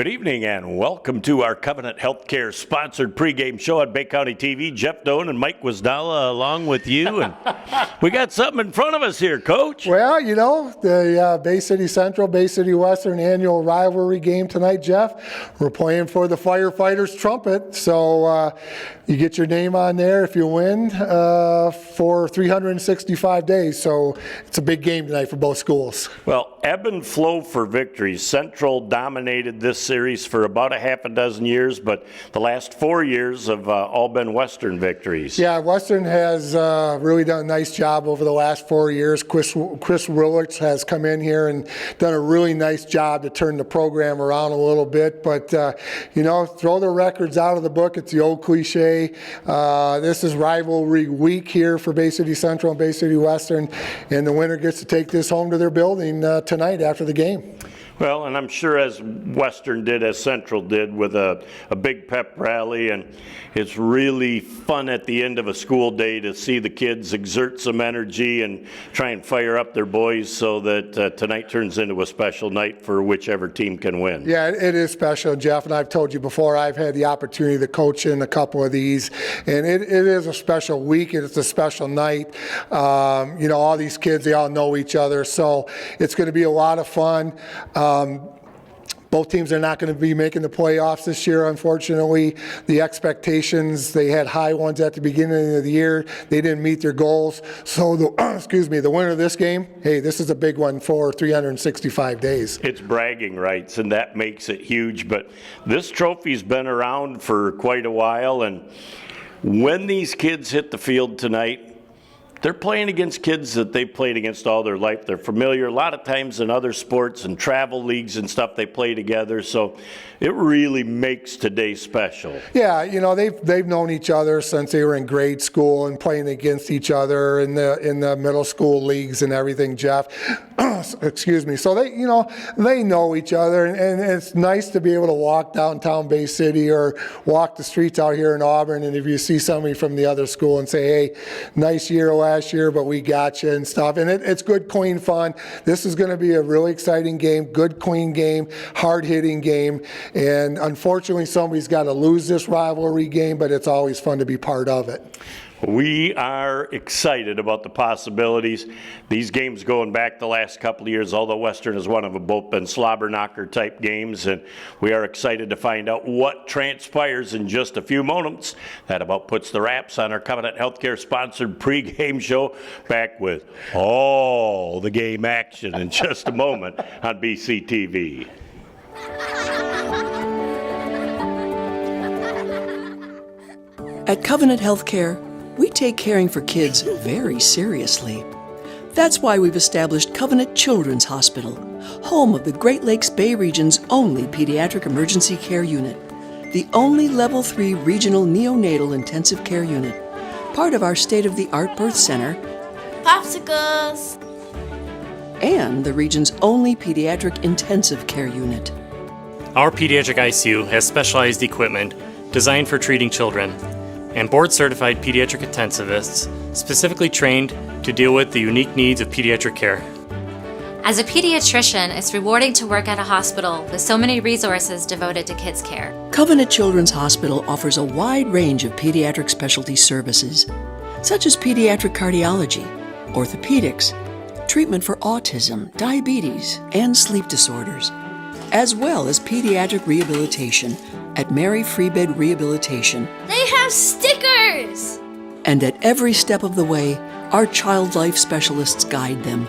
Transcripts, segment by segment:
Good evening and welcome to our Covenant Healthcare sponsored pregame show on Bay County TV. Jeff Doan and Mike Wisnala along with you, and we got something in front of us here, Coach. Well, you know, the Bay City Central, Bay City Western annual rivalry game tonight, Jeff. We're playing for the Firefighters Trumpet, so you get your name on there if you win for 365 days, so it's a big game tonight for both schools. Well, ebb and flow for victories. Central dominated this series for about a half a dozen years, but the last 4 years have all been Western victories. Yeah, Western has really done a nice job over the last 4 years. Chris Willicks has come in here and done a really nice job to turn the program around a little bit, but you know, throw the records out of the book. It's the old cliche. This is rivalry week here for Bay City Central and Bay City Western, and the winner gets to take this home to their building tonight after the game. Well, and I'm sure as Western did, as Central did, with a big pep rally, and it's really fun at the end of a school day to see the kids exert some energy and try and fire up their boys so that tonight turns into a special night for whichever team can win. Yeah, it is special, Jeff, and I've told you before, I've had the opportunity to coach in a couple of these, and it is a special week, and it's a special night. You know, all these kids, they all know each other, so it's going to be a lot of fun. Both teams are not going to be making the playoffs this year, unfortunately. The expectations, they had high ones at the beginning of the year. They didn't meet their goals. So, the winner of this game, hey, this is a big one for 365 days. It's bragging rights, and that makes it huge. But this trophy's been around for quite a while, and when these kids hit the field tonight, they're playing against kids that they've played against all their life. They're familiar. A lot of times in other sports and travel leagues and stuff, they play together. So it really makes today special. Yeah, you know, they've known each other since they were in grade school and playing against each other in the middle school leagues and everything, Jeff. Excuse me. So they know each other, and it's nice to be able to walk downtown Bay City or walk the streets out here in Auburn, and if you see somebody from the other school and say, hey, nice year last year, but we got you and stuff. And it's good, clean fun. This is going to be a really exciting game, good, clean game, hard-hitting game. And unfortunately, somebody's got to lose this rivalry game, but it's always fun to be part of it. We are excited about the possibilities. These games going back the last couple of years, although Western has one of them, both been slobber knocker type games, and we are excited to find out what transpires in just a few moments. That about puts the wraps on our Covenant Healthcare sponsored pregame show, back with all the game action in just a moment on BCTV. At Covenant Healthcare, we take caring for kids very seriously. That's why we've established Covenant Children's Hospital, home of the Great Lakes Bay region's only pediatric emergency care unit, the only Level 3 regional neonatal intensive care unit, part of our state-of-the-art birth center, Popsicles, and the region's only pediatric intensive care unit. Our pediatric ICU has specialized equipment designed for treating children, and board-certified pediatric intensivists specifically trained to deal with the unique needs of pediatric care. As a pediatrician, it's rewarding to work at a hospital with so many resources devoted to kids' care. Covenant Children's Hospital offers a wide range of pediatric specialty services, such as pediatric cardiology, orthopedics, treatment for autism, diabetes, and sleep disorders, as well as pediatric rehabilitation at Mary Freebed Rehabilitation. They have stickers! And at every step of the way, our child life specialists guide them,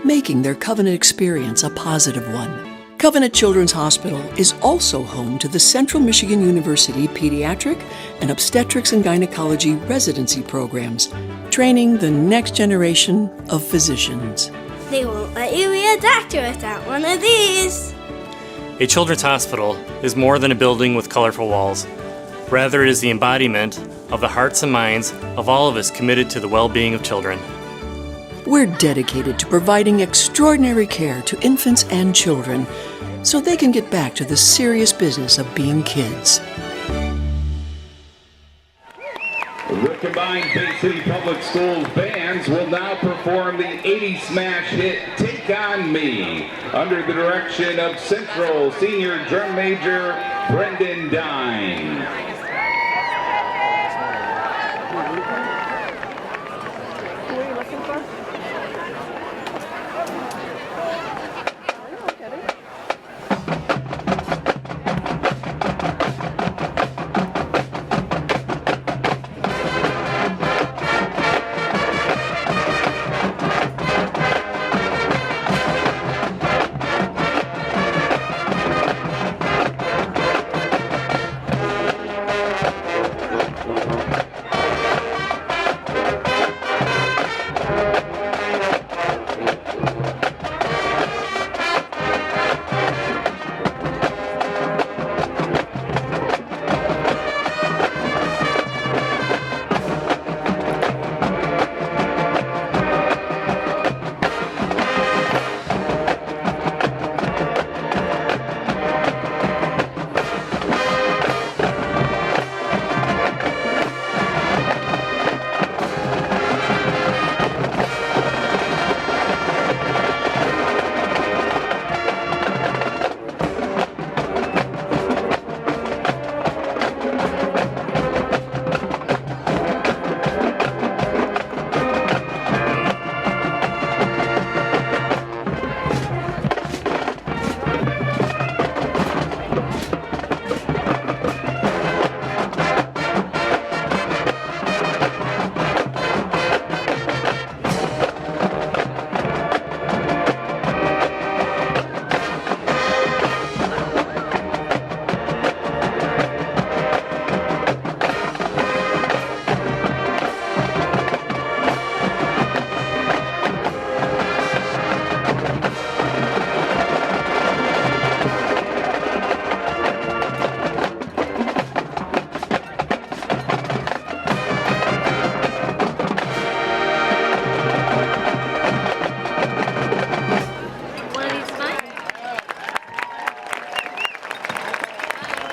making their Covenant experience a positive one. Covenant Children's Hospital is also home to the Central Michigan University Pediatric and Obstetrics and Gynecology residency programs, training the next generation of physicians. They won't let you be a doctor without one of these. A children's hospital is more than a building with colorful walls. Rather, it is the embodiment of the hearts and minds of all of us committed to the well-being of children. We're dedicated to providing extraordinary care to infants and children so they can get back to the serious business of being kids. The combined Bay City Public Schools bands will now perform the 80s smash hit Take Take On Me, under the direction of Central Senior Drum Major Brendan Dine.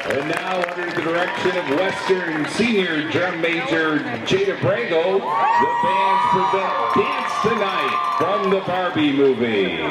And now, under the direction of Western Senior Drum Major Jada Brago, the bands present Dance the Night from the Barbie movie.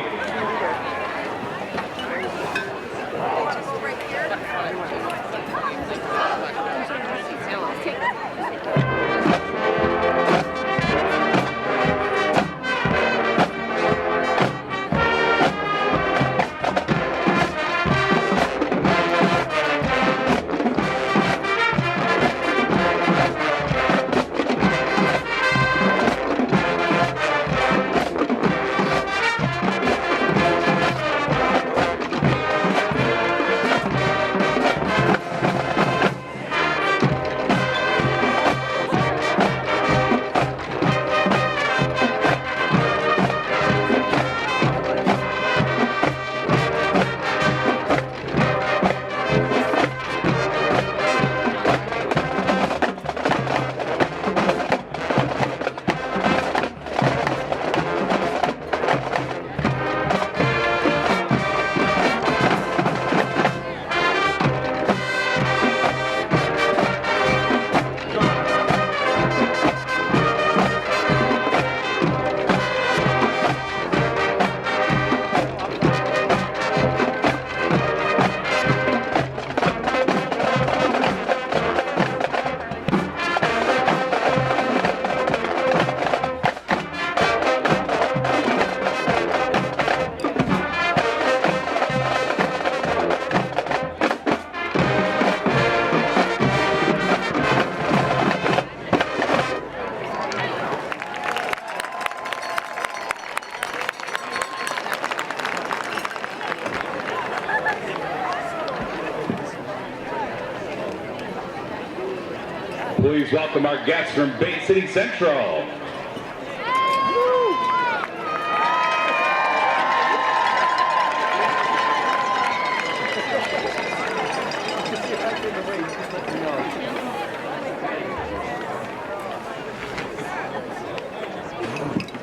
Please welcome our guests from Bay City Central.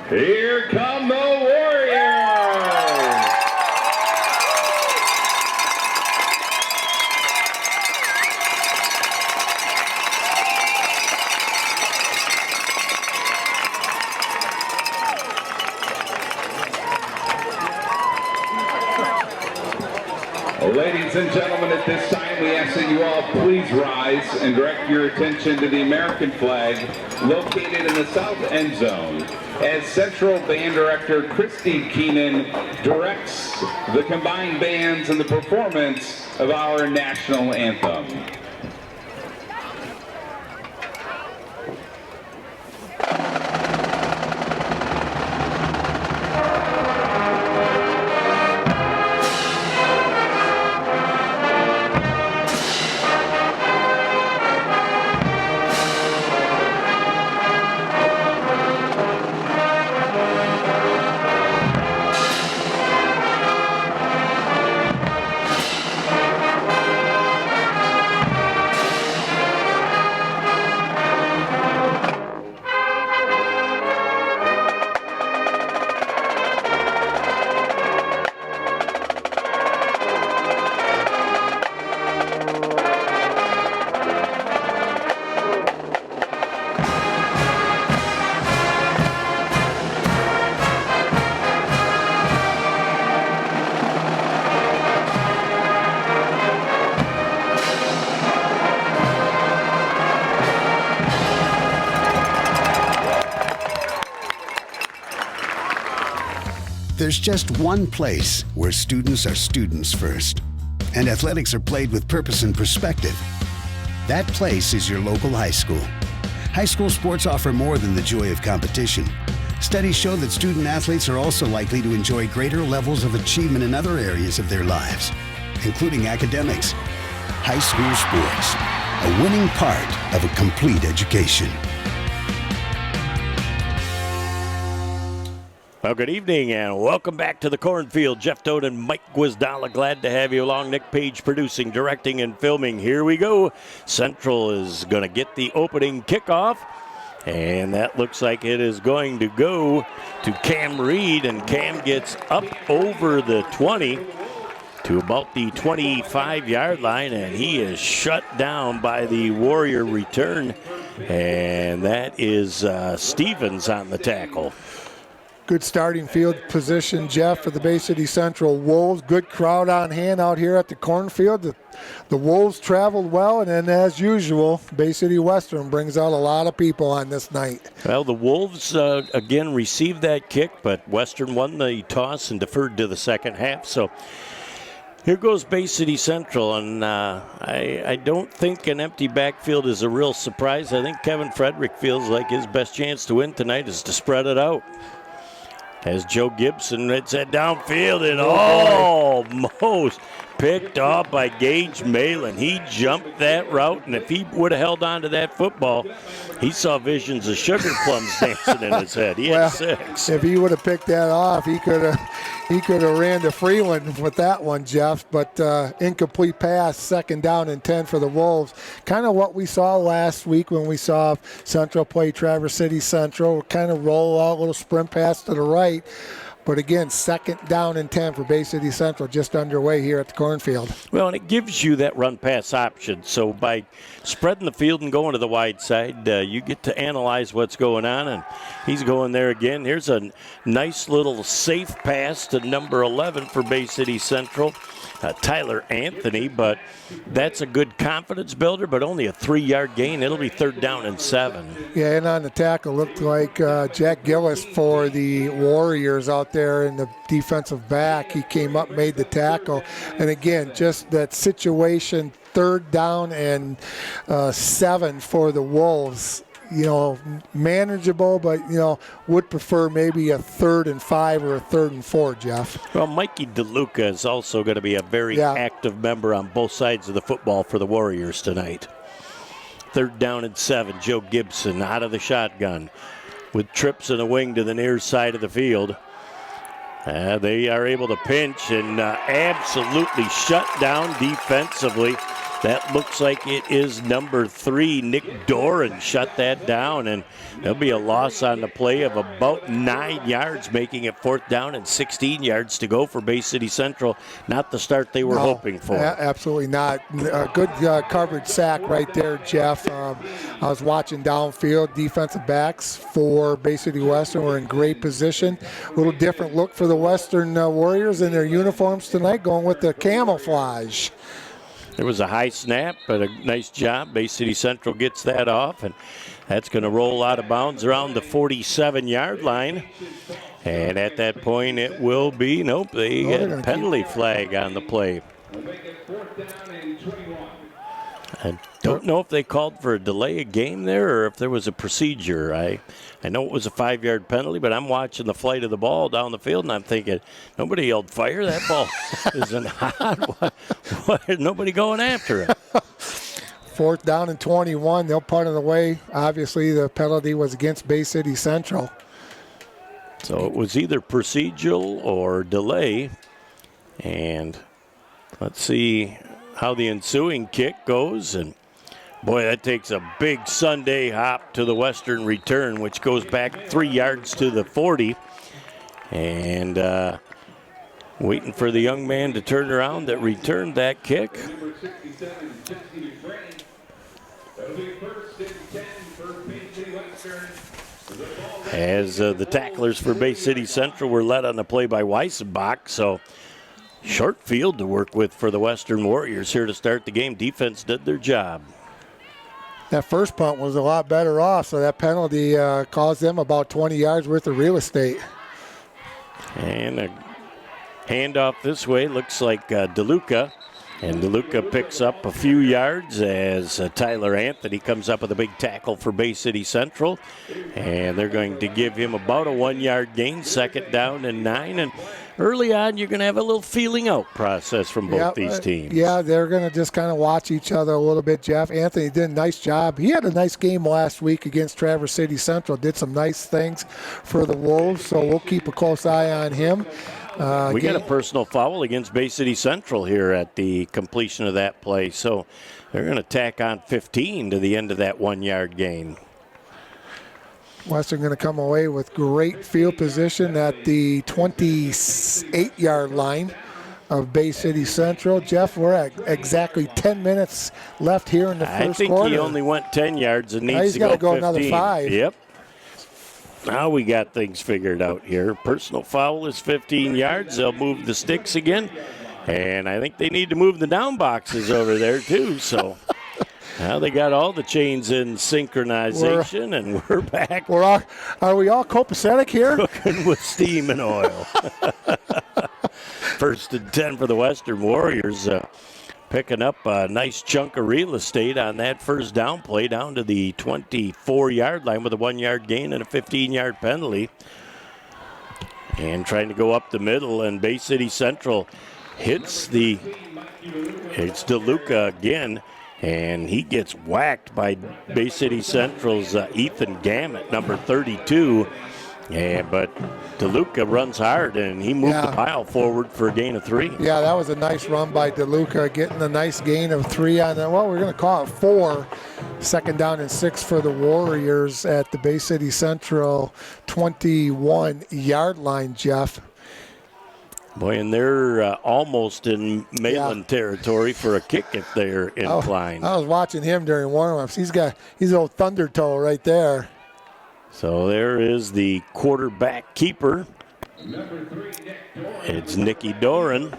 Here come the Warriors! Ladies and gentlemen, at this time, we ask that you all please rise and direct your attention to the American flag located in the south end zone as Central Band Director Christy Keenan directs the combined bands in the performance of our national anthem. There's just one place where students are students first, and athletics are played with purpose and perspective. That place is your local high school. High school sports offer more than the joy of competition. Studies show that student athletes are also likely to enjoy greater levels of achievement in other areas of their lives, including academics. High school sports, a winning part of a complete education. Well, good evening and welcome back to the Cornfield. Jeff Toad and Mike Guizdala, glad to have you along. Nick Page producing, directing, and filming. Here we go. Central is going to get the opening kickoff, and that looks like it is going to go to Cam Reed, and Cam gets up over the 20 to about the 25-yard line, and he is shut down by the Warrior return, and that is Stevens on the tackle. Good starting field position, Jeff, for the Bay City Central Wolves. Good crowd on hand out here at the Cornfield. The Wolves traveled well, and then as usual, Bay City Western brings out a lot of people on this night. Well, the Wolves, again, received that kick, but Western won the toss and deferred to the second half. So here goes Bay City Central, and I don't think an empty backfield is a real surprise. I think Kevin Frederick feels like his best chance to win tonight is to spread it out. As Joe Gibson hits that downfield and almost picked off by Gage Malin. He jumped that route, and if he would have held on to that football, he saw visions of sugar plums dancing in his head. He had 6. If he would have picked that off, he could have ran to Freeland with that one, Jeff. But incomplete pass, 2nd down and 10 for the Wolves. Kind of what we saw last week when we saw Central play Traverse City Central. Kind of roll out a little sprint pass to the right. But again, 2nd down and 10 for Bay City Central, just underway here at the Cornfield. Well, and it gives you that run-pass option. So by spreading the field and going to the wide side, you get to analyze what's going on. And he's going there again. Here's a nice little safe pass to number 11 for Bay City Central, Tyler Anthony. But that's a good confidence builder, but only a 3-yard gain. It'll be 3rd down and 7. Yeah, and on the tackle looked like Jack Gillis for the Warriors out there in the defensive back. He came up, made the tackle. And again, just that situation, 3rd down and 7 for the Wolves. You know, manageable, but, you know, would prefer maybe a 3rd and 5 or a 3rd and 4, Jeff. Well, Mikey DeLuca is also going to be a very active member on both sides of the football for the Warriors tonight. 3rd down and 7. Joe Gibson out of the shotgun with trips and a wing to the near side of the field. They are able to pinch and absolutely shut down defensively That looks like it is number 3, Nick Doran, shut that down, and there'll be a loss on the play of about 9 yards, making it 4th down and 16 yards to go for Bay City Central. Not the start they were hoping for. Absolutely not. A good coverage sack right there, Jeff. I was watching downfield. Defensive backs for Bay City Western were in great position. A little different look for the Western Warriors in their uniforms tonight, going with the camouflage. There was a high snap, but a nice job. Bay City Central gets that off, and that's going to roll out of bounds around the 47-yard line. And at that point, it will be, nope, they get a penalty flag on the play. I don't know if they called for a delay of game there or if there was a procedure. I know it was a 5-yard penalty, but I'm watching the flight of the ball down the field, and I'm thinking, nobody yelled fire. That ball isn't hot. Why is nobody going after it? 4th down and 21. They'll punt it away. Obviously, the penalty was against Bay City Central. So it was either procedural or delay. And let's see how the ensuing kick goes. And boy, that takes a big Sunday hop to the Western return, which goes back 3 yards to the 40. And waiting for the young man to turn around that returned that kick. As the tacklers for Bay City Central were led on the play by Weissenbach, so short field to work with for the Western Warriors here to start the game. Defense did their job. That first punt was a lot better off, so that penalty caused them about 20 yards worth of real estate. And a handoff this way, looks like DeLuca. And DeLuca picks up a few yards as Tyler Anthony comes up with a big tackle for Bay City Central. And they're going to give him about a 1-yard gain, 2nd down and 9. And early on, you're going to have a little feeling out process from both these teams. Yeah, they're going to just kind of watch each other a little bit, Jeff. Anthony did a nice job. He had a nice game last week against Traverse City Central, did some nice things for the Wolves, so we'll keep a close eye on him. We got a personal foul against Bay City Central here at the completion of that play, so they're going to tack on 15 to the end of that 1-yard gain. Western going to come away with great field position at the 28-yard line of Bay City Central. Jeff, we're at exactly 10 minutes left here in the first quarter. I think he only went 10 yards and needs to go 15. He's got to go another 5. Yep. Now we got things figured out here. Personal foul is 15 yards. They'll move the sticks again. And I think they need to move the down boxes over there, too. So now they got all the chains in synchronization, and we're back. Are we all copacetic here? Cooking with steam and oil. 1st and 10 for the Western Warriors. Picking up a nice chunk of real estate on that first down play down to the 24-yard line with a 1-yard gain and a 15-yard penalty. And trying to go up the middle, and Bay City Central hits it's DeLuca again, and he gets whacked by Bay City Central's Ethan Gammett, number 32. Yeah, but DeLuca runs hard, and he moved the pile forward for a gain of 3. Yeah, that was a nice run by DeLuca, getting a nice gain of 3 on that. Well, we're going to call it 4. 2nd down and 6 for the Warriors at the Bay City Central 21-yard line, Jeff. Boy, and they're almost in Maitland territory for a kick if they're inclined. I was watching him during warm-ups. He's a little thunder toe right there. So there is the quarterback keeper. It's Nicky Doran.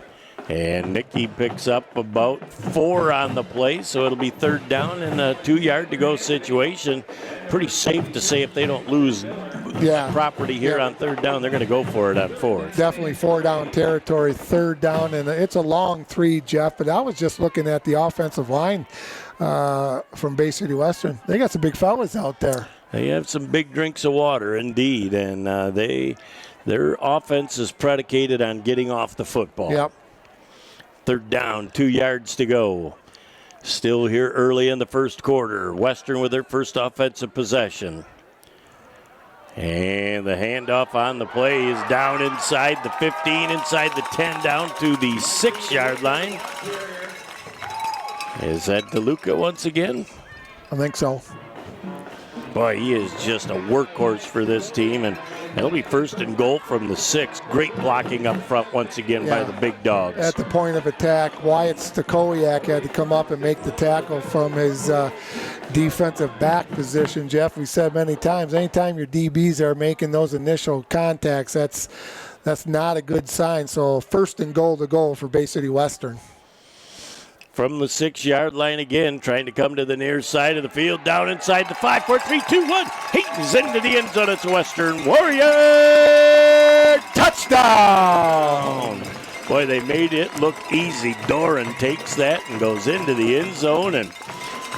And Nicky picks up about 4 on the play, so it'll be 3rd down and a 2-yard to go situation. Pretty safe to say if they don't lose property here on 3rd down, they're going to go for it on 4th. Definitely 4-down territory, 3rd down, and it's a long 3, Jeff. But I was just looking at the offensive line from Bay City Western. They got some big fellas out there. They have some big drinks of water, indeed, and their offense is predicated on getting off the football. Yep. 3rd down, 2 yards to go. Still here early in the first quarter. Western with their first offensive possession. And the handoff on the play is down inside the 15, inside the 10, down to the 6-yard line. Is that DeLuca once again? I think so. Boy, he is just a workhorse for this team, and it'll be first and goal from the 6. Great blocking up front once again by the big dogs. At the point of attack, Wyatt Stakowiak had to come up and make the tackle from his defensive back position. Jeff, we said many times, anytime your DBs are making those initial contacts, that's not a good sign. So first and goal to go for Bay City Western. From the 6-yard line again, trying to come to the near side of the field, down inside the 5, 4, 3, 2, 1. He's into the end zone. It's Western Warrior touchdown. Boy, they made it look easy. Doran takes that and goes into the end zone, and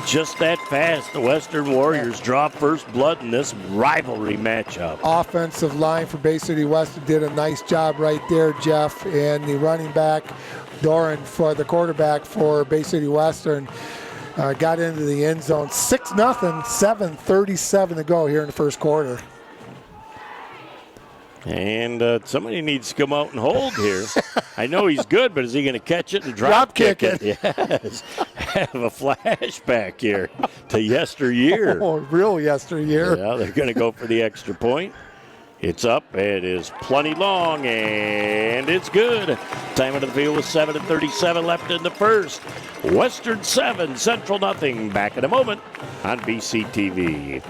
just that fast, the Western Warriors draw first blood in this rivalry matchup. Offensive line for Bay City Western did a nice job right there, Jeff, and the running back Doran, for the quarterback for Bay City Western, got into the end zone. 6-0, 7:37 to go here in the first quarter. And somebody needs to come out and hold here. I know he's good, but is he going to catch it and drop kick it? Yes. Have a flashback here to yesteryear. Oh, real yesteryear. Yeah, they're going to go for the extra point. It's up. It is plenty long, and it's good. Time of the field with 7:37 left in the first. Western 7, Central nothing. Back in a moment on BCTV.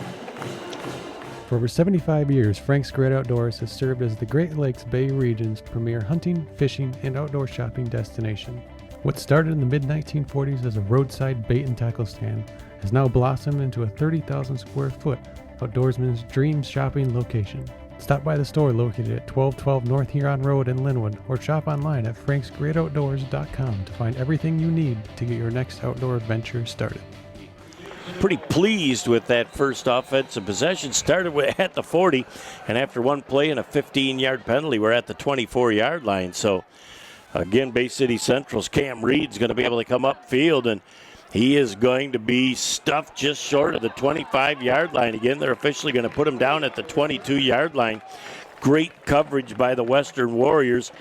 For over 75 years, Frank's Great Outdoors has served as the Great Lakes Bay region's premier hunting, fishing, and outdoor shopping destination. What started in the mid-1940s as a roadside bait and tackle stand has now blossomed into a 30,000 square foot outdoorsman's dream shopping location. Stop by the store located at 1212 North Huron Road in Linwood, or shop online at franksgreatoutdoors.com to find everything you need to get your next outdoor adventure started. Pretty pleased with that first offensive possession. Started at the 40, and after one play and a 15-yard penalty, we're at the 24-yard line. So, again, Bay City Central's Cam Reed's going to be able to come upfield, and he is going to be stuffed just short of the 25-yard line. Again, they're officially going to put him down at the 22-yard line. Great coverage by the Western Warriors.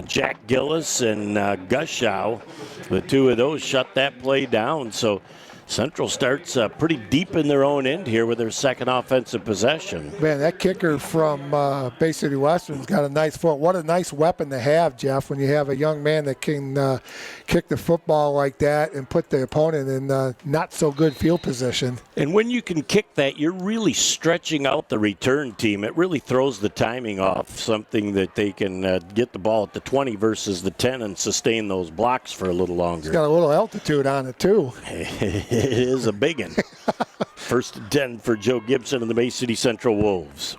Jack Gillis and Gushow, the two of those shut that play down. So Central starts pretty deep in their own end here with their second offensive possession. Man, that kicker from Bay City Western's got a nice foot. What a nice weapon to have, Jeff, when you have a young man that can kick the football like that and put the opponent in not so good field position. And when you can kick that, you're really stretching out the return team. It really throws the timing off, something that they can get the ball at the 20 versus the 10 and sustain those blocks for a little longer. It's got a little altitude on it, too. It is a big one. First and 10 for Joe Gibson and the Bay City Central Wolves.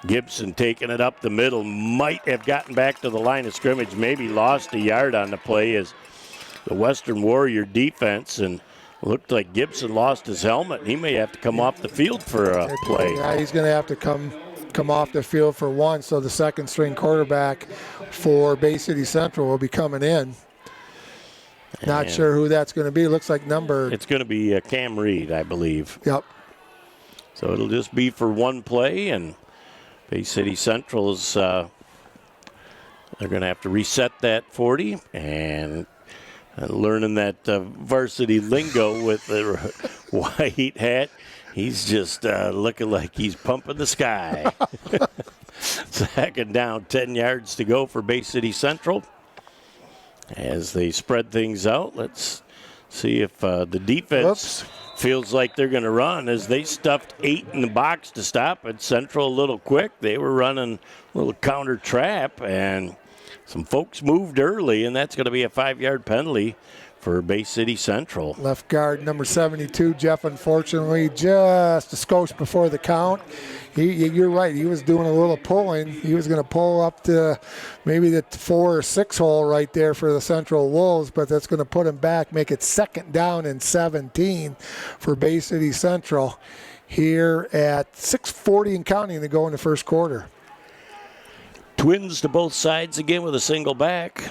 Gibson taking it up the middle. Might have gotten back to the line of scrimmage. Maybe lost a yard on the play as the Western Warrior defense. And looked like Gibson lost his helmet. He may have to come off the field for a play. Yeah, he's going to have to come off the field for one. So the second string quarterback for Bay City Central will be coming in. Not sure who that's going to be. Looks like number. It's going to be Cam Reed, I believe. Yep. So it'll just be for one play, and Bay City Central is they're going to have to reset that 40 and learning that varsity lingo with the white hat. He's just looking like he's pumping the sky. Second down, 10 yards to go for Bay City Central. As they spread things out, let's see if the defense feels like they're going to run, as they stuffed 8 in the box to stop it. Central a little quick. They were running a little counter trap, and some folks moved early, and that's going to be a 5-yard penalty for Bay City Central. Left guard number 72, Jeff, unfortunately, just a skosh before the count. You're right. He was doing a little pulling. He was going to pull up to maybe the 4 or 6 hole right there for the Central Wolves, but that's going to put him back, make it second down and 17 for Bay City Central here at 6:40 and counting to go in the first quarter. Twins to both sides again with a single back,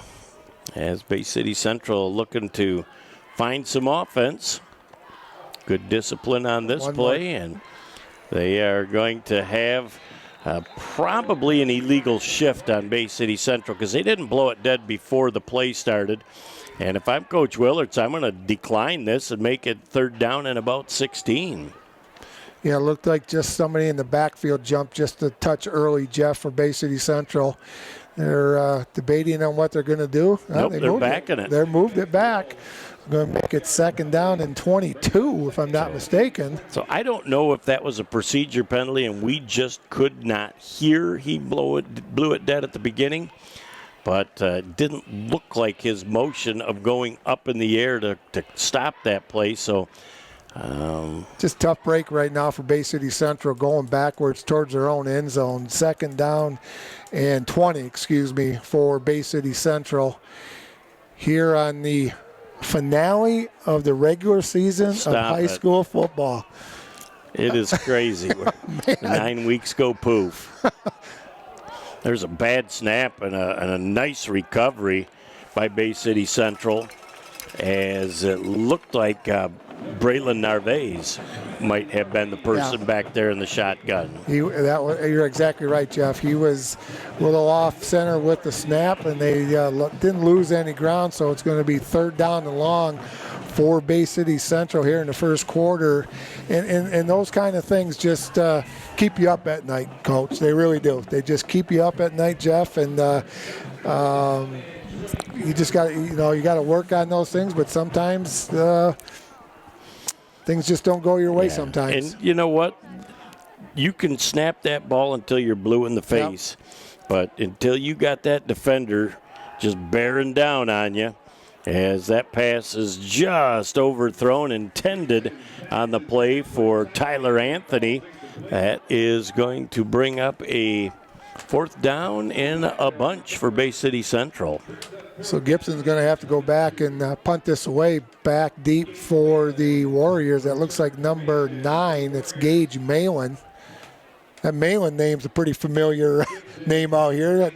as Bay City Central looking to find some offense. Good discipline on this play, and they are going to have probably an illegal shift on Bay City Central because they didn't blow it dead before the play started. And if I'm Coach Willards, I'm going to decline this and make it 3rd down and about 16. Yeah, it looked like just somebody in the backfield jumped just a touch early, Jeff, for Bay City Central. They're debating on what they're going to do. Nope, they're backing it. They moved it back. Going to make it 2nd down and 22, if I'm not mistaken. So I don't know if that was a procedure penalty and we just could not hear he blew it dead at the beginning. But it didn't look like his motion of going up in the air to stop that play. So just tough break right now for Bay City Central, going backwards towards their own end zone. 2nd down and 20, for Bay City Central. Here on the finale of the regular season of high school football. It is crazy. 9 weeks go poof. There's a bad snap and a nice recovery by Bay City Central, as it looked like Braylon Narvaez might have been the person back there in the shotgun. You're exactly right, Jeff. He was a little off center with the snap, and they didn't lose any ground, so it's going to be 3rd down and long for Bay City Central here in the first quarter. And those kind of things just keep you up at night, Coach. They really do. They just keep you up at night, Jeff, and you just got to work on those things, but sometimes things just don't go your way sometimes. And you know what? You can snap that ball until you're blue in the face, but until you got that defender just bearing down on you, as that pass is just overthrown, intended on the play for Tyler Anthony, that is going to bring up a 4th down and a bunch for Bay City Central. So Gibson's going to have to go back and punt this away back deep for the Warriors. That looks like number 9. It's Gage Malin. That Malin name's a pretty familiar name out here.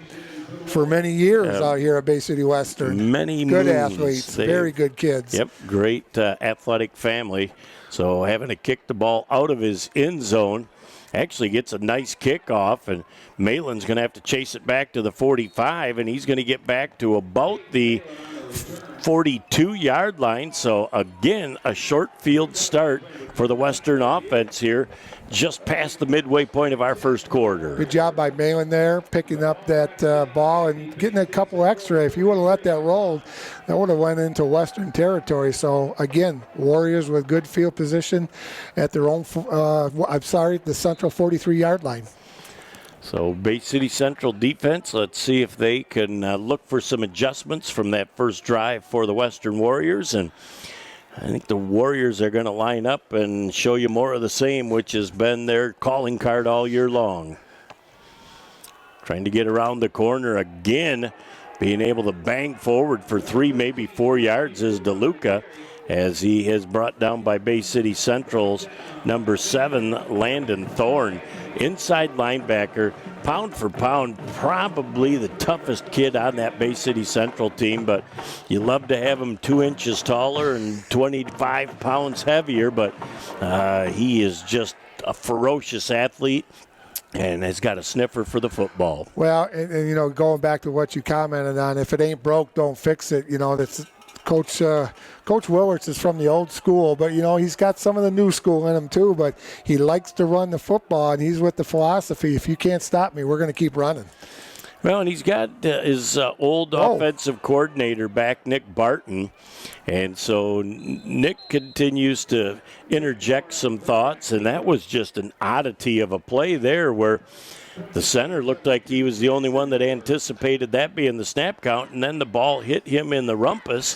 For many years out here at Bay City Western. Many good moons. athletes, very good kids. Yep, great athletic family. So having to kick the ball out of his end zone, actually gets a nice kickoff, and Malin's going to have to chase it back to the 45, and he's going to get back to about the 42-yard line. So again, a short field start for the Western offense here, just past the midway point of our first quarter. Good job by Malin there, picking up that ball and getting a couple extra. If you would have let that roll, that would have went into Western territory. So again, Warriors with good field position at their own, the Central 43-yard line. So Bay City Central defense, let's see if they can look for some adjustments from that first drive for the Western Warriors. And I think the Warriors are going to line up and show you more of the same, which has been their calling card all year long. Trying to get around the corner again, being able to bang forward for 3, maybe 4 yards is DeLuca, as he is brought down by Bay City Central's number 7, Landon Thorne. Inside linebacker, pound for pound, probably the toughest kid on that Bay City Central team, but you love to have him 2 inches taller and 25 pounds heavier, but he is just a ferocious athlete and has got a sniffer for the football. Well, and going back to what you commented on, if it ain't broke, don't fix it. That's Coach Willards is from the old school, but he's got some of the new school in him too. But he likes to run the football, and he's with the philosophy: if you can't stop me, we're going to keep running. Well, and he's got his old offensive coordinator back, Nick Barton, and so Nick continues to interject some thoughts, and that was just an oddity of a play there where the center looked like he was the only one that anticipated that being the snap count, and then the ball hit him in the rumpus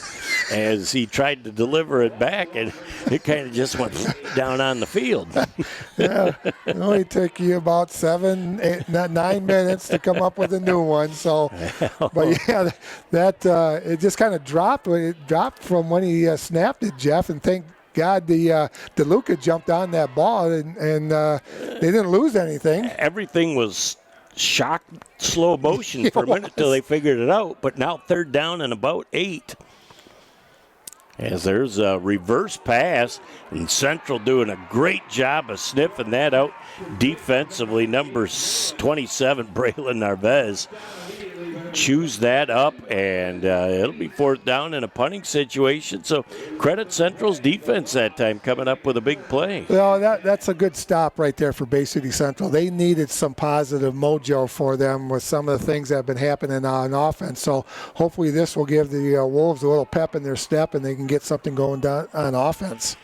as he tried to deliver it back, and it kind of just went down on the field. Yeah, it only took you about 7, 8, 9 minutes to come up with a new one. So, but yeah, that it just kind of dropped. It dropped from when he snapped it, Jeff, and thank God the DeLuca jumped on that ball and they didn't lose anything. Everything was shock slow motion for a minute till they figured it out, but now 3rd down and about 8. As there's a reverse pass, and Central doing a great job of sniffing that out defensively. Number 27, Braylon Narvaez, chews that up, and it'll be 4th down in a punting situation. So credit Central's defense that time coming up with a big play. Well, that's a good stop right there for Bay City Central. They needed some positive mojo for them with some of the things that have been happening on offense. So hopefully this will give the Wolves a little pep in their step and they can get something going down on offense.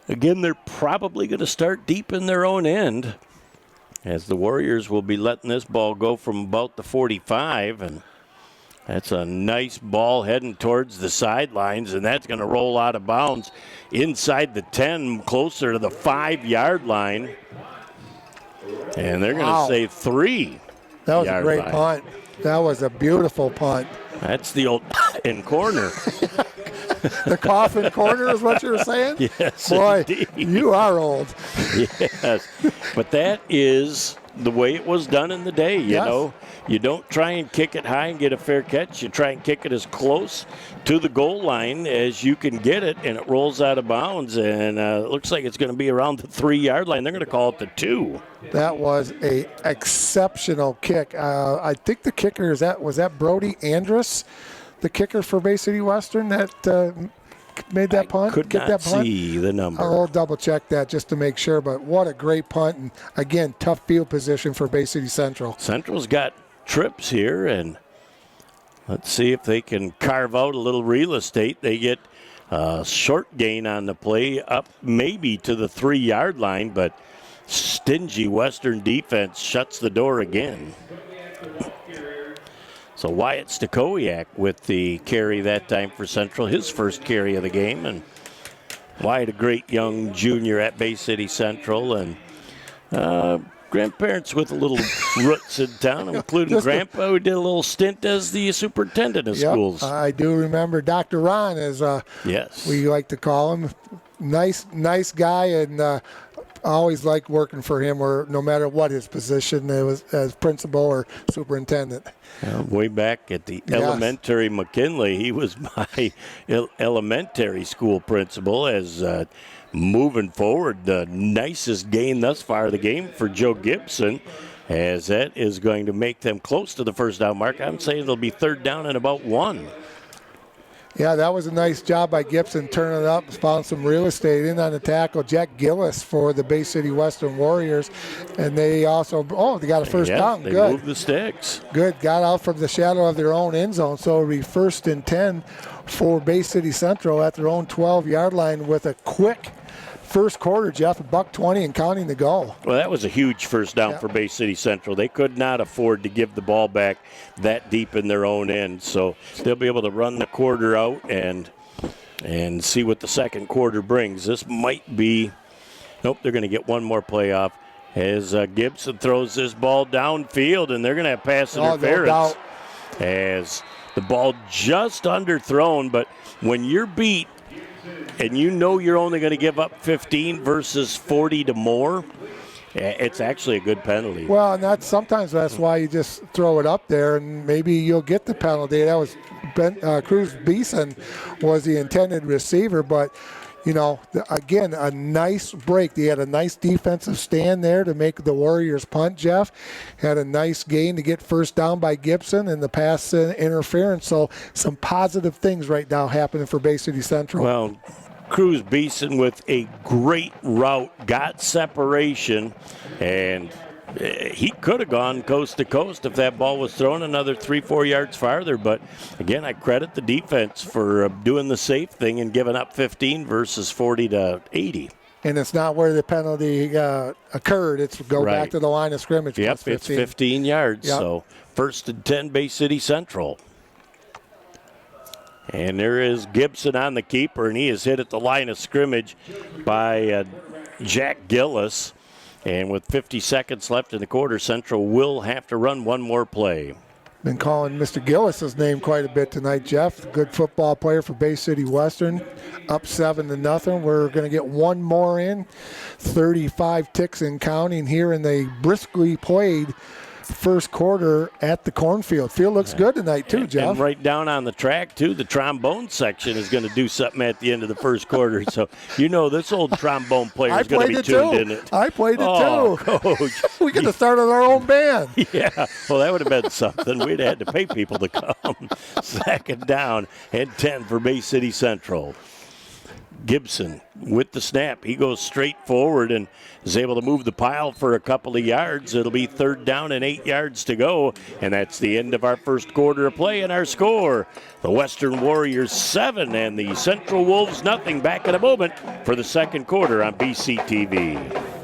Again, they're probably going to start deep in their own end, as the Warriors will be letting this ball go from about the 45, and that's a nice ball heading towards the sidelines, and that's going to roll out of bounds inside the 10, closer to the 5-yard line, and they're going to say 3. That was a great punt. That was a beautiful punt. That's the old in corner. The coffin corner is what you're saying? Yes, boy, indeed. You are old. Yes, but that is the way it was done in the day, you know. You don't try and kick it high and get a fair catch. You try and kick it as close to the goal line as you can get it, and it rolls out of bounds, and it looks like it's going to be around the 3-yard line. They're going to call it the 2. That was a exceptional kick. I think the kicker was that Brody Andrus, the kicker for Bay City Western that made that punt? Could not see the number. I'll double check that just to make sure, but what a great punt. And again, tough field position for Bay City Central. Central's got trips here, and let's see if they can carve out a little real estate. They get a short gain on the play up maybe to the 3-yard line, but stingy Western defense shuts the door again. So Wyatt Stakowiak with the carry that time for Central, his first carry of the game. And Wyatt, a great young junior at Bay City Central, and grandparents with a little roots in town, including Grandpa, who did a little stint as the superintendent of schools. I do remember Dr. Ron, as we like to call him. Nice guy, and I always liked working for him, or no matter what his position, it was as principal or superintendent. Way back at the elementary McKinley, he was my elementary school principal. As moving forward, the nicest gain thus far of the game for Joe Gibson, as that is going to make them close to the 1st down mark. I'm saying it'll be 3rd down and about 1. Yeah, that was a nice job by Gibson, turning it up, found some real estate in on the tackle. Jack Gillis for the Bay City Western Warriors. And they also, they got a 1st down. They Good. moved the sticks. Good, got out from the shadow of their own end zone. So it'll be 1st and 10 for Bay City Central at their own 12-yard line with a quick first quarter, Jeff, $1:20 and counting to go. Well, that was a huge 1st down for Bay City Central. They could not afford to give the ball back that deep in their own end. So they'll be able to run the quarter out and see what the 2nd quarter brings. This might be, they're going to get one more play off as Gibson throws this ball downfield, and they're going to have pass interference as the ball just underthrown. But when you're beat, and you know you're only going to give up 15 versus 40 to more, it's actually a good penalty. Well, and sometimes that's why you just throw it up there, and maybe you'll get the penalty. That was Cruz Beeson was the intended receiver, but again, a nice break. They had a nice defensive stand there to make the Warriors punt, Jeff. Had a nice gain to get 1st down by Gibson and the pass interference. So some positive things right now happening for Bay City Central. Well, Cruz Beeson with a great route, got separation, and he could have gone coast to coast if that ball was thrown another 3-4 yards farther. But again, I credit the defense for doing the safe thing and giving up 15 versus 40 to 80. And it's not where the penalty occurred. It's back to the line of scrimmage. Yep, plus 15. It's 15 yards. Yep. So 1st and 10, Bay City Central. And there is Gibson on the keeper, and he is hit at the line of scrimmage by Jack Gillis. And with 50 seconds left in the quarter, Central will have to run one more play. Been calling Mr. Gillis' name quite a bit tonight, Jeff. Good football player for Bay City Western. Up 7-0. We're going to get one more in. 35 ticks and counting here in the briskly played first quarter at the cornfield. Field looks good tonight too, Jeff. And right down on the track too, the trombone section is going to do something at the end of the first quarter. So this old trombone player is going to be tuned in it. I played it too. Coach. We could have started our own band. Yeah, well, that would have been something. We'd have had to pay people to come. Second down and 10 for Bay City Central. Gibson with the snap. He goes straight forward and is able to move the pile for a couple of yards. It'll be 3rd down and 8 yards to go. And that's the end of our first quarter of play and our score. The Western Warriors 7 and the Central Wolves nothing. Back in a moment for the second quarter on BCTV.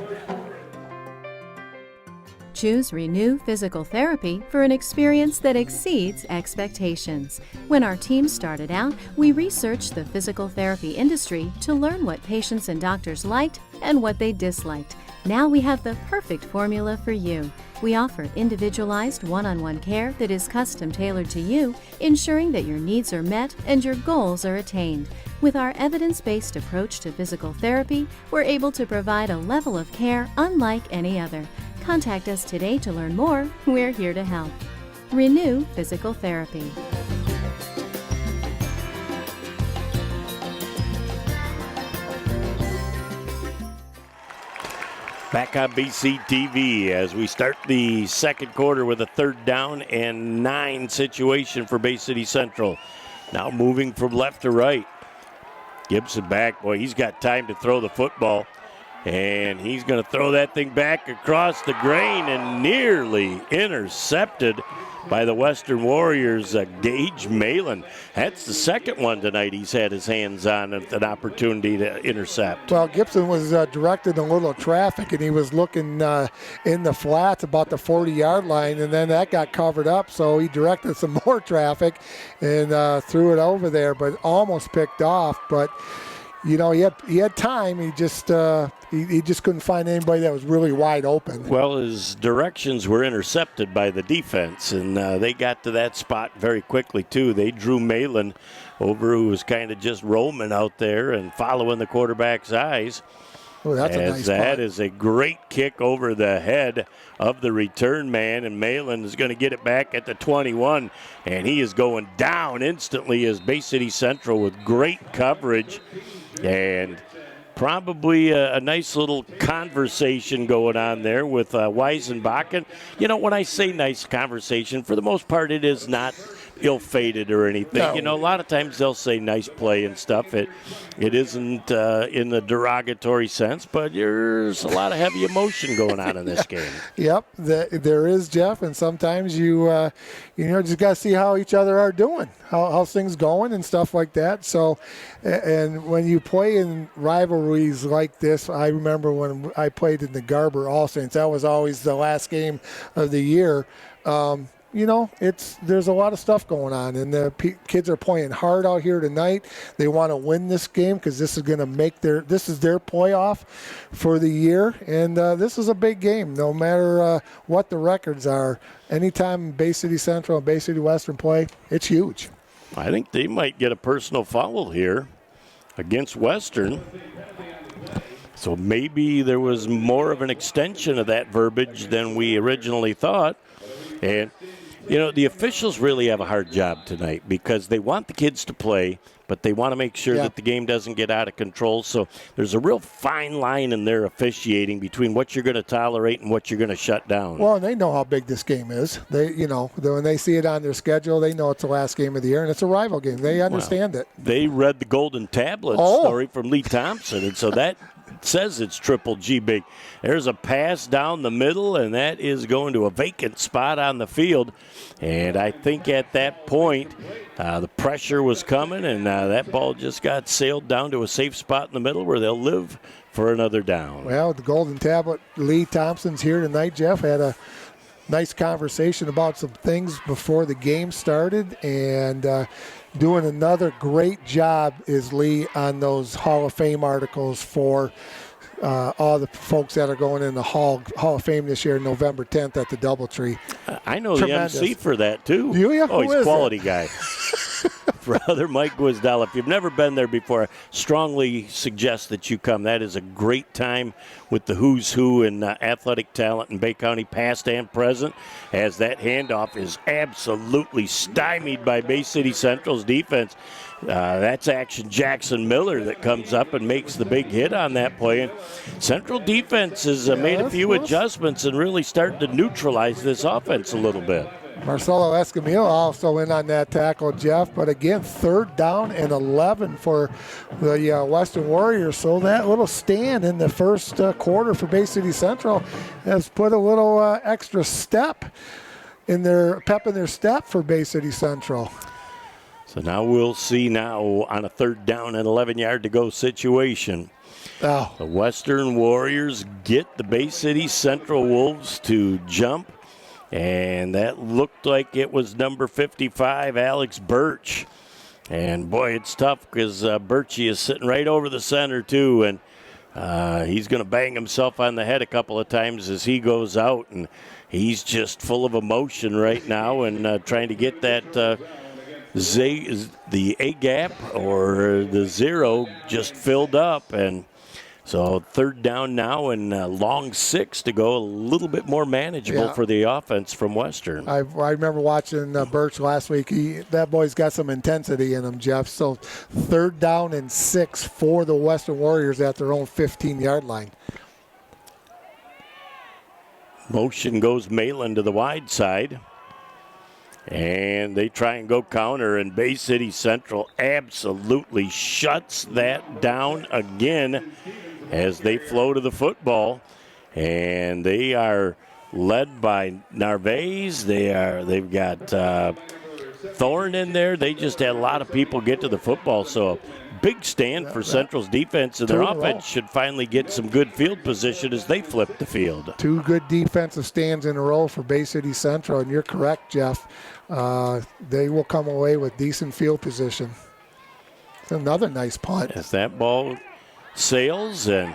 Choose Renew Physical Therapy for an experience that exceeds expectations. When our team started out, we researched the physical therapy industry to learn what patients and doctors liked and what they disliked. Now we have the perfect formula for you. We offer individualized one-on-one care that is custom tailored to you, ensuring that your needs are met and your goals are attained. With our evidence-based approach to physical therapy, we're able to provide a level of care unlike any other. Contact us today to learn more. We're here to help. Renew Physical Therapy. Back on BCTV as we start the second quarter with a 3rd down and 9 situation for Bay City Central. Now moving from left to right. Gibson back. Boy, he's got time to throw the football. And he's going to throw that thing back across the grain and nearly intercepted by the Western Warriors, Gage Malin. That's the second one tonight he's had his hands on an opportunity to intercept. Well, Gibson was directed a little traffic, and he was looking in the flats about the 40-yard line, and then that got covered up, so he directed some more traffic and threw it over there, but almost picked off. But he had time. He just couldn't find anybody that was really wide open. Well, his directions were intercepted by the defense, and they got to that spot very quickly, too. They drew Malin over, who was kind of just roaming out there and following the quarterback's eyes. Oh, that's a nice that punt. is a great kick over the head of the return man, and Malin is going to get it back at the 21, and he is going down instantly as Bay City Central with great coverage and probably a nice little conversation going on there with Weisenbach. And, when I say nice conversation, for the most part, it is not ill-fated or anything. No. A lot of times they'll say nice play and stuff. It isn't in the derogatory sense, but there's a lot of heavy emotion going on in this game. Yep, there is, Jeff, and sometimes you just got to see how each other are doing, how things going and stuff like that. So, and when you play in rivalries like this, I remember when I played in the Garber All Saints, that was always the last game of the year. There's a lot of stuff going on, and the kids are playing hard out here tonight. They want to win this game because this is going to this is their playoff for the year, and this is a big game. No matter what the records are, anytime Bay City Central and Bay City Western play, it's huge. I think they might get a personal foul here against Western. So maybe there was more of an extension of that verbiage than we originally thought. And the officials really have a hard job tonight because they want the kids to play, but they want to make sure that the game doesn't get out of control. So there's a real fine line in their officiating between what you're going to tolerate and what you're going to shut down. Well, they know how big this game is. They, when they see it on their schedule, they know it's the last game of the year, and it's a rival game. They understand it. They read the Golden Tablet story from Lee Thompson, and so that says it's triple G big. There's a pass down the middle, and that is going to a vacant spot on the field. And I think at that point, the pressure was coming, and that ball just got sailed down to a safe spot in the middle where they'll live for another down. Well, the Golden Tablet, Lee Thompson's here tonight. Jeff had a nice conversation about some things before the game started, and doing another great job is Lee on those Hall of Fame articles for all the folks that are going in the Hall of Fame this year, November 10th at the Doubletree. I know Tremendous. the MC for that, too. Do you? Oh, Who he's a is quality it? guy. Brother Mike Gwizdell. If you've never been there before, I strongly suggest that you come. That is a great time with the who's who in athletic talent in Bay County, past and present, as that handoff is absolutely stymied by Bay City Central's defense. That's Action Jackson Miller that comes up and makes the big hit on that play. And Central defense has made a few adjustments and really started to neutralize this offense a little bit. Marcelo Escamilla also in on that tackle, Jeff. But again, 3rd down and 11 for the Western Warriors. So that little stand in the first quarter for Bay City Central has put a little extra step in their pep in their step for Bay City Central. So now we'll see now on a 3rd down and 11-yard to go situation. Oh. The Western Warriors get the Bay City Central Wolves to jump. And that looked like it was number 55, Alex Birch. And, boy, it's tough because Birchie is sitting right over the center, too. And he's going to bang himself on the head a couple of times as he goes out. And he's just full of emotion right now and trying to get that the A gap or the 0 just filled up. And so 3rd down now and long 6 to go, a little bit more manageable for the offense from Western. I remember watching Birch last week. That boy's got some intensity in him, Jeff. So 3rd down and 6 for the Western Warriors at their own 15-yard line. Motion goes Malin to the wide side. And they try and go counter, and Bay City Central absolutely shuts that down again as they flow to the football. And they are led by Narvaez. They've got Thorne in there. They just had a lot of people get to the football. So a big stand for Central's defense, and their offense should finally get some good field position as they flip the field. 2 good defensive stands in a row for Bay City Central, and you're correct, Jeff. They will come away with decent field position. It's another nice punt. As that ball sails, and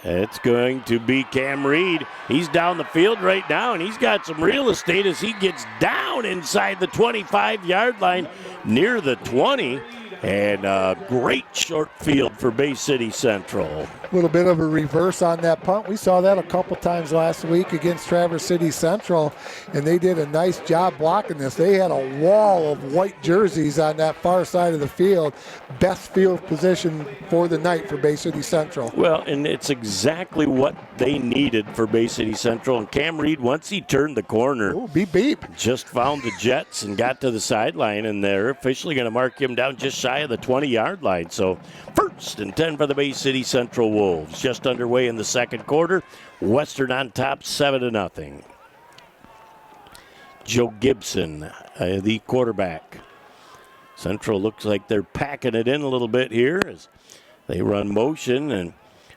it's going to be Cam Reed. He's down the field right now, and he's got some real estate as he gets down inside the 25-yard line near the 20. And a great short field for Bay City Central. A little bit of a reverse on that punt. We saw that a couple times last week against Traverse City Central, and they did a nice job blocking this. They had a wall of white jerseys on that far side of the field. Best field position for the night for Bay City Central. Well, and it's exactly what they needed for Bay City Central. And Cam Reed, once he turned the corner, beep, beep, just found the Jets and got to the sideline, and they're officially going to mark him down just shy of the 20-yard line. So 1st and 10 for the Bay City Central Wolves. Just underway in the 2nd quarter. Western on top 7-0. Joe Gibson, the quarterback. Central looks like they're packing it in a little bit here as they run motion, and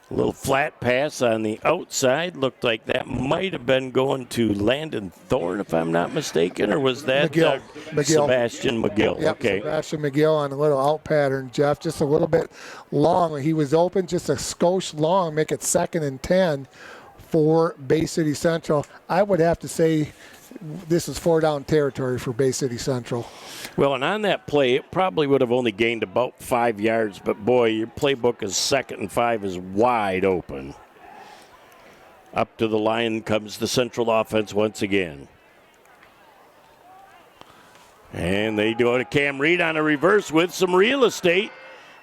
a little flat pass on the outside. Looked like that might have been going to Landon Thorne, if I'm not mistaken, or was that McGill. Sebastian McGill? Yep, okay. Sebastian McGill on a little out pattern, Jeff. Just a little bit long. He was open just a skosh long, make it 2nd and 10 for Bay City Central. I would have to say this is 4-down territory for Bay City Central. Well, and on that play, it probably would have only gained about 5 yards, but boy, your playbook is 2nd and 5 is wide open. Up to the line comes the Central offense once again. And they do it to Cam Reed on a reverse with some real estate.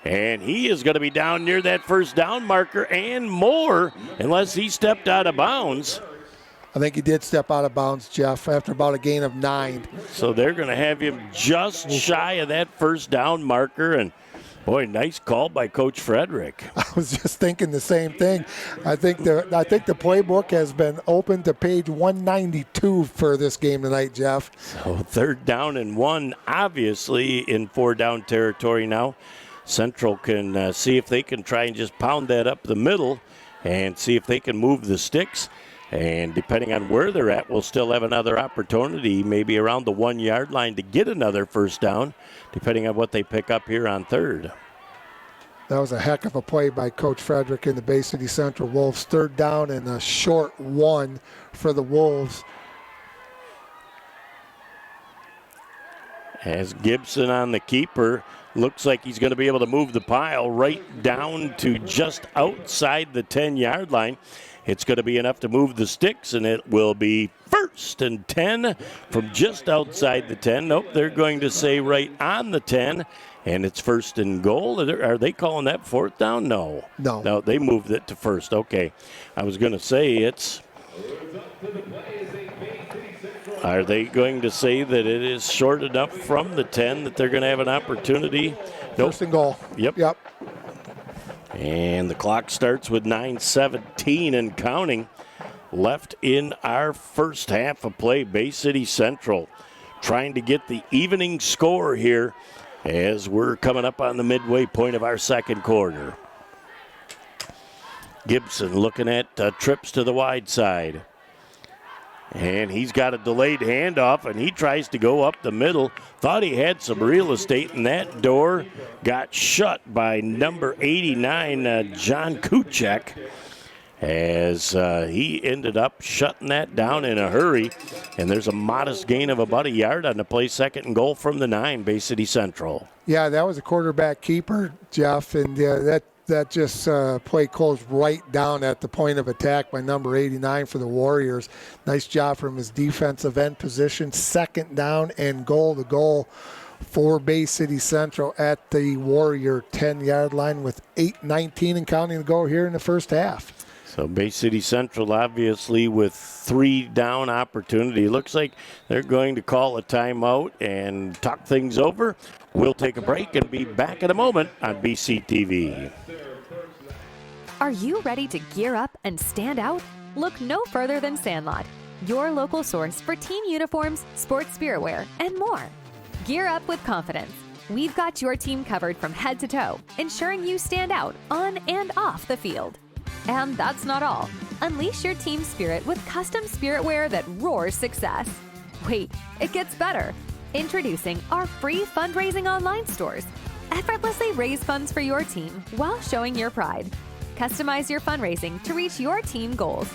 And he is going to be down near that 1st down marker and more unless he stepped out of bounds. I think he did step out of bounds, Jeff, after about a gain of 9. So they're going to have him just shy of that 1st down marker. And, boy, nice call by Coach Frederick. I was just thinking the same thing. I think the playbook has been open to page 192 for this game tonight, Jeff. So 3rd down and 1, obviously in 4-down territory now. Central can see if they can try and just pound that up the middle and see if they can move the sticks. And depending on where they're at, we'll still have another opportunity, maybe around the 1-yard line to get another 1st down, depending on what they pick up here on 3rd. That was a heck of a play by Coach Frederick in the Bay City Central Wolves. 3rd down and a short 1 for the Wolves. As Gibson on the keeper, looks like he's going to be able to move the pile right down to just outside the 10-yard line. It's going to be enough to move the sticks, and it will be 1st and 10 from just outside the 10. Nope, they're going to say right on the 10, and it's 1st and goal. Are they calling that 4th down? No. No, they moved it to 1st. Okay. I was going to say it's... Are they going to say that it is short enough from the 10 that they're going to have an opportunity? Nope. 1st and goal. Yep. And the clock starts with 9:17 and counting left in our first half of play. Bay City Central trying to get the evening score here as we're coming up on the midway point of our second quarter. Gibson looking at trips to the wide side. And he's got a delayed handoff, and he tries to go up the middle. Thought he had some real estate, and that door got shut by number 89, John Kuchek, as he ended up shutting that down in a hurry. And there's a modest gain of about a yard on the play, 2nd and goal from the 9, Bay City Central. Yeah, that was a quarterback keeper, Jeff, and that just play closed right down at the point of attack by number 89 for the Warriors. Nice job from his defensive end position. 2nd down and goal. The goal for Bay City Central at the Warrior 10-yard line with 8:19 and counting to go here in the first half. So Bay City Central obviously with 3 down opportunity. Looks like they're going to call a timeout and talk things over. We'll take a break and be back in a moment on BCTV. Are you ready to gear up and stand out? Look no further than Sandlot, your local source for team uniforms, sports spiritwear, and more. Gear up with confidence. We've got your team covered from head to toe, ensuring you stand out on and off the field. And that's not all. Unleash your team spirit with custom spiritwear that roars success. Wait, it gets better. Introducing our free fundraising online stores. Effortlessly raise funds for your team while showing your pride. Customize your fundraising to reach your team goals.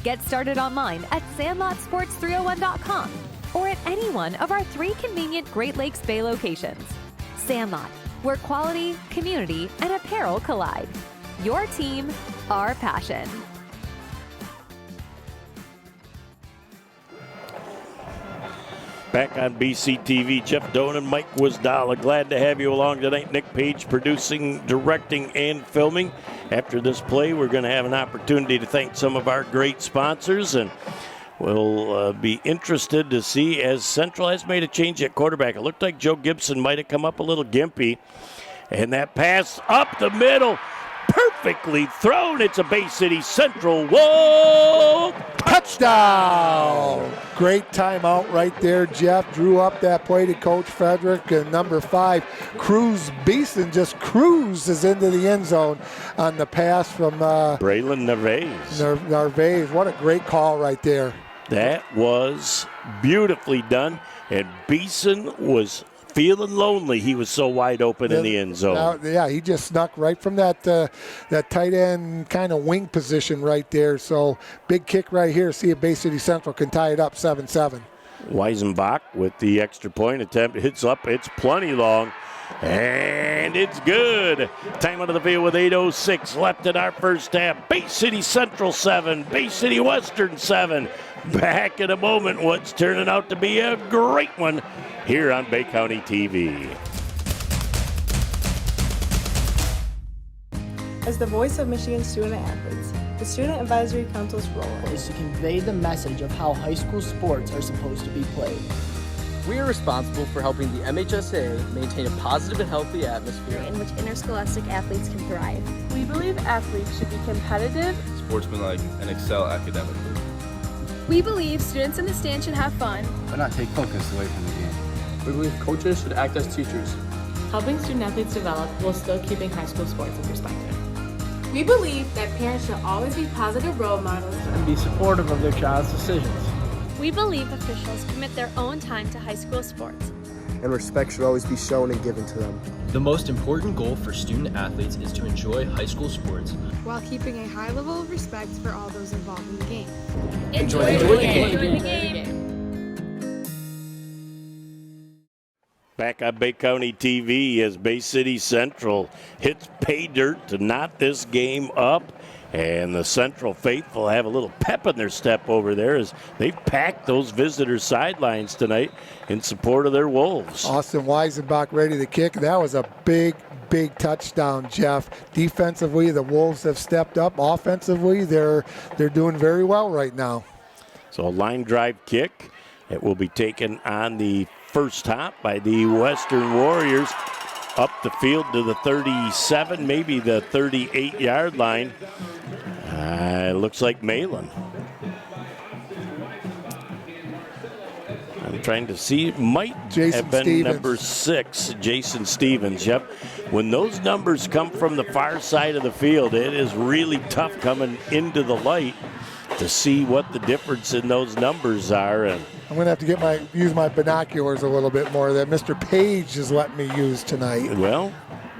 Get started online at sandlotsports301.com or at any one of our 3 convenient Great Lakes Bay locations. Sandlot, where quality, community, and apparel collide. Your team, our passion. Back on BCTV, Jeff Doan and Mike Wisdala. Glad to have you along tonight. Nick Page producing, directing, and filming. After this play, we're going to have an opportunity to thank some of our great sponsors, and we'll be interested to see as Central has made a change at quarterback. It looked like Joe Gibson might have come up a little gimpy, and that pass up the middle, perfectly thrown. It's a Bay City Central. Whoa! Touchdown! Great timeout right there. Jeff drew up that play to Coach Frederick, and number 5, Cruz Beeson just cruises into the end zone on the pass from Braylon Narvaez. What a great call right there. That was beautifully done, and Beeson was feeling lonely. He was so wide open in the end zone. Yeah, he just snuck right from that tight end kind of wing position right there. So big kick right here. See if Bay City Central can tie it up 7-7. Weisenbach with the extra point attempt. Hits up. It's plenty long. And it's good. Time out of the field with 8:06 left in our first half. Bay City Central 7, Bay City Western 7. Back in a moment. What's turning out to be a great one here on Bay County TV. As the voice of Michigan student athletes, the Student Advisory Council's role is to convey the message of how high school sports are supposed to be played. We are responsible for helping the MHSAA maintain a positive and healthy atmosphere in which interscholastic athletes can thrive. We believe athletes should be competitive, sportsmanlike, and excel academically. We believe students in the stand should have fun, but not take focus away from the game. We believe coaches should act as teachers, helping student athletes develop while still keeping high school sports in perspective. We believe that parents should always be positive role models and be supportive of their child's decisions. We believe officials commit their own time to high school sports, and respect should always be shown and given to them. The most important goal for student athletes is to enjoy high school sports while keeping a high level of respect for all those involved in the game. Enjoy the game. back on Bay County TV as Bay City Central hits pay dirt to knot this game up. And the Central faithful have a little pep in their step over there as they packed those visitor sidelines tonight in support of their Wolves. Austin Weisenbach ready to kick. That was a big touchdown, Jeff. Defensively, the Wolves have stepped up. Offensively, they're doing very well right now. So a line drive kick. It will be taken on the first hop by the Western Warriors up the field to the 37, maybe the 38-yard line. It looks like Malin. I'm trying to see. It might Jason have been Stevens. number 6, Jason Stevens. Yep. When those numbers come from the far side of the field, it is really tough coming into the light to see what the difference in those numbers are. And I'm going to have to use my binoculars a little bit more that Mr. Page is letting me use tonight. Well,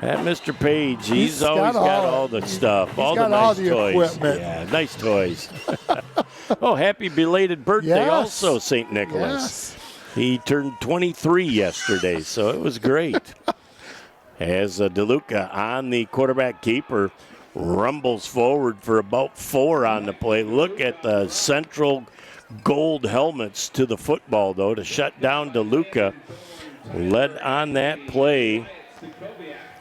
that Mr. Page, he's always got all the stuff, all the nice toys. Equipment. Yeah, nice toys. Oh, happy belated birthday also, St. Nicholas. Yes. He turned 23 yesterday, so it was great. As DeLuca on the quarterback keeper rumbles forward for about 4 on the play. Look at the Central gold helmets to the football, though, to shut down DeLuca. Led on that play.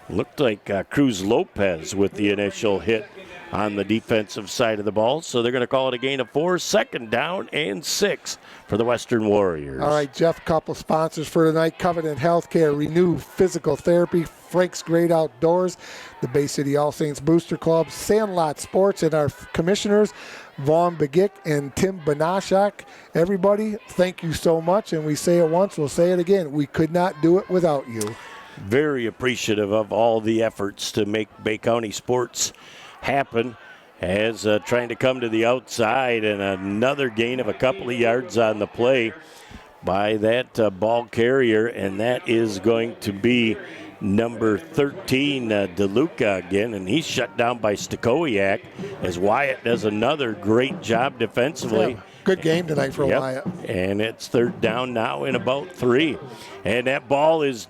Looked like Cruz Lopez with the initial hit on the defensive side of the ball. So they're going to call it a gain of 4, 2nd down and 6 for the Western Warriors. All right, Jeff, a couple sponsors for tonight. Covenant Healthcare, Renew Physical Therapy, Frank's Great Outdoors, the Bay City All Saints Booster Club, Sandlot Sports, and our commissioners, Vaughn Begic and Tim Banashak. Everybody, thank you so much. And we say it once, we'll say it again. We could not do it without you. Very appreciative of all the efforts to make Bay County sports happen, as trying to come to the outside, and another gain of a couple of yards on the play by that ball carrier, and that is going to be number 13, DeLuca again, and he's shut down by Stakowiak as Wyatt does another great job defensively. Yeah, good game tonight for Wyatt. And it's 3rd down now in about 3. And that ball is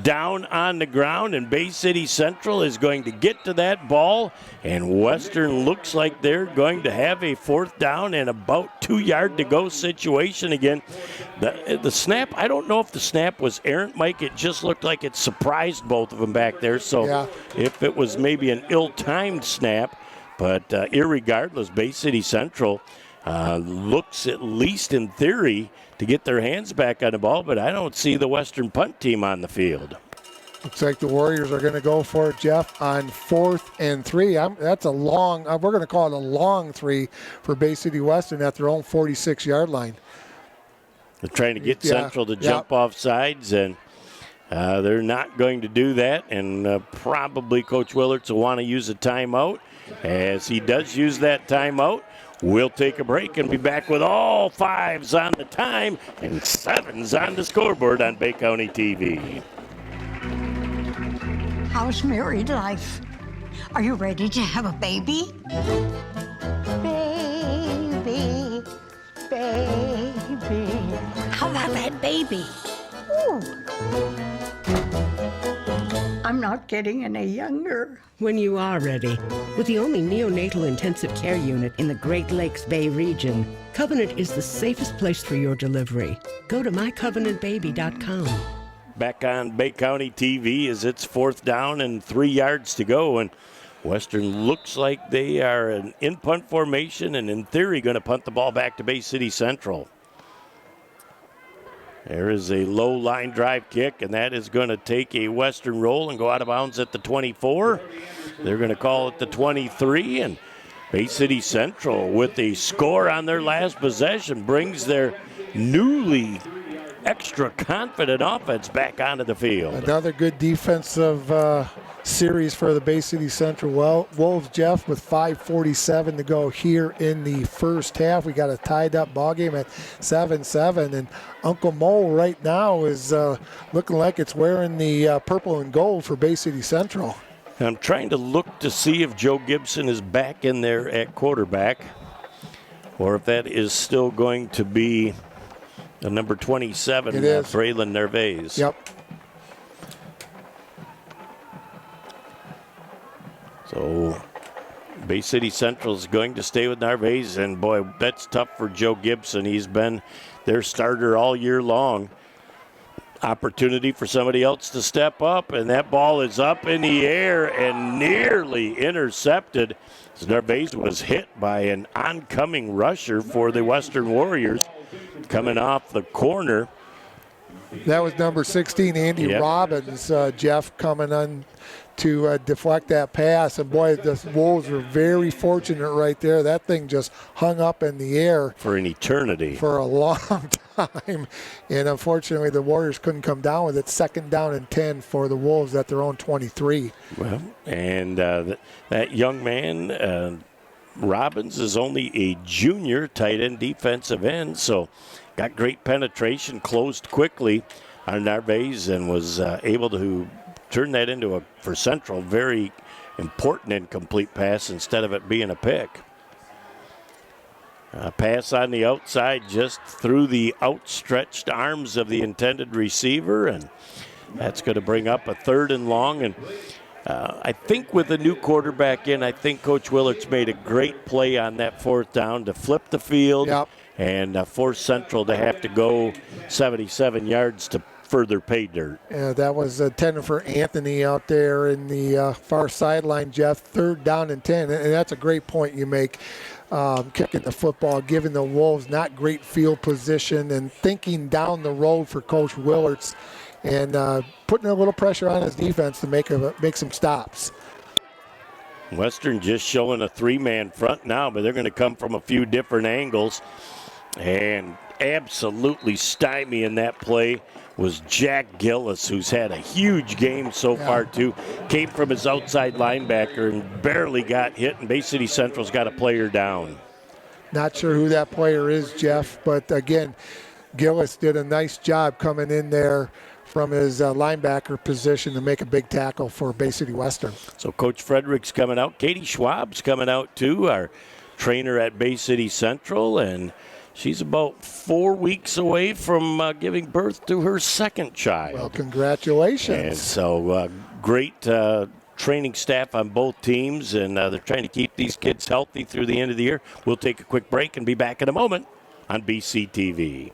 down on the ground, and Bay City Central is going to get to that ball, and Western looks like they're going to have a 4th down and about 2 yard to go situation again. The snap, I don't know if the snap was errant, Mike. It just looked like it surprised both of them back there. So if it was maybe an ill-timed snap, but irregardless, Bay City Central looks, at least in theory, to get their hands back on the ball, but I don't see the Western punt team on the field. Looks like the Warriors are going to go for it, Jeff, on 4th and 3. That's a long, we're going to call it a long 3 for Bay City Western at their own 46-yard line. They're trying to get Central to jump off sides, and they're not going to do that, and probably Coach Willerts will want to use a timeout. As he does use that timeout, we'll take a break and be back with all 5s on the time and 7s on the scoreboard on Bay County TV. How's married life? Are you ready to have a baby? Baby, baby. How about that baby? Ooh. I'm not getting any younger. When you are ready. With the only neonatal intensive care unit in the Great Lakes Bay region, Covenant is the safest place for your delivery. Go to mycovenantbaby.com. Back on Bay County TV as it's 4th down and 3 yards to go, and Western looks like they are in punt formation and in theory going to punt the ball back to Bay City Central. There is a low line drive kick, and that is going to take a Western roll and go out of bounds at the 24. They're going to call it the 23, and Bay City Central, with a score on their last possession, brings their newly extra confident offense back onto the field. Another good defensive series for the Bay City Central Wolves, Jeff, with 5:47 to go here in the first half. We got a tied up ball game at 7-7, and Uncle Mo right now is looking like it's wearing the purple and gold for Bay City Central. I'm trying to look to see if Joe Gibson is back in there at quarterback, or if that is still going to be the number 27, Braylon Nervais. Yep. Bay City Central is going to stay with Narvaez, and boy, that's tough for Joe Gibson. He's been their starter all year long. Opportunity for somebody else to step up, and that ball is up in the air and nearly intercepted. Narvaez was hit by an oncoming rusher for the Western Warriors coming off the corner. That was number 16, Andy Robbins, Jeff, coming on to deflect that pass. And boy, the Wolves were very fortunate right there. That thing just hung up in the air. For an eternity. For a long time. And unfortunately, the Warriors couldn't come down with it. 2nd down and 10 for the Wolves at their own 23. Well, and that young man, Robbins, is only a junior tight end defensive end, so got great penetration, closed quickly on Narvaez, and was able to turn that into for Central, very important incomplete pass instead of it being a pick. Pass on the outside just through the outstretched arms of the intended receiver, and that's going to bring up a 3rd and long. And I think with the new quarterback in, I think Coach Willard's made a great play on that 4th down to flip the field and force Central to have to go 77 yards to further pay dirt. That was intended for Anthony out there in the far sideline, Jeff. 3rd down and 10, and that's a great point you make. Kicking the football, giving the Wolves not great field position, and thinking down the road for Coach Willards, and putting a little pressure on his defense to make some stops. Western just showing a 3-man front now, but they're going to come from a few different angles, and absolutely stymieing that play was Jack Gillis, who's had a huge game so far too. Came from his outside linebacker and barely got hit, and Bay City Central's got a player down. Not sure who that player is, Jeff, but again, Gillis did a nice job coming in there from his linebacker position to make a big tackle for Bay City Western. So Coach Frederick's coming out. Katie Schwab's coming out too, our trainer at Bay City Central, and she's about 4 weeks away from giving birth to her 2nd child. Well, congratulations. And so great training staff on both teams, and they're trying to keep these kids healthy through the end of the year. We'll take a quick break and be back in a moment on BCTV.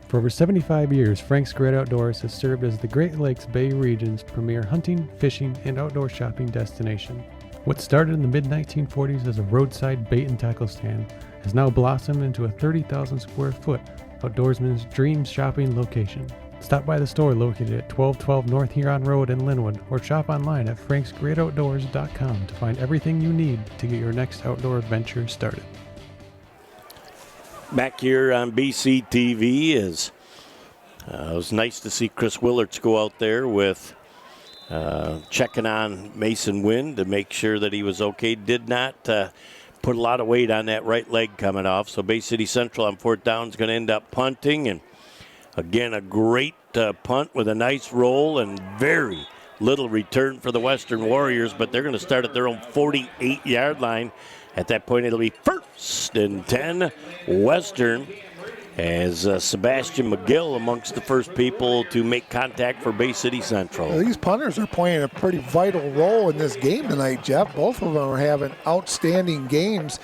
For over 75 years, Frank's Great Outdoors has served as the Great Lakes Bay region's premier hunting, fishing, and outdoor shopping destination. What started in the mid-1940s as a roadside bait and tackle stand has now blossomed into a 30,000 square foot outdoorsman's dream shopping location. Stop by the store located at 1212 North Huron Road in Linwood, or shop online at franksgreatoutdoors.com to find everything you need to get your next outdoor adventure started. Back here on BCTV it was nice to see Chris Willards go out there with checking on Mason Wynn to make sure that he was okay. Did not put a lot of weight on that right leg coming off. So Bay City Central on 4th down is going to end up punting. And again, a great punt with a nice roll and very little return for the Western Warriors. But they're going to start at their own 48-yard line. At that point, it'll be 1st and 10 Western, as Sebastian McGill amongst the first people to make contact for Bay City Central. Well, these punters are playing a pretty vital role in this game tonight, Jeff. Both of them are having outstanding games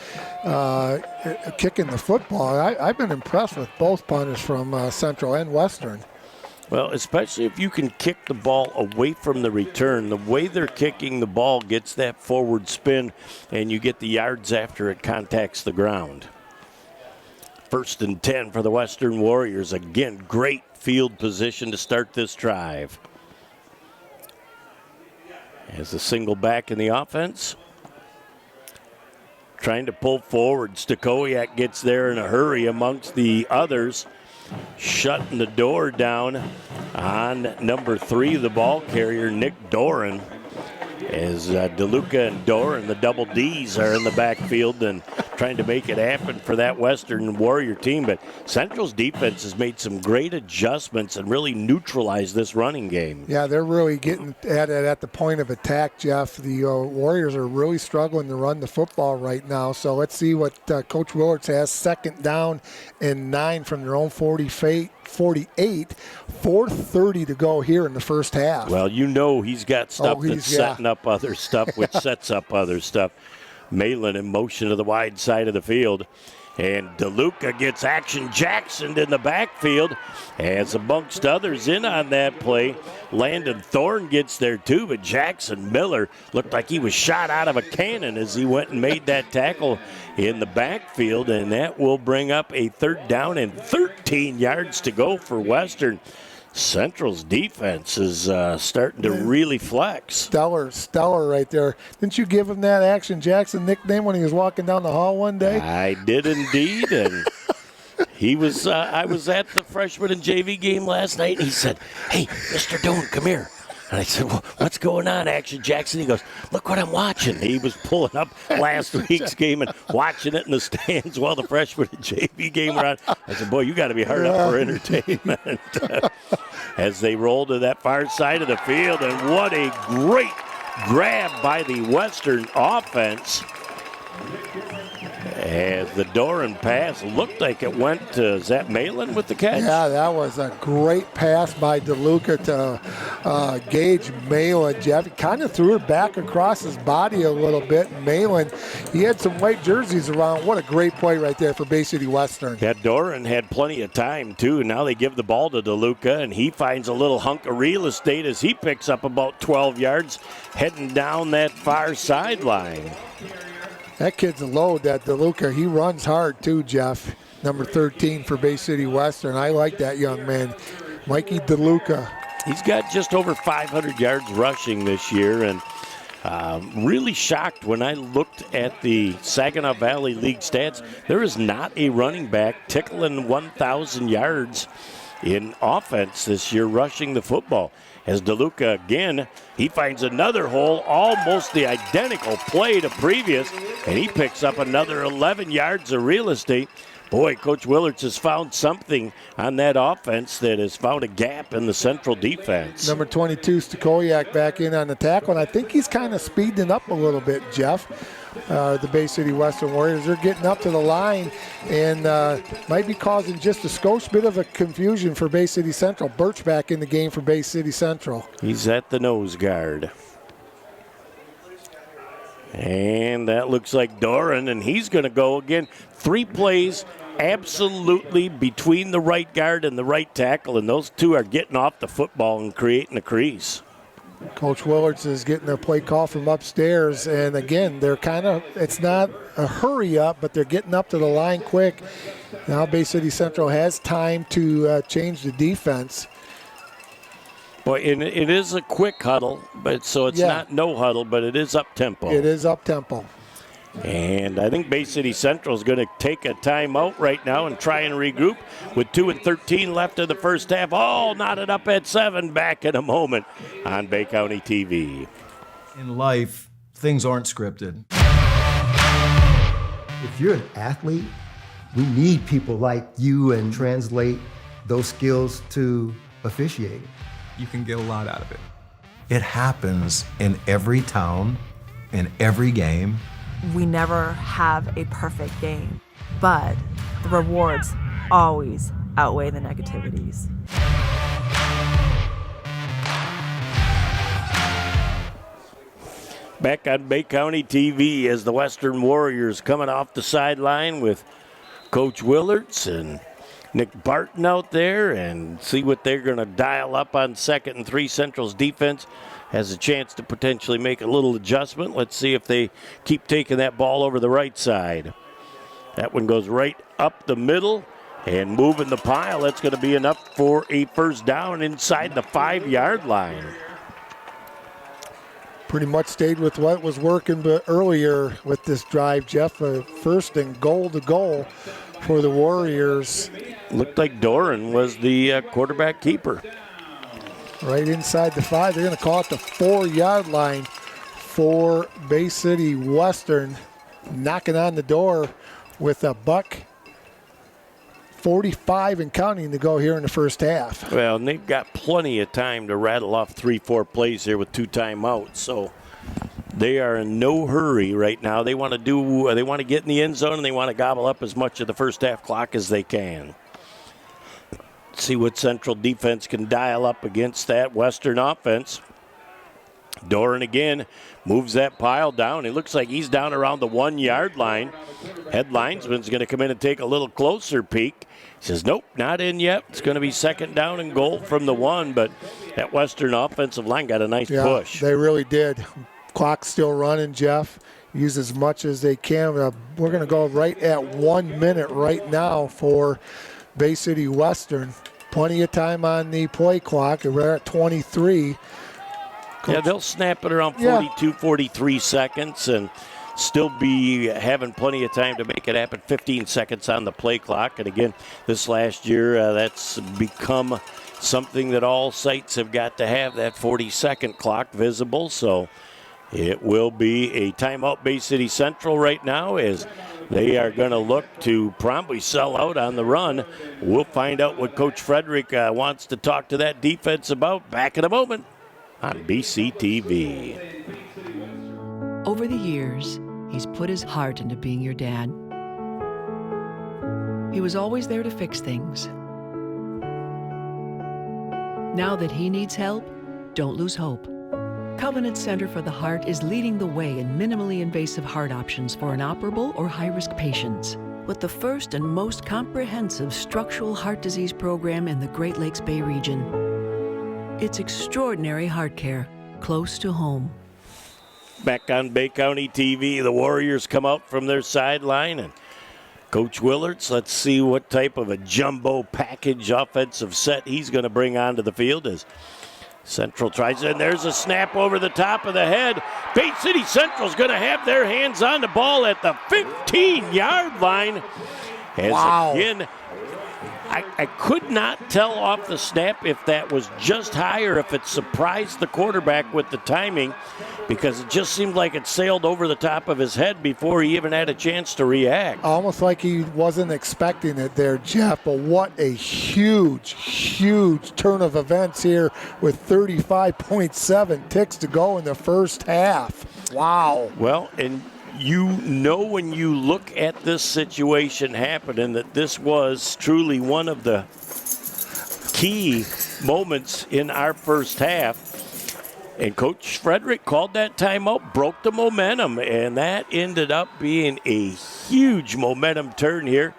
kicking the football. I've been impressed with both punters from Central and Western. Well, especially if you can kick the ball away from the return. The way they're kicking the ball gets that forward spin, and you get the yards after it contacts the ground. 1st and 10 for the Western Warriors. Again, great field position to start this drive. As a single back in the offense. Trying to pull forward. Stakowiak gets there in a hurry amongst the others. Shutting the door down on number 3, the ball carrier, Nick Doran. As DeLuca and Doran, the double Ds, are in the backfield and trying to make it happen for that Western Warrior team. But Central's defense has made some great adjustments and really neutralized this running game. Yeah, they're really getting at it at the point of attack, Jeff. The Warriors are really struggling to run the football right now. So let's see what Coach Willards has. 2nd down and 9 from their own 48 48, 4:30 to go here in the first half. Well, you know he's got stuff that's setting up other stuff, which sets up other stuff. Malin in motion to the wide side of the field. And DeLuca gets Action Jackson in the backfield, as amongst others in on that play. Landon Thorne gets there too, but Jackson Miller looked like he was shot out of a cannon as he went and made that tackle in the backfield, and that will bring up a 3rd down and 13 yards to go for Western. Central's defense is starting to really flex. Stellar right there. Didn't you give him that Action Jackson nickname when he was walking down the hall one day? I did indeed, and he was. I was at the freshman and JV game last night, and he said, "Hey, Mr. Doan, come here." And I said, well, what's going on, Action Jackson? He goes, look what I'm watching. He was pulling up last week's game and watching it in the stands while the freshman and JV game were on. I said, boy, you got to be hard up for entertainment. As they roll to that far side of the field, and what a great grab by the Western offense. As the Doran pass looked like it went to, is that Malin with the catch? Yeah, that was a great pass by DeLuca to Gage Malin. Jeff kind of threw it back across his body a little bit. Malin, he had some white jerseys around. What a great play right there for Bay City Western. Yeah, Doran had plenty of time, too. Now they give the ball to DeLuca, and he finds a little hunk of real estate as he picks up about 12 yards heading down that far sideline. That kid's a load, that DeLuca. He runs hard, too, Jeff. Number 13 for Bay City Western. I like that young man, Mikey DeLuca. He's got just over 500 yards rushing this year, and really shocked when I looked at the Saginaw Valley League stats. There is not a running back tickling 1,000 yards in offense this year rushing the football. As DeLuca again, he finds another hole, almost the identical play to previous, and he picks up another 11 yards of real estate. Boy, Coach Willards has found something on that offense that has found a gap in the Central defense. Number 22, Stokoyak back in on the tackle, and I think he's kind of speeding up a little bit, Jeff. The Bay City Western Warriors, they're getting up to the line and might be causing just a skosh bit of a confusion for Bay City Central. Birch back in the game for Bay City Central. He's at the nose guard. And that looks like Doran, and he's going to go again. 3 plays absolutely between the right guard and the right tackle, and those two are getting off the football and creating a crease. Coach Willards is getting a play call from upstairs, and again, they're kind of, it's not a hurry up, but they're getting up to the line quick. Now Bay City Central has time to change the defense. Boy, and it is a quick huddle, but so it's not no huddle, but it is up tempo. It is up tempo. And I think Bay City Central is going to take a timeout right now and try and regroup with 2:13 left of the first half. All knotted up at 7. Back in a moment on Bay County TV. In life, things aren't scripted. If you're an athlete, we need people like you and translate those skills to officiating. You can get a lot out of it. It happens in every town, in every game. We never have a perfect game, but the rewards always outweigh the negativities. Back on Bay County TV as the Western Warriors coming off the sideline with Coach Willards and Nick Barton out there, and see what they're going to dial up on 2nd and 3. Central's defense has a chance to potentially make a little adjustment. Let's see if they keep taking that ball over the right side. That one goes right up the middle and moving the pile. That's going to be enough for a first down inside the 5-yard line. Pretty much stayed with what was working earlier with this drive, Jeff. First and goal to goal for the Warriors. Looked like Doran was the quarterback keeper. Right inside the 5. They're going to call it the 4-yard line for Bay City Western. Knocking on the door with a $1:45 and counting to go here in the first half. Well, and they've got plenty of time to rattle off 3-4 plays here with 2 timeouts. So they are in no hurry right now. They want to get in the end zone, and they want to gobble up as much of the first half clock as they can. Let's see what Central defense can dial up against that Western offense. Doran again moves that pile down. It looks like he's down around the 1-yard line. Head linesman's going to come in and take a little closer peek. He says, nope, not in yet. It's going to be 2nd down and goal from the 1, but that Western offensive line got a nice push. They really did. Clock's still running, Jeff. Use as much as they can. We're going to go right at 1 minute right now for Bay City Western. Plenty of time on the play clock. We're at 23. Yeah, they'll snap it around 42, 43 seconds and still be having plenty of time to make it happen. 15 seconds on the play clock. And again, this last year, that's become something that all sites have got to have, that 40-second clock visible. So it will be a timeout Bay City Central right now as they are going to look to promptly sell out on the run. We'll find out what Coach Frederick wants to talk to that defense about back in a moment on BCTV. Over the years, he's put his heart into being your dad. He was always there to fix things. Now that he needs help, don't lose hope. Covenant Center for the Heart is leading the way in minimally invasive heart options for inoperable or high-risk patients, with the first and most comprehensive structural heart disease program in the Great Lakes Bay region. It's extraordinary heart care, close to home. Back on Bay County TV, the Warriors come out from their sideline, and Coach Willards, let's see what type of a jumbo package offensive set he's going to bring onto the field as Central tries it, and there's a snap over the top of the head. Bay City Central's going to have their hands on the ball at the 15-yard line. As again, I could not tell off the snap if that was just high or if it surprised the quarterback with the timing, because it just seemed like it sailed over the top of his head before he even had a chance to react. Almost like he wasn't expecting it there, Jeff, but what a huge, huge turn of events here with 35.7 ticks to go in the first half. Wow. Well, and you know when you look at this situation happening that this was truly one of the key moments in our first half. And Coach Frederick called that timeout, broke the momentum, and that ended up being a huge momentum turn here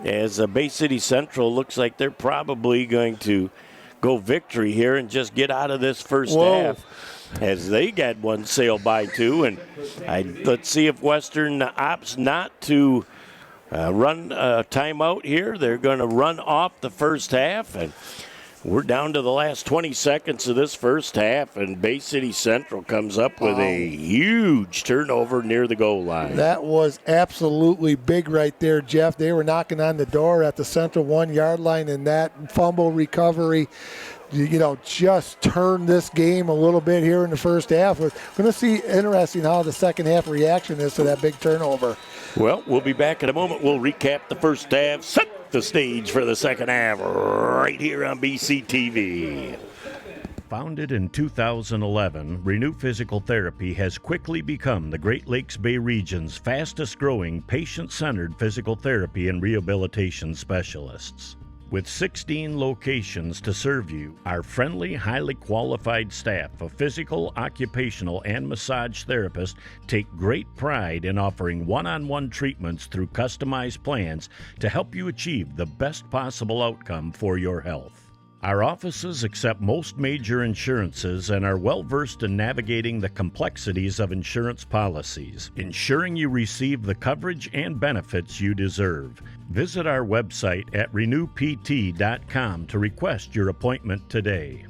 as Bay City Central looks like they're probably going to go victory here and just get out of this first half. As they got one sail by too. And let's see if Western opts not to run a timeout here. They're going to run off the first half, and we're down to the last 20 seconds of this first half, and Bay City Central comes up with a huge turnover near the goal line. That was absolutely big right there, Jeff. They were knocking on the door at the Central 1-yard line, and that fumble recovery, just turn this game a little bit here in the first half. We're going to see interesting how the second half reaction is to that big turnover. Well, we'll be back in a moment. We'll recap the first half, set the stage for the second half right here on BCTV. Founded in 2011, Renew Physical Therapy has quickly become the Great Lakes Bay region's fastest-growing patient-centered physical therapy and rehabilitation specialists. With 16 locations to serve you, our friendly, highly qualified staff of physical, occupational, and massage therapists take great pride in offering one-on-one treatments through customized plans to help you achieve the best possible outcome for your health. Our offices accept most major insurances and are well-versed in navigating the complexities of insurance policies, ensuring you receive the coverage and benefits you deserve. Visit our website at renewpt.com to request your appointment today.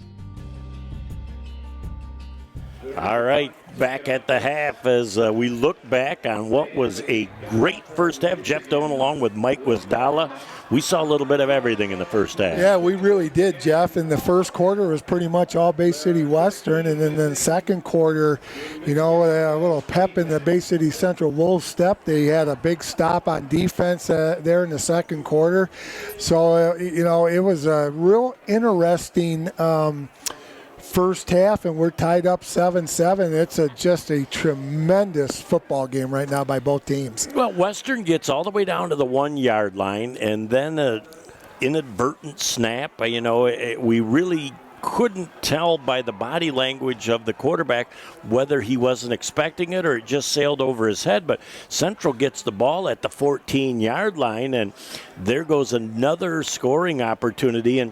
All right, back at the half as we look back on what was a great first half. Jeff Doan along with Mike Wisdala. We saw a little bit of everything in the first half. Yeah, we really did, Jeff. In the first quarter, it was pretty much all Bay City Western. And then the second quarter, a little pep in the Bay City Central Wolves step. They had a big stop on defense there in the second quarter. So, it was a real interesting first half, and we're tied up 7-7. It's just a tremendous football game right now by both teams. Well, Western gets all the way down to the 1-yard line, and then inadvertent snap. We really couldn't tell by the body language of the quarterback whether he wasn't expecting it or it just sailed over his head. But Central gets the ball at the 14-yard line, and there goes another scoring opportunity. And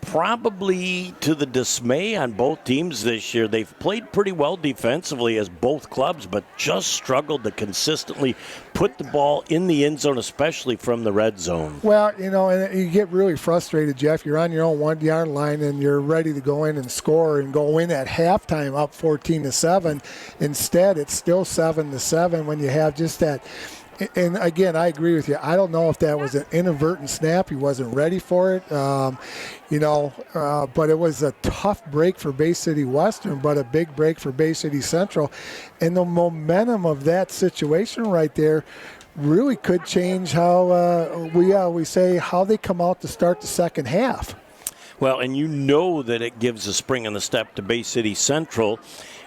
probably to the dismay on both teams this year, they've played pretty well defensively as both clubs, but just struggled to consistently put the ball in the end zone, especially from the red zone. Well, and you get really frustrated, Jeff. You're on your own 1-yard line and you're ready to go in and score and go in at halftime up 14-7. Instead, it's still 7-7 when you have just that. And again, I agree with you. I don't know if that was an inadvertent snap. He wasn't ready for it, but it was a tough break for Bay City Western, but a big break for Bay City Central. And the momentum of that situation right there really could change how we say how they come out to start the second half. Well, and that it gives a spring in the step to Bay City Central.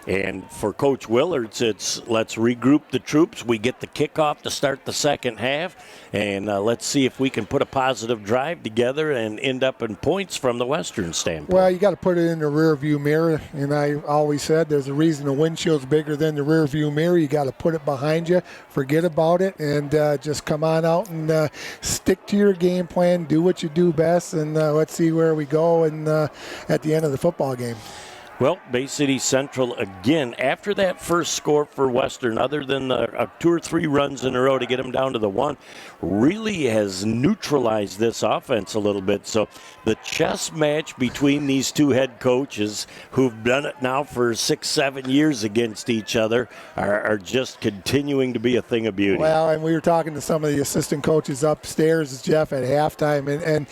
And for Coach Willards, it's let's regroup the troops. We get the kickoff to start the second half, and let's see if we can put a positive drive together and end up in points from the Western standpoint. Well, you got to put it in the rear view mirror, and I always said there's a reason the windshield's bigger than the rear view mirror. You got to put it behind you, forget about it, and just come on out and stick to your game plan, do what you do best, and let's see where we go and at the end of the football game. Well, Bay City Central, again, after that first score for Western, other than the 2 or 3 runs in a row to get them down to the 1, really has neutralized this offense a little bit. So the chess match between these two head coaches who've done it now for 6-7 years against each other are just continuing to be a thing of beauty. Well, and we were talking to some of the assistant coaches upstairs, Jeff, at halftime, and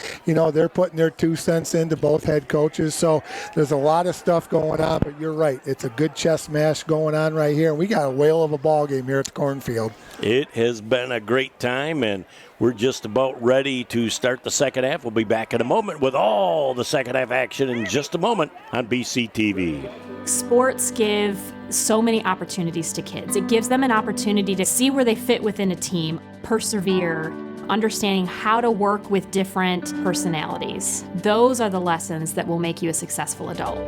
they're putting their 2 cents into both head coaches. So there's a lot of stuff going on, but you're right. It's a good chess match going on right here. We got a whale of a ball game here at the Cornfield. It has been a great time, and we're just about ready to start the second half. We'll be back in a moment with all the second half action in just a moment on BCTV. Sports give so many opportunities to kids. It gives them an opportunity to see where they fit within a team, persevere, understanding how to work with different personalities. Those are the lessons that will make you a successful adult.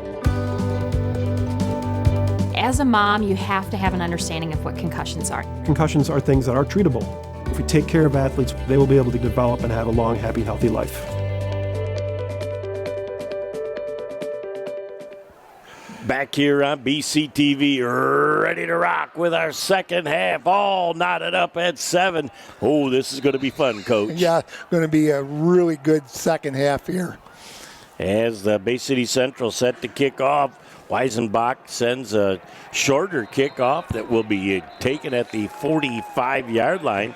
As a mom, you have to have an understanding of what concussions are. Concussions are things that are treatable. If we take care of athletes, they will be able to develop and have a long, happy, healthy life. Back here on BCTV, ready to rock with our second half, all knotted up at 7. Oh, this is going to be fun, Coach. Yeah, going to be a really good second half here. As the Bay City Central set to kick off, Weisenbach sends a shorter kickoff that will be taken at the 45-yard line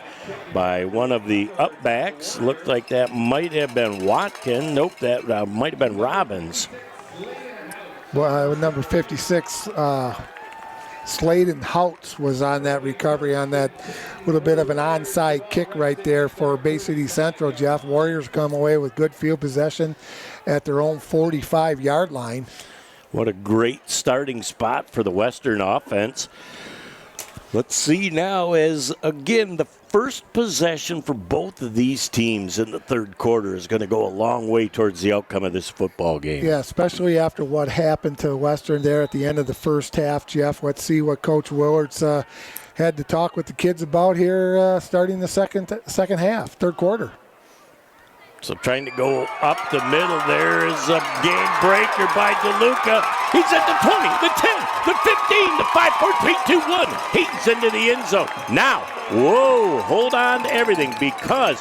by one of the upbacks. Looked like that might have been Watkin. Nope, that might have been Robbins. Well, number 56, Sladen Houts was on that recovery on that little bit of an onside kick right there for Bay City Central. Jeff, Warriors come away with good field possession at their own 45-yard line. What a great starting spot for the Western offense. Let's see now as, again, the first possession for both of these teams in the third quarter is going to go a long way towards the outcome of this football game. Yeah, especially after what happened to Western there at the end of the first half, Jeff. Let's see what Coach Willards had to talk with the kids about here starting the second half, third quarter. So trying to go up the middle. There is a game breaker by DeLuca. He's at the 20, the 10, the 15, the 5, 4, 3, 2, 1. He's into the end zone. Now, whoa, hold on to everything, because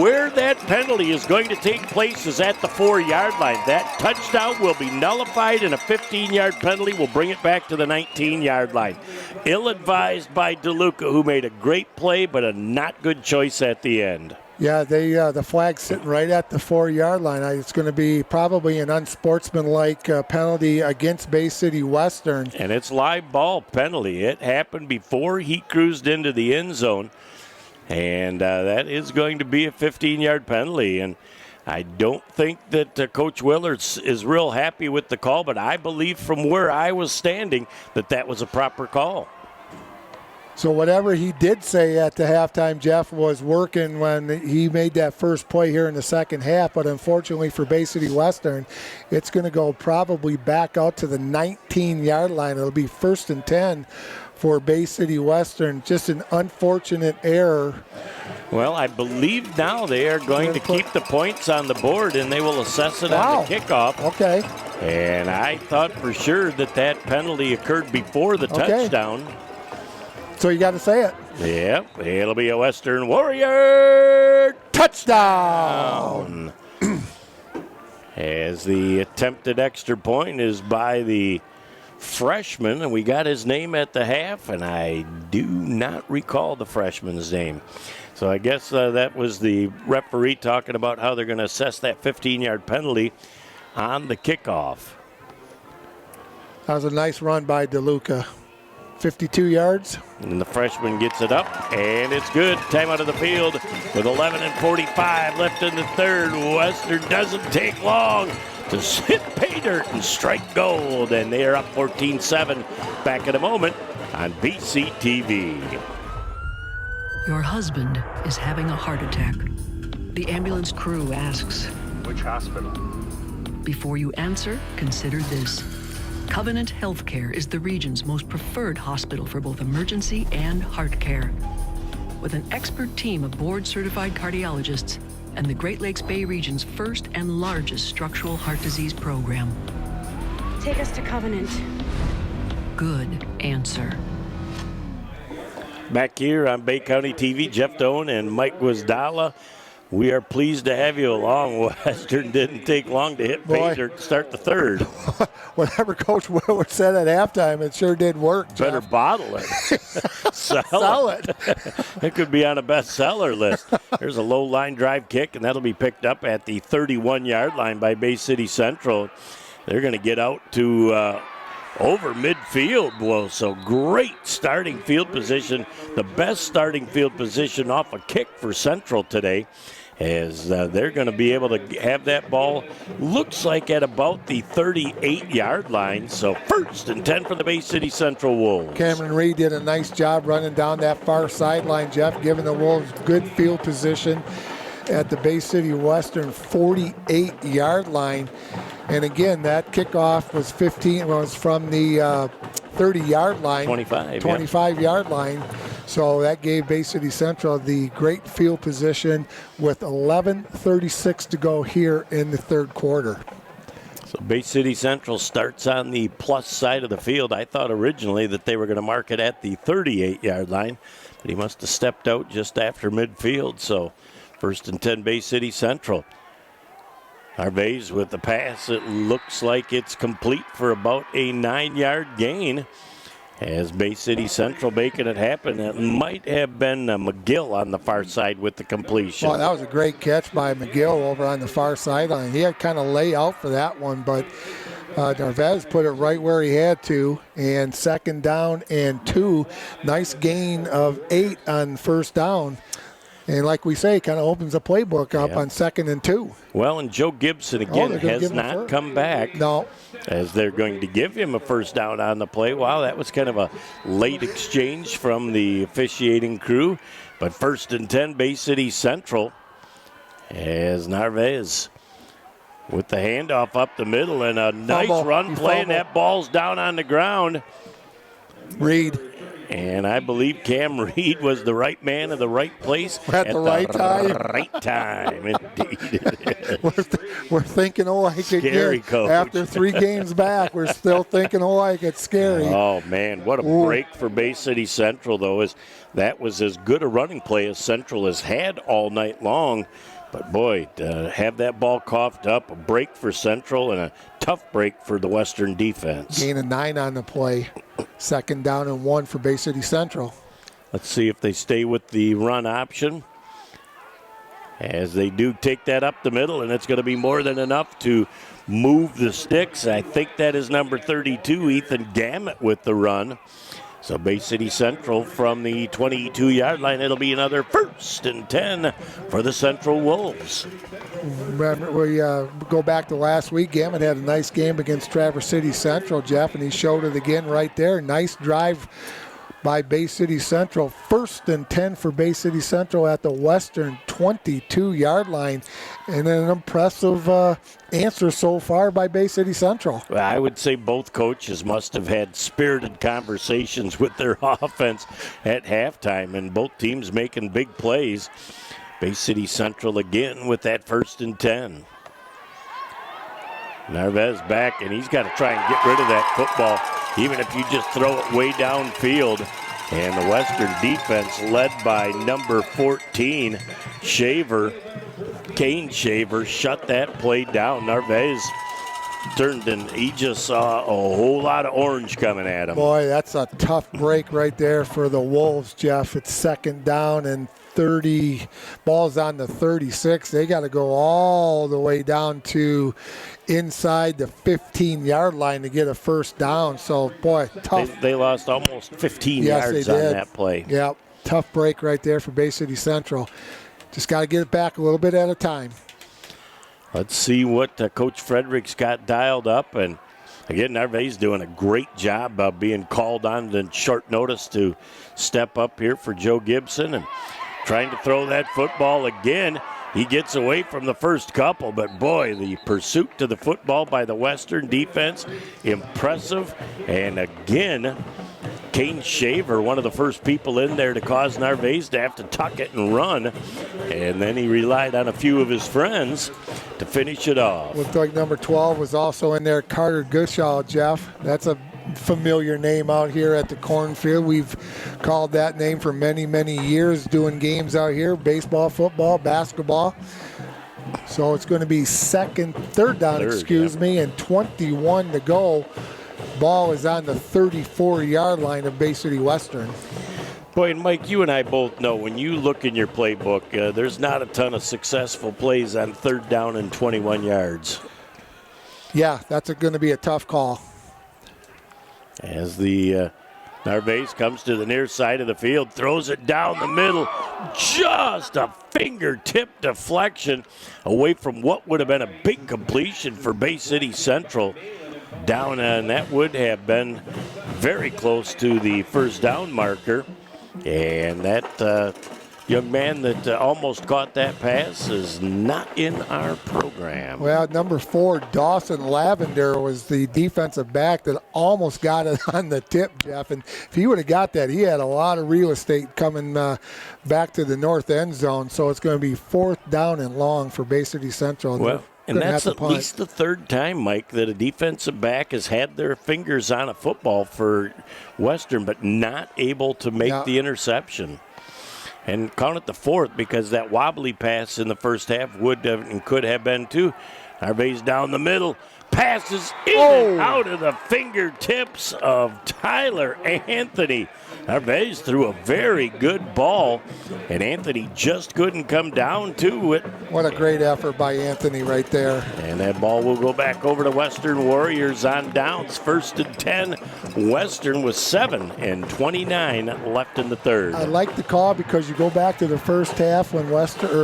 where that penalty is going to take place is at the 4-yard line. That touchdown will be nullified, and a 15-yard penalty will bring it back to the 19-yard line. Ill-advised by DeLuca, who made a great play, but a not good choice at the end. Yeah, the flag's sitting right at the 4-yard line. It's going to be probably an unsportsmanlike penalty against Bay City Western. And it's live ball penalty. It happened before he cruised into the end zone. And that is going to be a 15-yard penalty. And I don't think that Coach Willards is real happy with the call, but I believe from where I was standing that was a proper call. So whatever he did say at the halftime, Jeff, was working when he made that first play here in the second half. But unfortunately for Bay City Western, it's going to go probably back out to the 19-yard line. It'll be 1st and 10 for Bay City Western. Just an unfortunate error. Well, I believe now they are going to keep the points on the board, and they will assess it on the kickoff. Okay. And I thought for sure that penalty occurred before the touchdown. So you got to say it. Yep, it'll be a Western Warrior touchdown. As the attempted extra point is by the freshman, and we got his name at the half, and I do not recall the freshman's name. So I guess that was the referee talking about how they're going to assess that 15-yard penalty on the kickoff. That was a nice run by DeLuca. 52 yards. And the freshman gets it up, and it's good. Time out of the field with 11:45 left in the third. Western doesn't take long to hit pay dirt and strike gold, and they are up 14-7. Back in a moment on BCTV. Your husband is having a heart attack. The ambulance crew asks, "Which hospital?" Before you answer, consider this. Covenant Healthcare is the region's most preferred hospital for both emergency and heart care. With an expert team of board-certified cardiologists and the Great Lakes Bay region's first and largest structural heart disease program. Take us to Covenant. Good answer. Back here on Bay County TV, Jeff Doan and Mike Guazdala. We are pleased to have you along. Western didn't take long to hit pay dirt to start the third. Whatever Coach Willard said at halftime, it sure did work, Jeff. Better bottle it. Sell it. It could be on a bestseller list. There's a low line drive kick, and that'll be picked up at the 31-yard line by Bay City Central. They're going to get out to over midfield. Well, so great starting field position. The best starting field position off a kick for Central today, as they're going to be able to have that ball, looks like at about the 38-yard line. So 1st and 10 for the Bay City Central Wolves. Cameron Reed did a nice job running down that far sideline, Jeff, giving the Wolves good field position at the Bay City Western 48-yard line. And again, that kickoff was from the 30-yard line. 25-yard line. So that gave Bay City Central the great field position with 11:36 to go here in the third quarter. So Bay City Central starts on the plus side of the field. I thought originally that they were going to mark it at the 38-yard line, but he must have stepped out just after midfield. So 1st and 10 Bay City Central. Harvey's with the pass. It looks like it's complete for about a 9-yard gain. As Bay City Central making it happen, it might have been McGill on the far side with the completion. Well, that was a great catch by McGill over on the far sideline. He had kind of lay out for that one, but Narvaez put it right where he had to. And 2nd down and 2. Nice gain of 8 on 1st down. And like we say, kind of opens the playbook up on 2nd and 2. Well, and Joe Gibson, again, has not come back. No. As they're going to give him a 1st down on the play. Wow, that was kind of a late exchange from the officiating crew. But 1st and 10, Bay City Central, as Narvaez with the handoff up the middle, and a nice run play, and that ball's down on the ground. Reed. And I believe Cam Reed was the right man in the right place at the right time. Right time, indeed. We're thinking, oh, I could scary, get Coach. After 3 games back, we're still thinking, oh, I get scary. Oh, man, what a break for Bay City Central, though, as that was as good a running play as Central has had all night long. But, boy, to have that ball coughed up, a break for Central and a tough break for the Western defense. Gain of 9 on the play. 2nd down and 1 for Bay City Central. Let's see if they stay with the run option. As they do take that up the middle, and it's going to be more than enough to move the sticks. I think that is number 32, Ethan Gamet, with the run. So Bay City Central from the 22-yard line. It'll be another 1st and 10 for the Central Wolves. Remember, we go back to last week. Gamet had a nice game against Traverse City Central, Jeff, and he showed it again right there. Nice drive by Bay City Central. 1st and 10 for Bay City Central at the Western 22-yard line. And an impressive answer so far by Bay City Central. Well, I would say both coaches must have had spirited conversations with their offense at halftime, and both teams making big plays. Bay City Central again with that 1st and 10. Narvaez back, and he's got to try and get rid of that football, even if you just throw it way downfield. And the Western defense, led by number 14, Kane Shaver, shut that play down. Narvaez turned, and he just saw a whole lot of orange coming at him. Boy, that's a tough break right there for the Wolves, Jeff. It's 2nd down and 30. Ball's on the 36. They got to go all the way down to inside the 15-yard line to get a 1st down. So, boy, tough. They lost almost 15 yards on that play. Yep, tough break right there for Bay City Central. Just got to get it back a little bit at a time. Let's see what Coach Fredericks got dialed up. And again, Narvaez doing a great job of being called on in short notice to step up here for Joe Gibson and trying to throw that football again. He gets away from the first couple, but boy, the pursuit to the football by the Western defense, impressive. And again, Kane Shaver, one of the first people in there to cause Narvaez to have to tuck it and run. And then he relied on a few of his friends to finish it off. Looked like number 12 was also in there, Carter Gushaw, Jeff. That's a familiar name out here at the cornfield. We've called that name for many, many years doing games out here, baseball, football, basketball. So it's going to be 3rd down, and 21 to go. Ball is on the 34-yard line of Bay City Western. Boy, and Mike, you and I both know when you look in your playbook, there's not a ton of successful plays on 3rd down and 21 yards. Yeah, that's going to be a tough call. As the Narvaez comes to the near side of the field, throws it down the middle, just a fingertip deflection away from what would have been a big completion for Bay City Central. Down, and that would have been very close to the 1st down marker. And that young man that almost caught that pass is not in our program. Well, number 4, Dawson Lavender, was the defensive back that almost got it on the tip, Jeff. And if he would have got that, he had a lot of real estate coming back to the north end zone. So it's going to be 4th down and long for Bay City Central. Well, and that's at least the 3rd time, Mike, that a defensive back has had their fingers on a football for Western, but not able to make the interception. And count it the 4th, because that wobbly pass in the first half would have and could have been too. Narvaez down the middle, passes in and out of the fingertips of Tyler Anthony. Narvaez threw a very good ball, and Anthony just couldn't come down to it. What a great effort by Anthony right there. And that ball will go back over to Western Warriors on downs. 1st and 10. Western with 7 and 29 left in the 3rd. I like the call because you go back to the first half when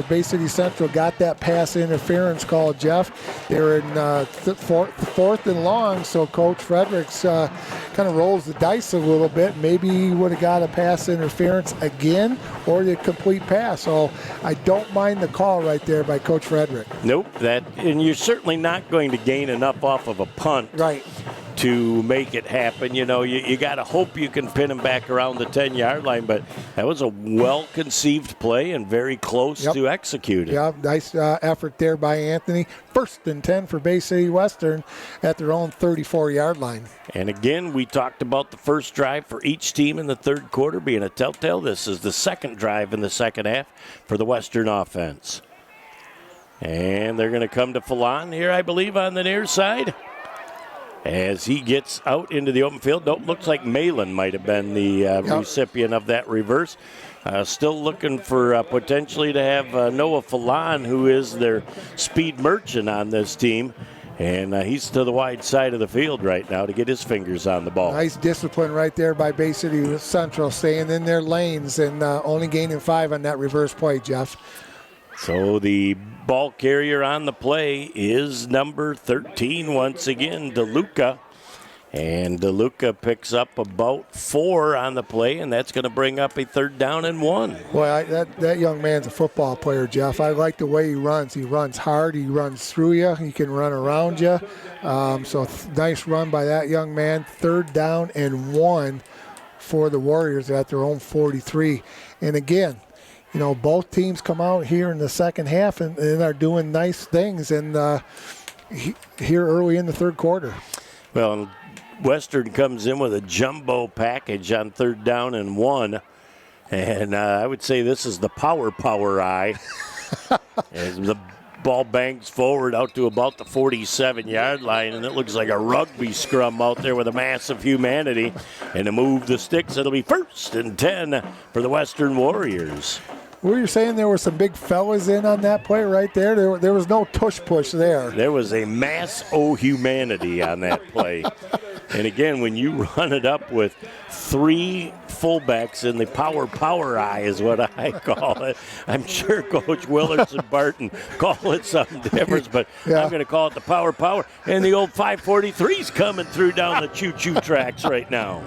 Bay City Central got that pass interference call, Jeff. They were in 4th and long, so Coach Fredericks kind of rolls the dice a little bit. Maybe he would have got a pass interference again or the complete pass. So I don't mind the call right there by Coach Frederick. Nope, and you're certainly not going to gain enough off of a punt. Right. To make it happen. You know, you got to hope you can pin him back around the 10-yard line, but that was a well-conceived play and very close to execute it. Yeah, nice effort there by Anthony. 1st and 10 for Bay City Western at their own 34-yard line. And again, we talked about the first drive for each team in the 3rd quarter being a telltale. This is the 2nd drive in the 2nd half for the Western offense. And they're going to come to Falon here, I believe, on the near side. As he gets out into the open field. Nope, looks like Malin might have been the recipient of that reverse. Still looking for potentially to have Noah Falon, who is their speed merchant on this team. And he's to the wide side of the field right now to get his fingers on the ball. Nice discipline right there by Bay City Central, staying in their lanes and only gaining 5 on that reverse play, Jeff. So the ball carrier on the play is number 13 once again, DeLuca. And DeLuca picks up about 4 on the play, and that's going to bring up a 3rd down and 1. Boy, that young man's a football player, Jeff. I like the way he runs. He runs hard. He runs through you. He can run around you. So nice run by that young man. 3rd down and 1 for the Warriors at their own 43. And again, you know, both teams come out here in the second half and are doing nice things and here early in the 3rd quarter. Well, Western comes in with a jumbo package on 3rd down and 1. And I would say this is the power eye. As the ball bangs forward out to about the 47-yard line, and it looks like a rugby scrum out there with a massive humanity. And to move the sticks, it'll be 1st and 10 for the Western Warriors. Were you saying there were some big fellas in on that play right there? There was no tush-push there. There was a mass of humanity on that play. And again, when you run it up with 3 fullbacks in the power eye is what I call it. I'm sure Coach Willards and Barton call it something different, but I'm going to call it the power. And the old 543's coming through down the choo-choo tracks right now.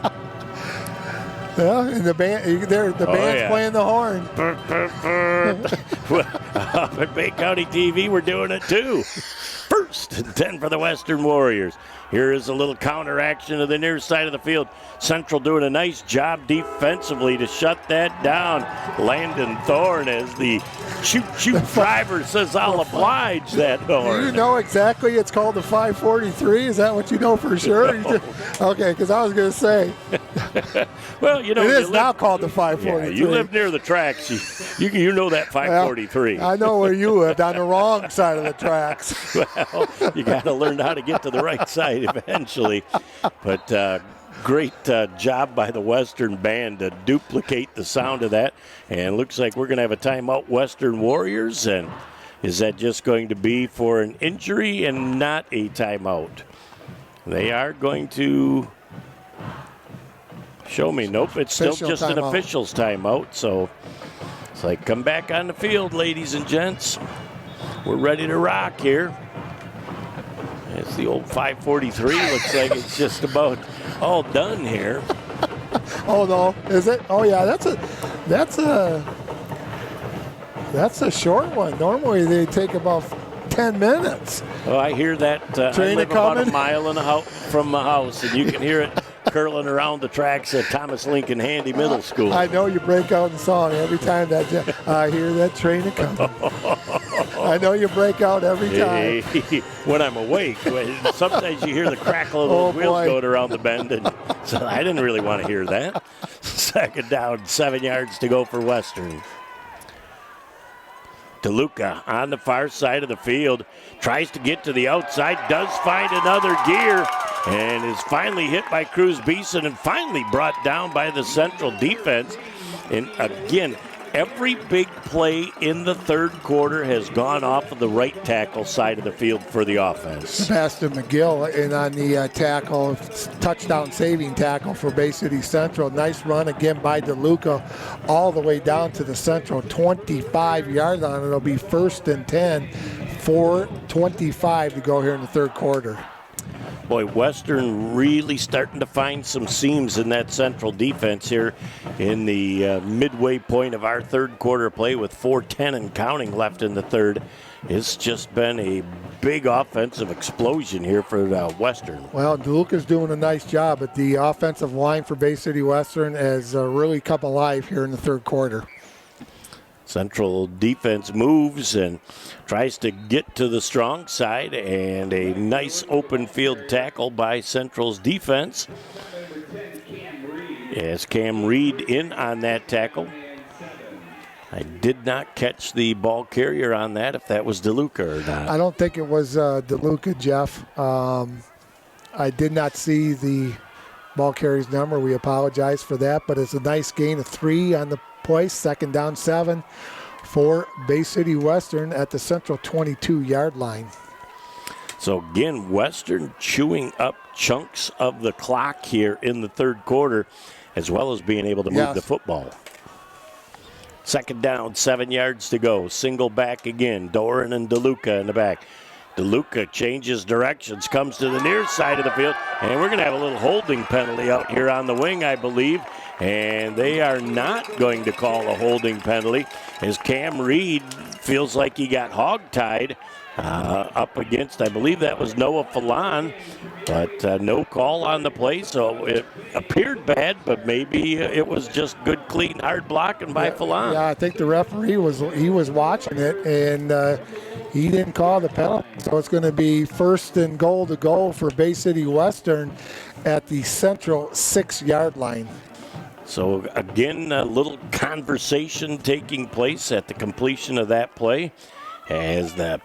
Yeah, and the band's playing the horn. Up at Bay County TV, we're doing it too. 1st and 10 for the Western Warriors. Here is a little counteraction to the near side of the field. Central doing a nice job defensively to shut that down. Landon Thorne, as the choo-choo driver, says, I'll oblige that horn. Do you know exactly it's called the 543? Is that what you know for sure? Okay, because I was going to say. Well, you know. It is now called the 543. Yeah, you live near the tracks. You know that 543. Well, I know where you lived, on the wrong side of the tracks. Well, you got to learn how to get to the right side eventually. But great job by the Western band to duplicate the sound of that. And looks like we're going to have a timeout, Western Warriors. And is that just going to be for an injury and not a timeout? They are going to show me. Nope, it's still just an official's timeout. So it's like, come back on the field, ladies and gents. We're ready to rock here. It's the old 543. Looks like it's just about all done here. Oh no, is it? Oh yeah, that's a short one. Normally they take about 10 minutes. Oh, I hear that. I live about a mile and a half from my house, and you can hear it curling around the tracks at Thomas Lincoln Handy Middle School. I know you break out in song every time that I hear that train a coming. I know you break out every time. When I'm awake. Sometimes you hear the crackle of those wheels going around the bend, and so I didn't really want to hear that. 2nd down, 7 yards to go for Western. DeLuca on the far side of the field, tries to get to the outside, does find another gear, and is finally hit by Cruz Beeson and finally brought down by the Central defense. And again, every big play in the 3rd quarter has gone off of the right tackle side of the field for the offense. Sebastian McGill in on the tackle, touchdown saving tackle for Bay City Central. Nice run again by DeLuca all the way down to the Central 25-yard line. It'll be 1st and 10, 4:25 to go here in the 3rd quarter. Boy, Western really starting to find some seams in that Central defense here in the midway point of our 3rd quarter play with 4:10 and counting left in the 3rd. It's just been a big offensive explosion here for Western. Well, DeLuca's doing a nice job, but the offensive line for Bay City Western has really come alive here in the 3rd quarter. Central defense moves and tries to get to the strong side, and a nice open field tackle by Central's defense. As Cam Reed in on that tackle. I did not catch the ball carrier on that, if that was DeLuca or not. I don't think it was DeLuca, Jeff. I did not see the ball carrier's number. We apologize for that, but it's a nice gain of 3 on the play. 2nd down, 7 for Bay City Western at the Central 22-yard line. So again, Western chewing up chunks of the clock here in the 3rd quarter, as well as being able to move the football. 2nd down, 7 yards to go. Single back again. Doran and DeLuca in the back. DeLuca changes directions, comes to the near side of the field, and we're going to have a little holding penalty out here on the wing, I believe. And they are not going to call a holding penalty as Cam Reed feels like he got hogtied up against, I believe that was Noah Falon, but no call on the play, so it appeared bad, but maybe it was just good, clean, hard blocking by Falon. Yeah, I think the referee was watching it, and he didn't call the penalty. So it's going to be first and goal to go for Bay City Western at the central 6-yard line. So again, a little conversation taking place at the completion of that play as the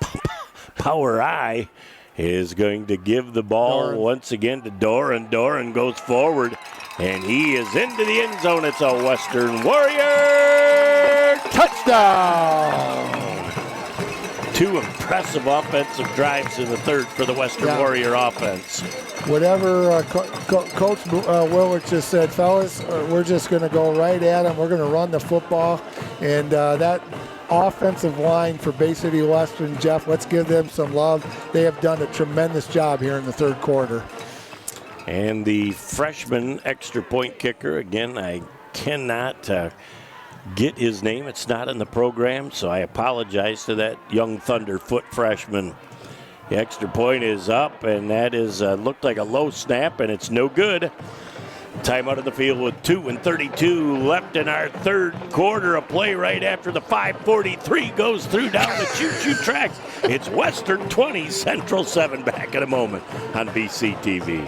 Power Eye is going to give the ball once again to Doran. Doran goes forward, and he is into the end zone. It's a Western Warrior touchdown. 2 impressive offensive drives in the third for the Western Warrior offense. Whatever Coach Willard just said, fellas, we're just going to go right at him. We're going to run the football. And that offensive line for Bay City Western, Jeff, let's give them some love. They have done a tremendous job here in the third quarter. And the freshman extra point kicker, again, I cannot get his name. It's not in the program, so I apologize to that young Thunderfoot freshman. The extra point is up, and that is looked like a low snap, and it's no good. Time out of the field with 2:32 left in our third quarter. A play right after the 5:43 goes through down the choo-choo tracks. It's Western 20, Central 7. Back in a moment on BCTV.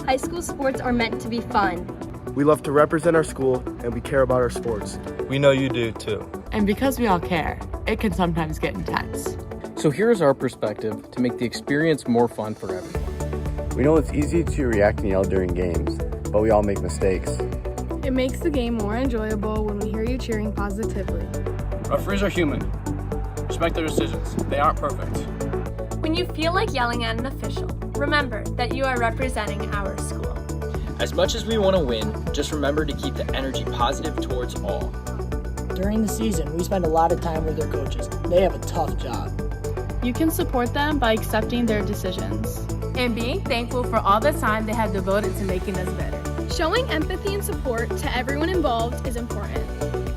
High school sports are meant to be fun. We love to represent our school, and we care about our sports. We know you do too. And because we all care, it can sometimes get intense. So here's our perspective to make the experience more fun for everyone. We know it's easy to react and yell during games, but we all make mistakes. It makes the game more enjoyable when we hear you cheering positively. Referees are human. Respect their decisions. They aren't perfect. When you feel like yelling at an official, remember that you are representing our school. As much as we want to win, just remember to keep the energy positive towards all. During the season, we spend a lot of time with their coaches. They have a tough job. You can support them by accepting their decisions. And being thankful for all the time they have devoted to making us better. Showing empathy and support to everyone involved is important.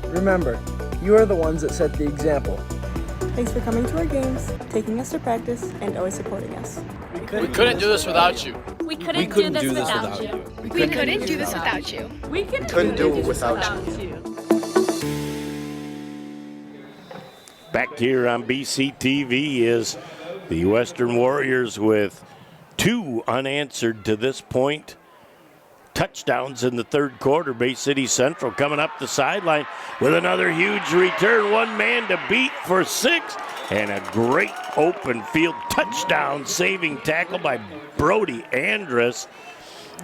Remember, you are the ones that set the example. Thanks for coming to our games, taking us to practice, and always supporting us. We couldn't do this without you. We couldn't do this without you. We couldn't do this without you. We couldn't do it without you. Back here on BCTV is the Western Warriors with 2 unanswered to this point touchdowns in the third quarter. Bay City Central coming up the sideline with another huge return. 1 man to beat for 6. And a great open field touchdown saving tackle by Brody Andrus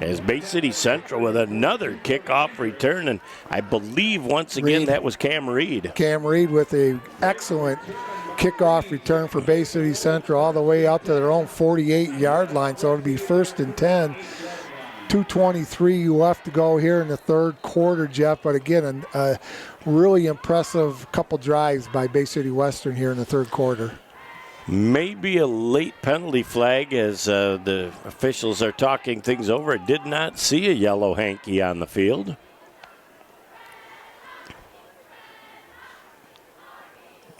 as Bay City Central with another kickoff return. And I believe once again that was Cam Reed. Cam Reed with an excellent kickoff return for Bay City Central all the way out to their own 48-yard line. So it'll be first and 10. 2:23 left to go here in the third quarter, Jeff. But again, a really impressive couple drives by Bay City Western here in the third quarter. Maybe a late penalty flag as the officials are talking things over. I did not see a yellow hanky on the field.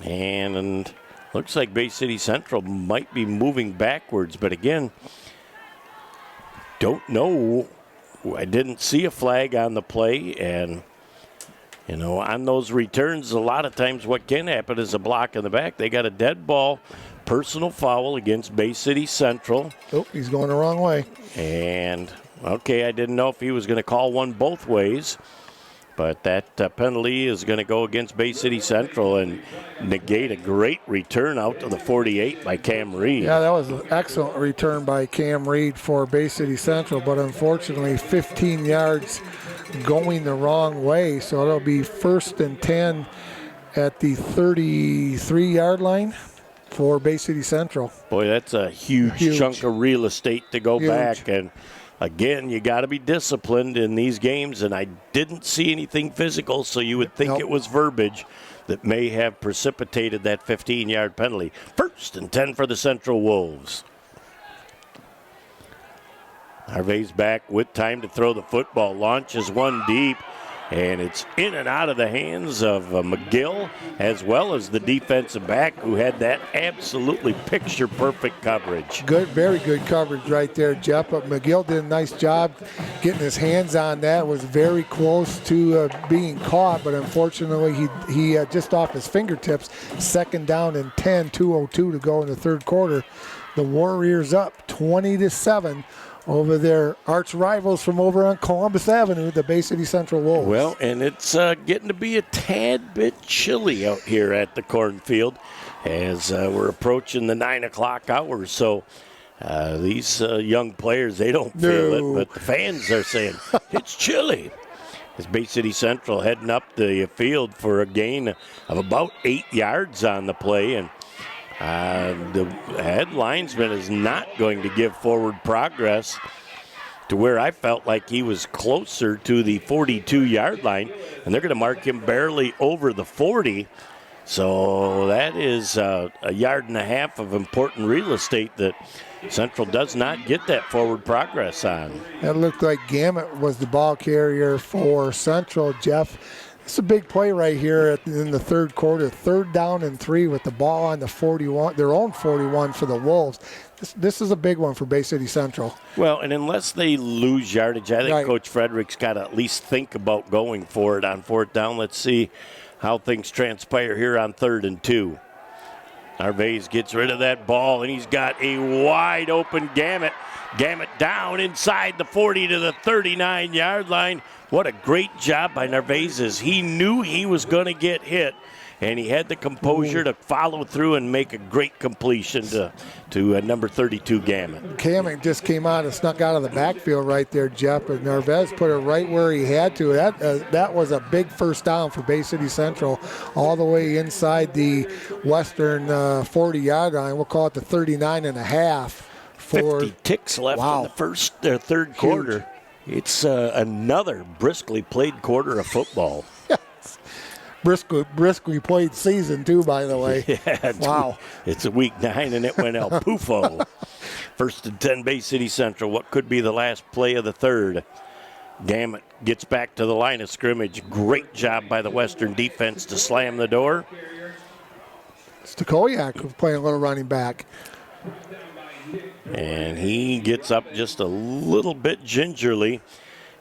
And looks like Bay City Central might be moving backwards, but again, don't know. I didn't see a flag on the play, and you know, on those returns, a lot of times what can happen is a block in the back. They got a dead ball, personal foul against Bay City Central. Oh, he's going the wrong way. And, okay, I didn't know if he was going to call one both ways, but that penalty is going to go against Bay City Central and negate a great return out to the 48 by Cam Reed. Yeah, that was an excellent return by Cam Reed for Bay City Central, but unfortunately 15 yards going the wrong way, so it'll be first and 10 at the 33-yard line for Bay City Central. Boy, that's a huge chunk of real estate to go back, and again, you got to be disciplined in these games, and I didn't see anything physical, so you would think it was verbiage. that may have precipitated that 15-yard penalty. 1st and 10 for the Central Wolves. Harvey's back with time to throw the football. Launches one deep, and it's in and out of the hands of McGill, as well as the defensive back, who had that absolutely picture-perfect coverage. Good, very good coverage right there, Jeff. But McGill did a nice job getting his hands on that. Was very close to being caught, but unfortunately he just off his fingertips. 2nd down and 10, 2:02 to go in the 3rd quarter. The Warriors up 20-7. Over their arch rivals from over on Columbus Avenue, the Bay City Central Wolves. Well, and it's getting to be a tad bit chilly out here at the cornfield as we're approaching the 9 o'clock hour. So these young players, they don't feel it, but the fans are saying it's chilly. As Bay City Central heading up the field for a gain of about 8 yards on the play, and the head linesman is not going to give forward progress to where I felt like he was closer to the 42-yard line, and they're going to mark him barely over the 40. So that is a yard and a half of important real estate that Central does not get that forward progress on. That looked like Gamet was the ball carrier for Central, Jeff. It's a big play right here in the 3rd quarter. 3rd down and 3 with the ball on the 41, their own 41 for the Wolves. This is a big one for Bay City Central. Well, and unless they lose yardage, I think Coach Frederick's got to at least think about going for it on 4th down. Let's see how things transpire here on 3rd and 2. Narvaez gets rid of that ball, and he's got a wide open Gamet. Gamet down inside the 40 to the 39-yard line. What a great job by Narvaez, as he knew he was going to get hit, and he had the composure to follow through and make a great completion to number 32 Gamet. Gamet just came out and snuck out of the backfield right there, Jeff, but Narvaez put it right where he had to. That was a big 1st down for Bay City Central, all the way inside the western 40-yard line. We'll call it the 39 and a half. 50 ticks left in the 3rd quarter. It's another briskly played quarter of football. Yes. Briskly played season, too, by the way. Yeah, wow. It's a week 9, and it went El Pufo. 1st and 10, Bay City Central. What could be the last play of the 3rd? Gamet gets back to the line of scrimmage. Great job by the Western defense to slam the door. Stokoyak playing a little running back. And he gets up just a little bit gingerly,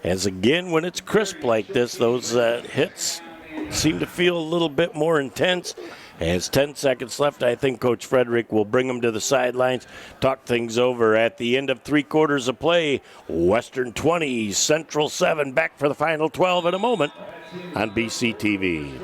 as again, when it's crisp like this, those hits seem to feel a little bit more intense. As 10 seconds left, I think Coach Frederick will bring them to the sidelines, talk things over at the end of 3 quarters of play. Western 20, Central 7, back for the final 12 in a moment on BCTV.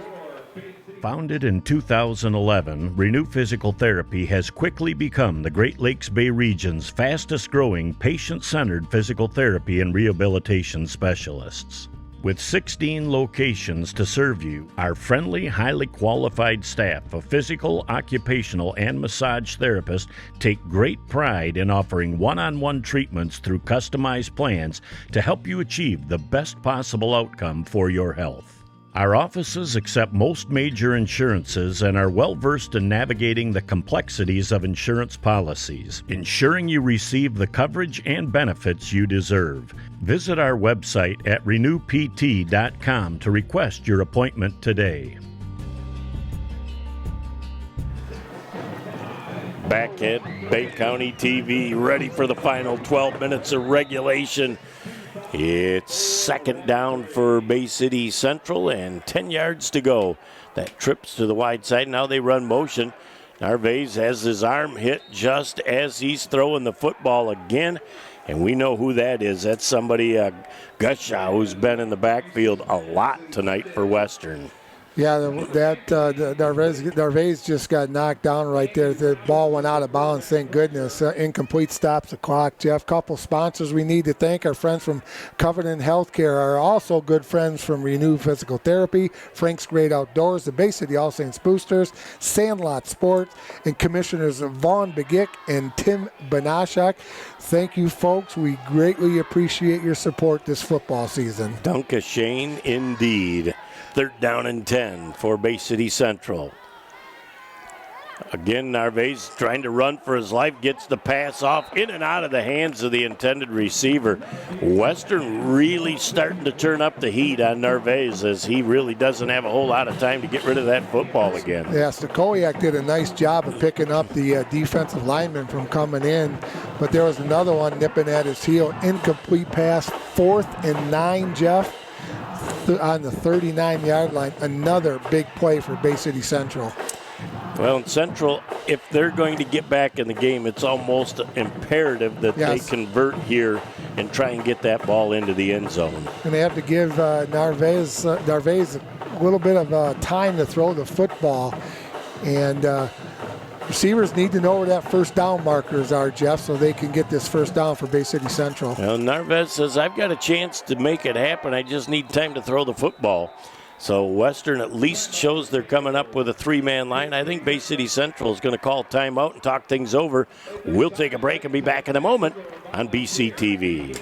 Founded in 2011, Renew Physical Therapy has quickly become the Great Lakes Bay region's fastest-growing patient-centered physical therapy and rehabilitation specialists. With 16 locations to serve you, our friendly, highly qualified staff of physical, occupational, and massage therapists take great pride in offering one-on-one treatments through customized plans to help you achieve the best possible outcome for your health. Our offices accept most major insurances and are well-versed in navigating the complexities of insurance policies, ensuring you receive the coverage and benefits you deserve. Visit our website at renewpt.com to request your appointment today. Back at Bay County TV, ready for the final 12 minutes of regulation. It's 2nd down for Bay City Central and 10 yards to go. That trips to the wide side. Now they run motion. Narvaez has his arm hit just as he's throwing the football again. And we know who that is. That's somebody, Gushaw, who's been in the backfield a lot tonight for Western. Yeah, Narvaez just got knocked down right there. The ball went out of bounds, thank goodness. Incomplete stops the clock, Jeff. Couple sponsors we need to thank. Our friends from Covenant Healthcare are also good friends from Renew Physical Therapy, Frank's Great Outdoors, the Bay City All Saints Boosters, Sandlot Sports, and Commissioners Vaughn Begic and Tim Banashak. Thank you, folks. We greatly appreciate your support this football season. Danke Shane, indeed. 3rd down and 10 for Bay City Central. Again, Narvaez trying to run for his life, gets the pass off in and out of the hands of the intended receiver. Western really starting to turn up the heat on Narvaez as he really doesn't have a whole lot of time to get rid of that football again. Yeah, Stokowiak did a nice job of picking up the defensive lineman from coming in, but there was another one nipping at his heel. Incomplete pass, 4th and 9, Jeff, on the 39-yard line. Another big play for Bay City Central. Well, in Central, if they're going to get back in the game, it's almost imperative that they convert here and try and get that ball into the end zone. And they have to give Narvaez a little bit of time to throw the football. And receivers need to know where that first down markers are, Jeff, so they can get this first down for Bay City Central. Well, Narvaez says, I've got a chance to make it happen. I just need time to throw the football. So Western at least shows they're coming up with a 3-man line. I think Bay City Central is going to call timeout and talk things over. We'll take a break and be back in a moment on BCTV.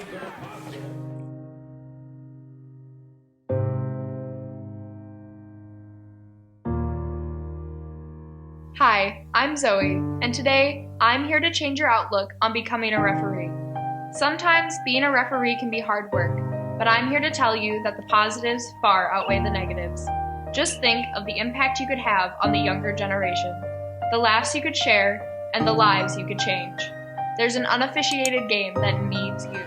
Hi, I'm Zoe, and today I'm here to change your outlook on becoming a referee. Sometimes being a referee can be hard work, but I'm here to tell you that the positives far outweigh the negatives. Just think of the impact you could have on the younger generation, the laughs you could share, and the lives you could change. There's an unofficiated game that needs you.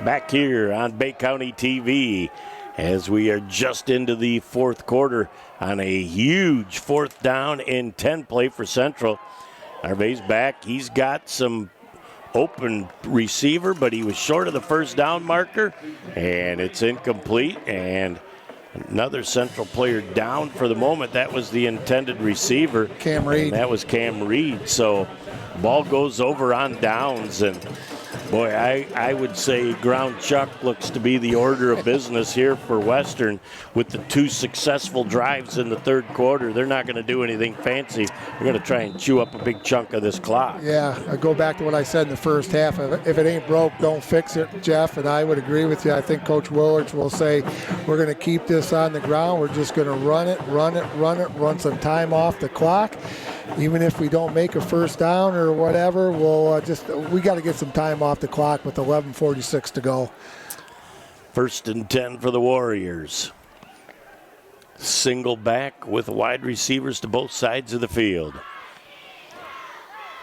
Back here on Bay County TV as we are just into the 4th quarter on a huge 4th down and 10 play for Central. Narvaez back. He's got some open receiver, but he was short of the first down marker, and it's incomplete, and another Central player down for the moment. That was the intended receiver. Cam Reed. That was Cam Reed. So ball goes over on downs, and boy, I would say ground chuck looks to be the order of business here for Western with the 2 successful drives in the 3rd quarter. They're not going to do anything fancy. They're going to try and chew up a big chunk of this clock. Yeah, I go back to what I said in the first half. If it ain't broke, don't fix it, Jeff, and I would agree with you. I think Coach Willards will say we're going to keep this on the ground. We're just going to run some time off the clock. Even if we don't make a first down or whatever, we got to get some time off the clock with 11:46 to go. 1st and 10 for the Warriors. Single back with wide receivers to both sides of the field.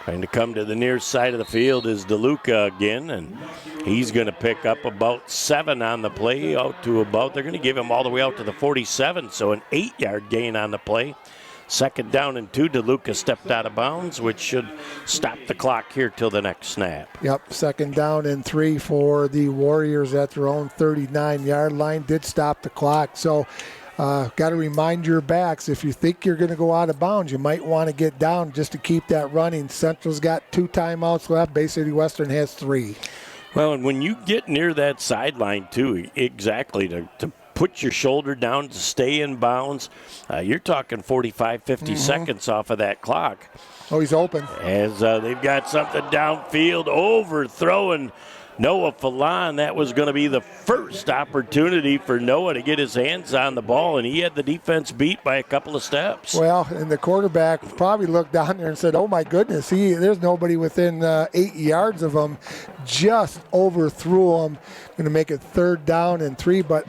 Trying to come to the near side of the field is DeLuca again, and he's going to pick up about 7 on the play, they're going to give him all the way out to the 47, so an 8-yard gain on the play. 2nd down and 2. DeLuca stepped out of bounds, which should stop the clock here till the next snap. Yep, 2nd down and 3 for the Warriors at their own 39-yard line. Did stop the clock. So got to remind your backs, if you think you're going to go out of bounds, you might want to get down just to keep that running. Central's got 2 timeouts left. Bay City Western has 3. Well, and when you get near that sideline, too, exactly, to put your shoulder down to stay in bounds, you're talking 45, 50 seconds off of that clock. Oh, he's open. As they've got something downfield, overthrowing Noah Falan. That was going to be the first opportunity for Noah to get his hands on the ball, and he had the defense beat by a couple of steps. Well, and the quarterback probably looked down there and said, oh, my goodness, there's nobody within 8 yards of him. Just overthrew him. Going to make it 3rd down and 3, but,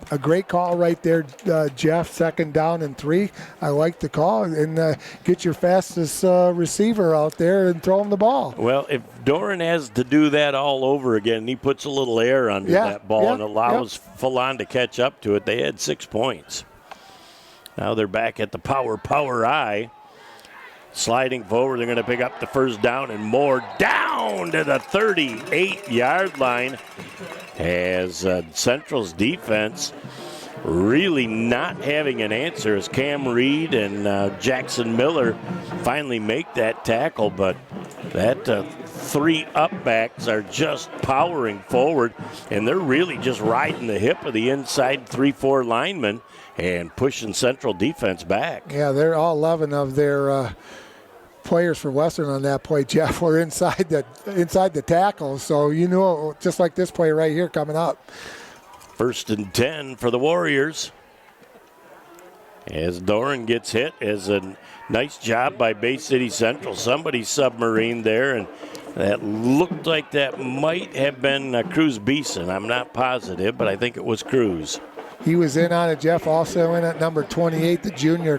a great call right there, Jeff, 2nd down and 3. I like the call, and get your fastest receiver out there and throw him the ball. Well, if Doran has to do that all over again, he puts a little air under that ball and allows Falan to catch up to it. They had 6 points. Now they're back at the power I. Sliding forward, they're going to pick up the first down and more, down to the 38-yard line as Central's defense really not having an answer as Cam Reed and Jackson Miller finally make that tackle, but that 3 upbacks are just powering forward, and they're really just riding the hip of the inside 3-4 linemen and pushing Central defense back. Yeah, they're all 11 of their players for Western on that play, Jeff, were inside the tackle. So just like this play right here coming up. First and 10 for the Warriors. As Doran gets hit, as a nice job by Bay City Central. Somebody submarined there, and that looked like that might have been Cruz Beeson. I'm not positive, but I think it was Cruz. He was in on it, Jeff. Also in at number 28, the junior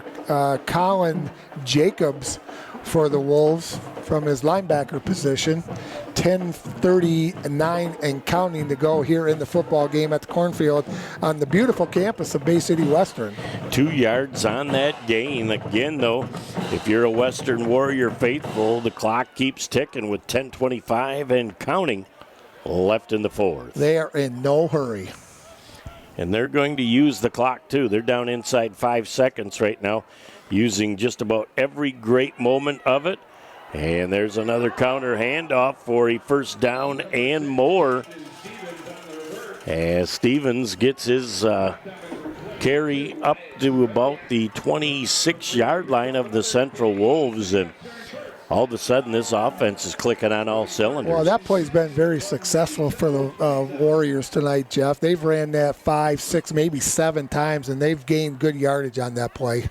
Colin Jacobs for the Wolves from his linebacker position. 10:39 and counting to go here in the football game at the Cornfield on the beautiful campus of Bay City Western. 2 yards on that gain. Again, though, if you're a Western Warrior faithful, the clock keeps ticking with 10:25 and counting left in the fourth. They are in no hurry. And they're going to use the clock, too. They're down inside 5 seconds right now, using just about every great moment of it. And there's another counter handoff for a first down and more. As Stevens gets his carry up to about the 26-yard line of the Central Wolves. And all of a sudden, this offense is clicking on all cylinders. Well, that play's been very successful for the Warriors tonight, Jeff. They've ran that 5, 6, maybe 7 times, and they've gained good yardage on that play.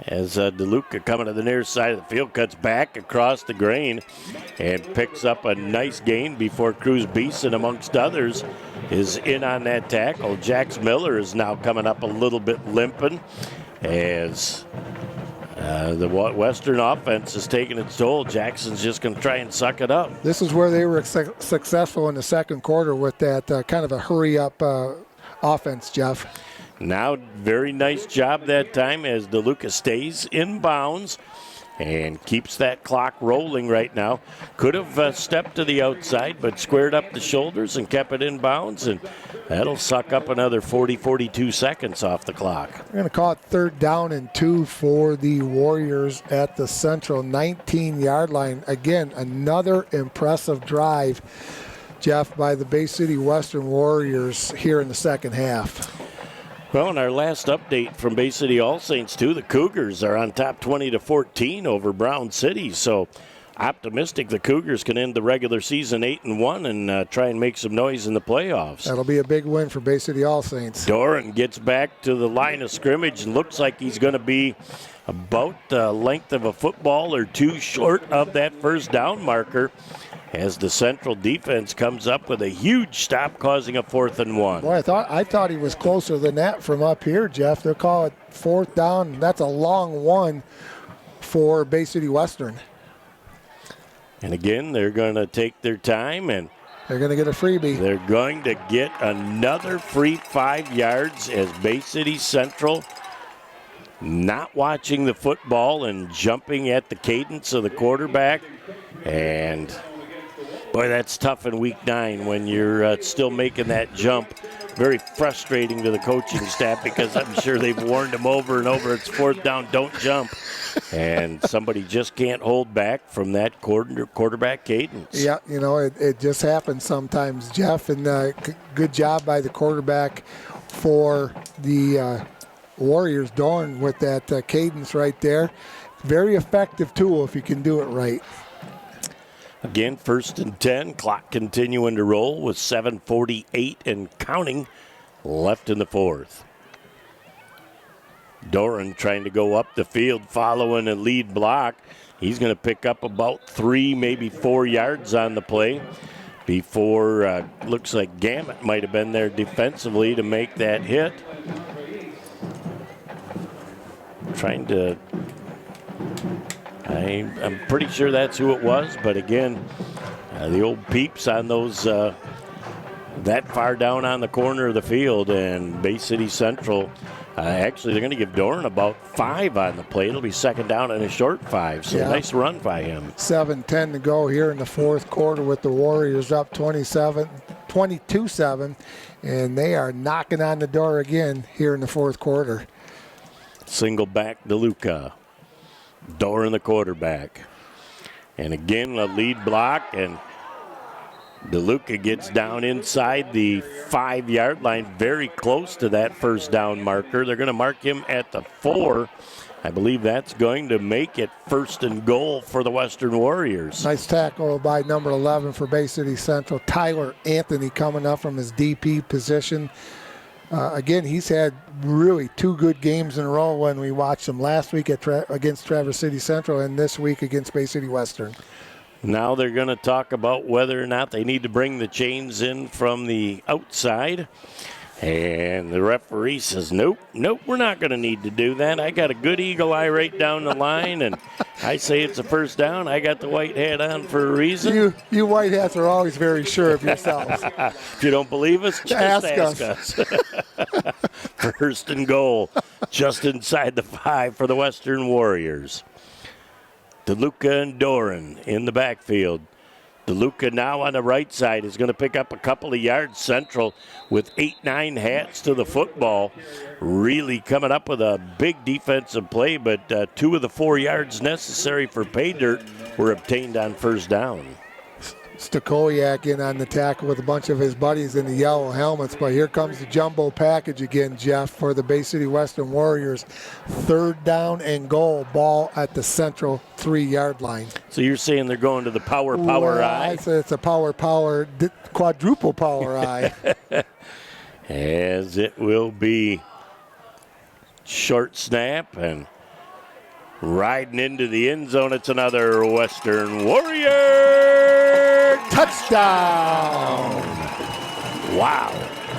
As DeLuca coming to the near side of the field, cuts back across the grain and picks up a nice gain before Cruz Beeson, amongst others, is in on that tackle. Jax Miller is now coming up a little bit limping as the Western offense is taking its toll. Jackson's just going to try and suck it up. This is where they were successful in the second quarter with that kind of a hurry-up offense, Jeff. Now, very nice job that time as DeLuca stays in bounds and keeps that clock rolling right now. Could have stepped to the outside, but squared up the shoulders and kept it in bounds, and that'll suck up another 42 seconds off the clock. We're going to call it 3rd down and 2 for the Warriors at the Central 19-yard line. Again, another impressive drive, Jeff, by the Bay City Western Warriors here in the second half. Well, in our last update from Bay City All Saints, too, the Cougars are on top 20-14 over Brown City. So optimistic the Cougars can end the regular season 8-1 and try and make some noise in the playoffs. That'll be a big win for Bay City All Saints. Doran gets back to the line of scrimmage and looks like he's going to be about the length of a football or two short of that first down marker, as the Central defense comes up with a huge stop, causing a 4th and 1. Boy, I thought he was closer than that from up here, Jeff. They'll call it 4th down. That's a long one for Bay City Western. And again, they're going to take their time, and they're going to get a freebie. They're going to get another free 5 yards as Bay City Central not watching the football and jumping at the cadence of the quarterback. And boy, that's tough in week 9 when you're still making that jump. Very frustrating to the coaching staff because I'm sure they've warned them over and over. It's 4th down, don't jump. And somebody just can't hold back from that quarterback cadence. Yeah, you know, it just happens sometimes, Jeff. And good job by the quarterback for the Warriors, Dorn, with that cadence right there. Very effective tool if you can do it right. Again, 1st and 10, clock continuing to roll with 7:48 and counting left in the fourth. Doran trying to go up the field following a lead block. He's going to pick up about 3, maybe 4 yards on the play before looks like Gamet might have been there defensively to make that hit. Trying to... I'm pretty sure that's who it was, but again, the old peeps on those that far down on the corner of the field, and Bay City Central, actually they're going to give Doran about 5 on the play. It'll be 2nd down and a short 5, so nice run by him. 7:10 to go here in the fourth quarter with the Warriors up 22-7, and they are knocking on the door again here in the fourth quarter. Single back DeLuca. Doran the quarterback. And again, a lead block, and DeLuca gets down inside the 5-yard line, very close to that first down marker. They're going to mark him at the 4 I believe that's going to make it 1st and goal for the Western Warriors. Nice tackle by number 11 for Bay City Central. Tyler Anthony coming up from his DP position. Again, he's had really 2 good games in a row when we watched him last week against Traverse City Central and this week against Bay City Western. Now they're going to talk about whether or not they need to bring the chains in from the outside. And the referee says, nope, we're not going to need to do that. I got a good eagle eye right down the line, and I say it's a 1st down. I got the white hat on for a reason. You white hats are always very sure of yourselves. If you don't believe us, just ask us. 1st and goal, just inside the 5 for the Western Warriors. DeLuca and Doran in the backfield. DeLuca now on the right side is going to pick up a couple of yards. Central with 8-9 hats to the football. Really coming up with a big defensive play, but 2 of the 4 yards necessary for pay dirt were obtained on 1st down. Stakoyak in on the tackle with a bunch of his buddies in the yellow helmets, but here comes the jumbo package again, Jeff, for the Bay City Western Warriors. 3rd down and goal, ball at the Central 3-yard line. So you're saying they're going to the power eye? It's a quadruple power eye. As it will be short snap and riding into the end zone. It's another Western Warrior touchdown. Wow.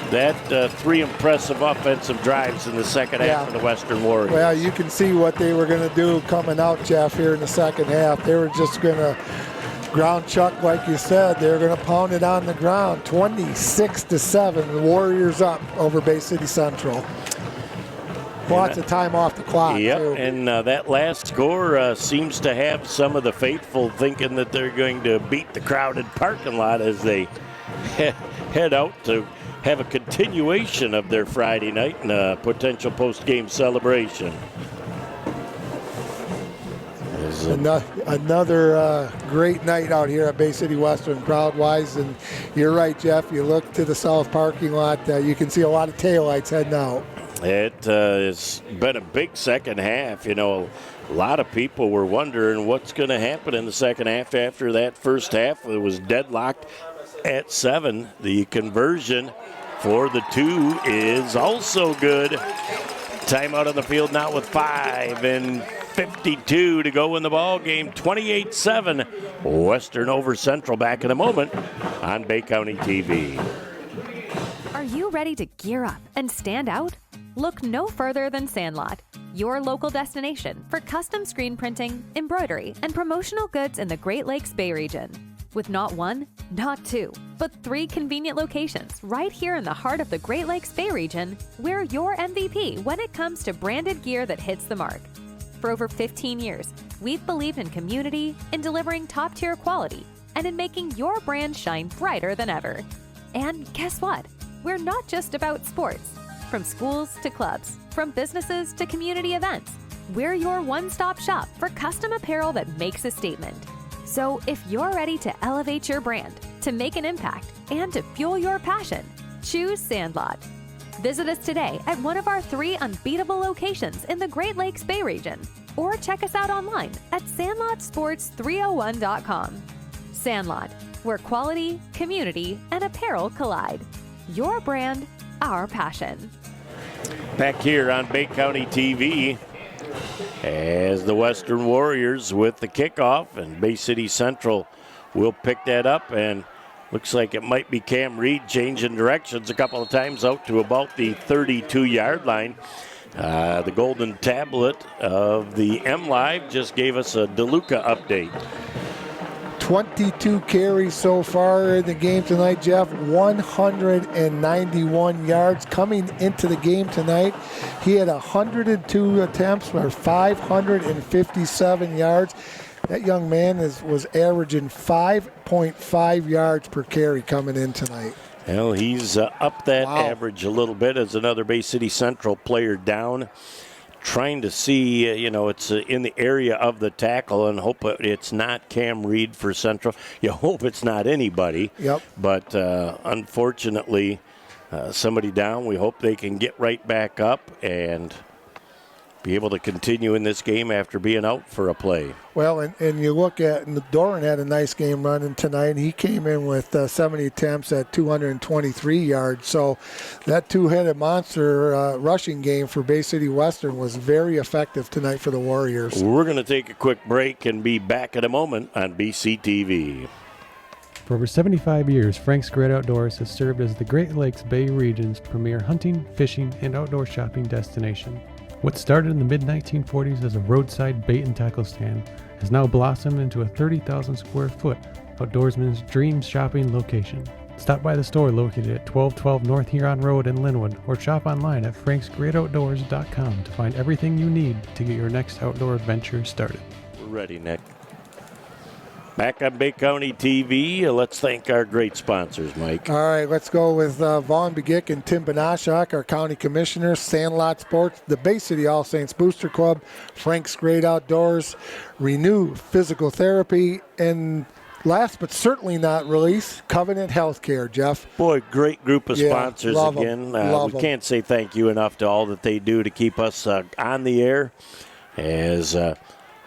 That 3 impressive offensive drives in the second half of the Western Warriors. Well, you can see what they were going to do coming out, Jeff, here in the second half. They were just going to ground chuck, like you said. They were going to pound it on the ground. 26-7, the Warriors up over Bay City Central. Lots of time off the clock, Yep, too. and that last score seems to have some of the faithful thinking that they're going to beat the crowded parking lot as they head out to have a continuation of their Friday night and a potential post-game celebration. Another great night out here at Bay City Western crowd-wise, and you're right, Jeff. You look to the south parking lot, you can see a lot of taillights heading out. It has been a big second half. You know, a lot of people were wondering what's going to happen in the second half after that first half. It was deadlocked at 7. The conversion for the 2 is also good. Timeout on the field now with 5:52 to go in the ball game. 28-7. Western over Central. Back in a moment on Bay County TV. Are you ready to gear up and stand out? Look no further than Sandlot, your local destination for custom screen printing, embroidery, and promotional goods in the Great Lakes Bay region. With not 1, not 2, but 3 convenient locations right here in the heart of the Great Lakes Bay region, we're your MVP when it comes to branded gear that hits the mark. For over 15 years, we've believed in community, in delivering top-tier quality, and in making your brand shine brighter than ever. And guess what? We're not just about sports. From schools to clubs, from businesses to community events, we're your one-stop shop for custom apparel that makes a statement. So if you're ready to elevate your brand, to make an impact, and to fuel your passion, choose Sandlot. Visit us today at one of our 3 unbeatable locations in the Great Lakes Bay region, or check us out online at sandlotsports301.com. Sandlot, where quality, community, and apparel collide. Your brand, our passion. Back here on Bay County TV as the Western Warriors with the kickoff, and Bay City Central will pick that up, and looks like it might be Cam Reed changing directions a couple of times out to about the 32-yard line. The golden tablet of the M Live just gave us a DeLuca update. 22 carries so far in the game tonight, Jeff. 191 yards coming into the game tonight. He had 102 attempts for 557 yards. That young man was averaging 5.5 yards per carry coming in tonight. Well, he's up that average a little bit as another Bay City Central player down. Trying to see, it's in the area of the tackle, and hope it's not Cam Reed for Central. You hope it's not anybody. Yep. But unfortunately, somebody down. We hope they can get right back up and be able to continue in this game after being out for a play. Well, and you look at, and Doran had a nice game running tonight. He came in with 70 attempts at 223 yards. So that two-headed monster rushing game for Bay City Western was very effective tonight for the Warriors. We're going to take a quick break and be back in a moment on BCTV. For over 75 years, Frank's Great Outdoors has served as the Great Lakes Bay region's premier hunting, fishing, and outdoor shopping destination. What started in the mid-1940s as a roadside bait and tackle stand has now blossomed into a 30,000 square foot outdoorsman's dream shopping location. Stop by the store located at 1212 North Huron Road in Linwood or shop online at franksgreatoutdoors.com to find everything you need to get your next outdoor adventure started. We're ready, Nick. Back on Bay County TV, let's thank our great sponsors, Mike. All right, let's go with Vaughn Begic and Tim Benashak, our county commissioners, Sandlot Sports, the Bay City All Saints Booster Club, Frank's Great Outdoors, Renew Physical Therapy, and last but certainly not least, Covenant Healthcare, Jeff. Boy, great group of sponsors love again. Love we can't say thank you enough to all that they do to keep us on the air. As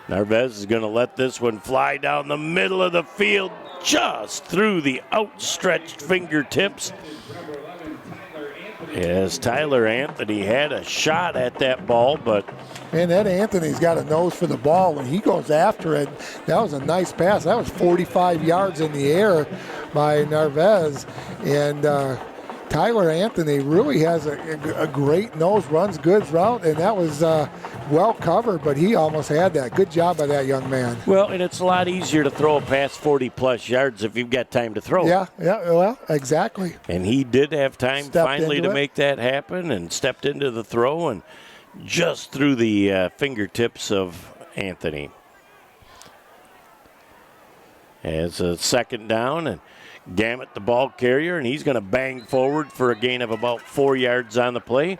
Narvaez is going to let this one fly down the middle of the field, just through the outstretched fingertips. As Tyler Anthony had a shot at that ball, but... Man, that Anthony's got a nose for the ball. When he goes after it, that was a nice pass. That was 45 yards in the air by Narvaez. And Tyler Anthony really has a great nose, runs good route, and that was well covered, but he almost had that. Good job by that young man. Well, and it's a lot easier to throw a pass 40-plus yards if you've got time to throw. Yeah, well, exactly. And he did have time finally to make that happen and stepped into the throw and just through the fingertips of Anthony. As a second down, and Gamet the ball carrier, and he's going to bang forward for a gain of about 4 yards on the play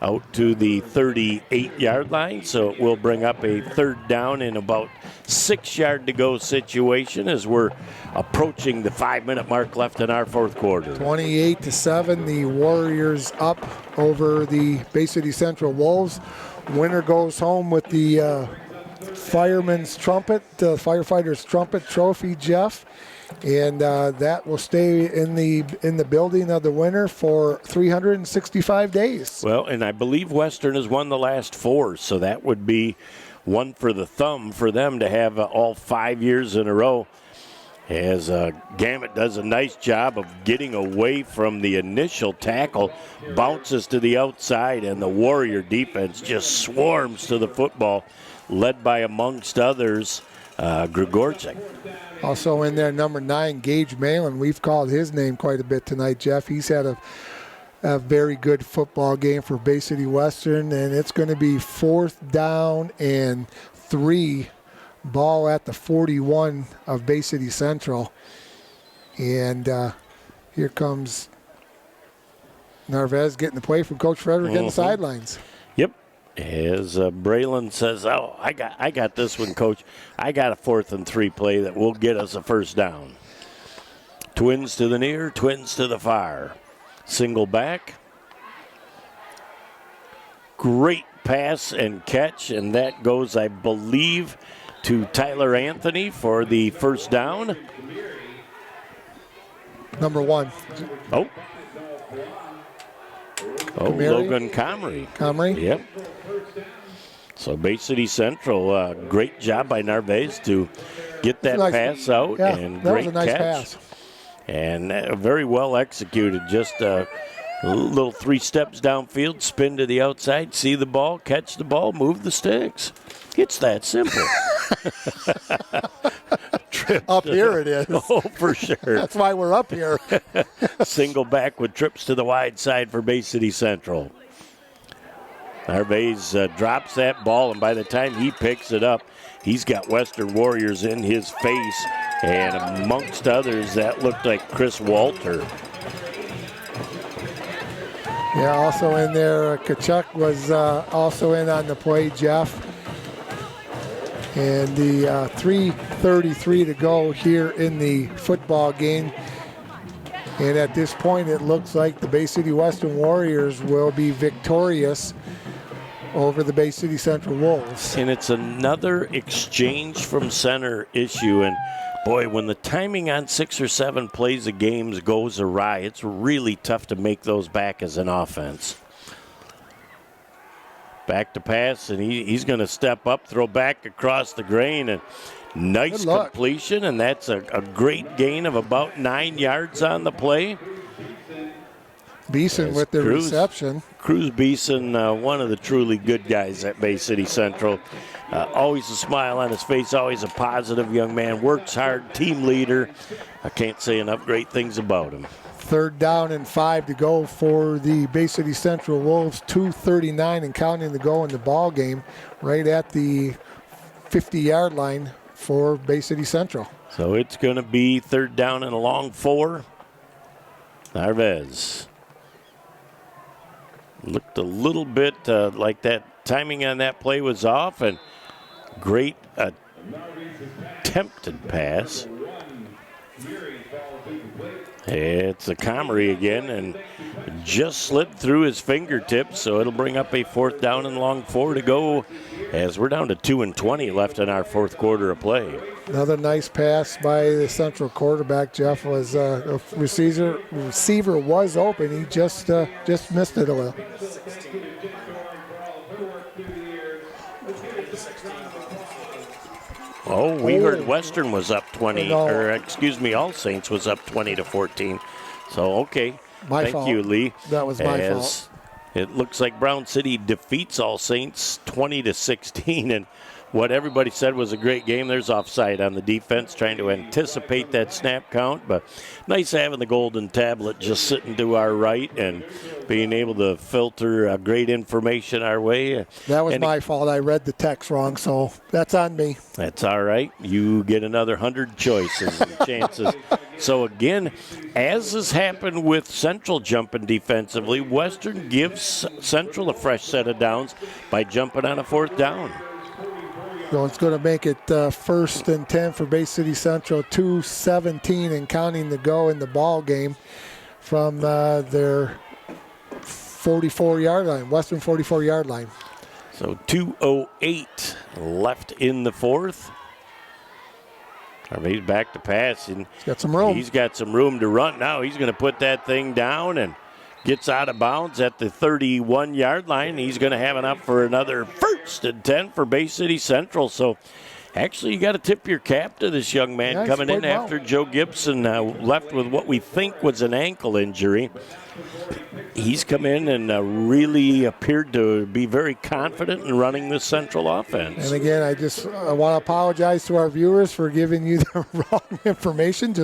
out to the 38-yard line. So it will bring up a third down in about 6 yard to go situation as we're approaching the 5-minute mark left in our fourth quarter. 28-7, the Warriors up over the Bay City Central Wolves. Winner goes home with the fireman's trumpet, firefighter's trumpet trophy, Jeff. And that will stay in the building of the winner for 365 days. Well, and I believe Western has won the last 4, so that would be one for the thumb for them to have all 5 years in a row. As Gamet does a nice job of getting away from the initial tackle, bounces to the outside, and the Warrior defense just swarms to the football, led by, amongst others, Grigorczyk. Also in there, number 9, Gage Malin. We've called his name quite a bit tonight, Jeff. He's had a very good football game for Bay City Western, and it's going to be 4th down and 3, ball at the 41 of Bay City Central. And here comes Narvaez getting the play from Coach Frederick in the sidelines. Yep. As Braylon says, oh, I got this one, Coach. I got a 4th and 3 play that will get us a first down. Twins to the near, twins to the far. Single back. Great pass and catch, and that goes, I believe, to Tyler Anthony for the first down. Number 1. Oh, Logan Comrie. Yep. So Bay City Central, great job by Narvaez to get that pass out, and that great was a nice catch. Pass. And very well executed. Just a little 3 steps downfield, spin to the outside, see the ball, catch the ball, move the sticks. It's that simple. Up here it is. Oh, for sure. That's why we're up here. Single back with trips to the wide side for Bay City Central. Narvaez drops that ball, and by the time he picks it up, he's got Western Warriors in his face, and amongst others, that looked like Chris Walter. Yeah, also in there, Kachuk was also in on the play, Jeff. And the 3:33 to go here in the football game. And at this point, it looks like the Bay City Western Warriors will be victorious over the Bay City Central Wolves. And it's another exchange from center issue. And boy, when the timing on 6 or 7 plays of games goes awry, it's really tough to make those back as an offense. Back to pass, and he's going to step up, throw back across the grain, and nice completion, and that's a great gain of about 9 yards on the play. Beeson with the reception. Cruz Beeson, one of the truly good guys at Bay City Central. Always a smile on his face, always a positive young man, works hard, team leader. I can't say enough great things about him. 3rd down and 5 to go for the Bay City Central Wolves. 2:39 and counting to go in the ball game, right at the 50-yard line for Bay City Central. So it's going to be 3rd down and a long 4. Narvez looked a little bit like that timing on that play was off, and great attempted pass. It's a Comrie again, and just slid through his fingertips, so it'll bring up a 4th down and long 4 to go as we're down to 2:20 left in our 4th quarter of play. Another nice pass by the Central quarterback. Jeff was the receiver was open. He just missed it a little. Oh, we heard Western was up 20, or excuse me, All Saints was up 20-14. So, okay. Thank you, Lee. That was my fault. It looks like Brown City defeats All Saints 20-16, and what everybody said was a great game. There's offside on the defense, trying to anticipate that snap count, but nice having the golden tablet just sitting to our right and being able to filter great information our way. That was my fault. I read the text wrong, so that's on me. That's all right. You get another 100 choices and chances. So again, as has happened with Central jumping defensively, Western gives Central a fresh set of downs by jumping on a 4th down. So it's going to make it 1st and 10 for Bay City Central, 2:17 and counting to go in the ball game from their 44-yard line, Western 44-yard line. So 2:08 left in the 4th. He's back to pass, and he's got some room. He's got some room to run now. He's going to put that thing down and gets out of bounds at the 31-yard line. He's going to have enough for another 1st and 10 for Bay City Central. So actually, you got to tip your cap to this young man coming in after Joe Gibson left with what we think was an ankle injury. He's come in and really appeared to be very confident in running this Central offense. And again, I want to apologize to our viewers for giving you the wrong information.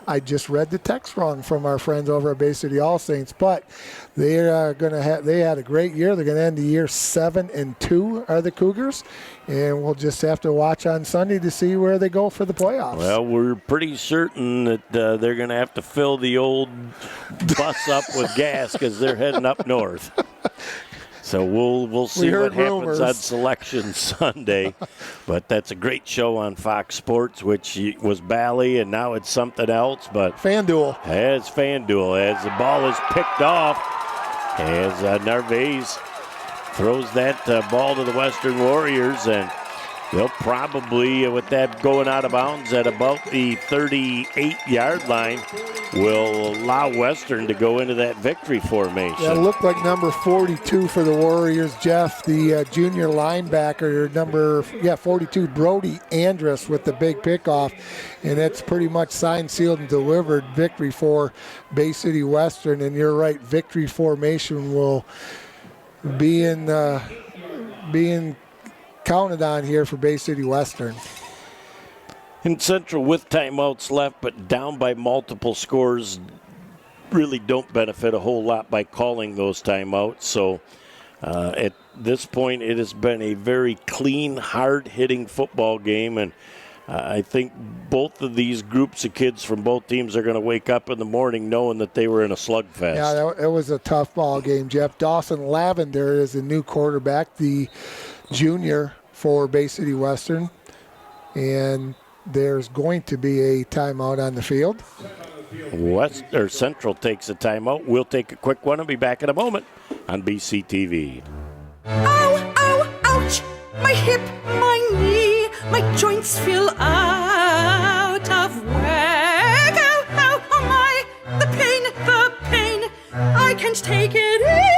I just read the text wrong from our friends over at Bay City All Saints. But they are they had a great year. They're going to end the year 7-2 are the Cougars. And we'll just have to watch on Sunday to see where they go for the playoffs. Well, we're pretty certain that they're going to have to fill the old bus up with gas because they're heading up north. So we'll see what happens on Selection Sunday. But that's a great show on Fox Sports, which was Bally, and now it's something else. But FanDuel. As FanDuel, as the ball is picked off, as Narvaez throws that ball to the Western Warriors, and they'll probably, with that going out of bounds at about the 38-yard line, will allow Western to go into that victory formation. Yeah, it looked like number 42 for the Warriors, Jeff, the junior linebacker, number 42, Brody Andrus with the big pickoff, and it's pretty much signed, sealed, and delivered victory for Bay City Western. And you're right, victory formation will being counted on here for Bay City Western. In Central with timeouts left, but down by multiple scores, really don't benefit a whole lot by calling those timeouts. So at this point, it has been a very clean, hard-hitting football game, and I think both of these groups of kids from both teams are going to wake up in the morning knowing that they were in a slugfest. Yeah, it was a tough ball game, Jeff. Dawson Lavender is the new quarterback, the junior for Bay City Western, and there's going to be a timeout on the field. Central takes a timeout. We'll take a quick one and be back in a moment on BCTV. Oh, hip, my knee, my joints feel out of whack. Ow, ow, oh my, the pain, I can't take it anymore.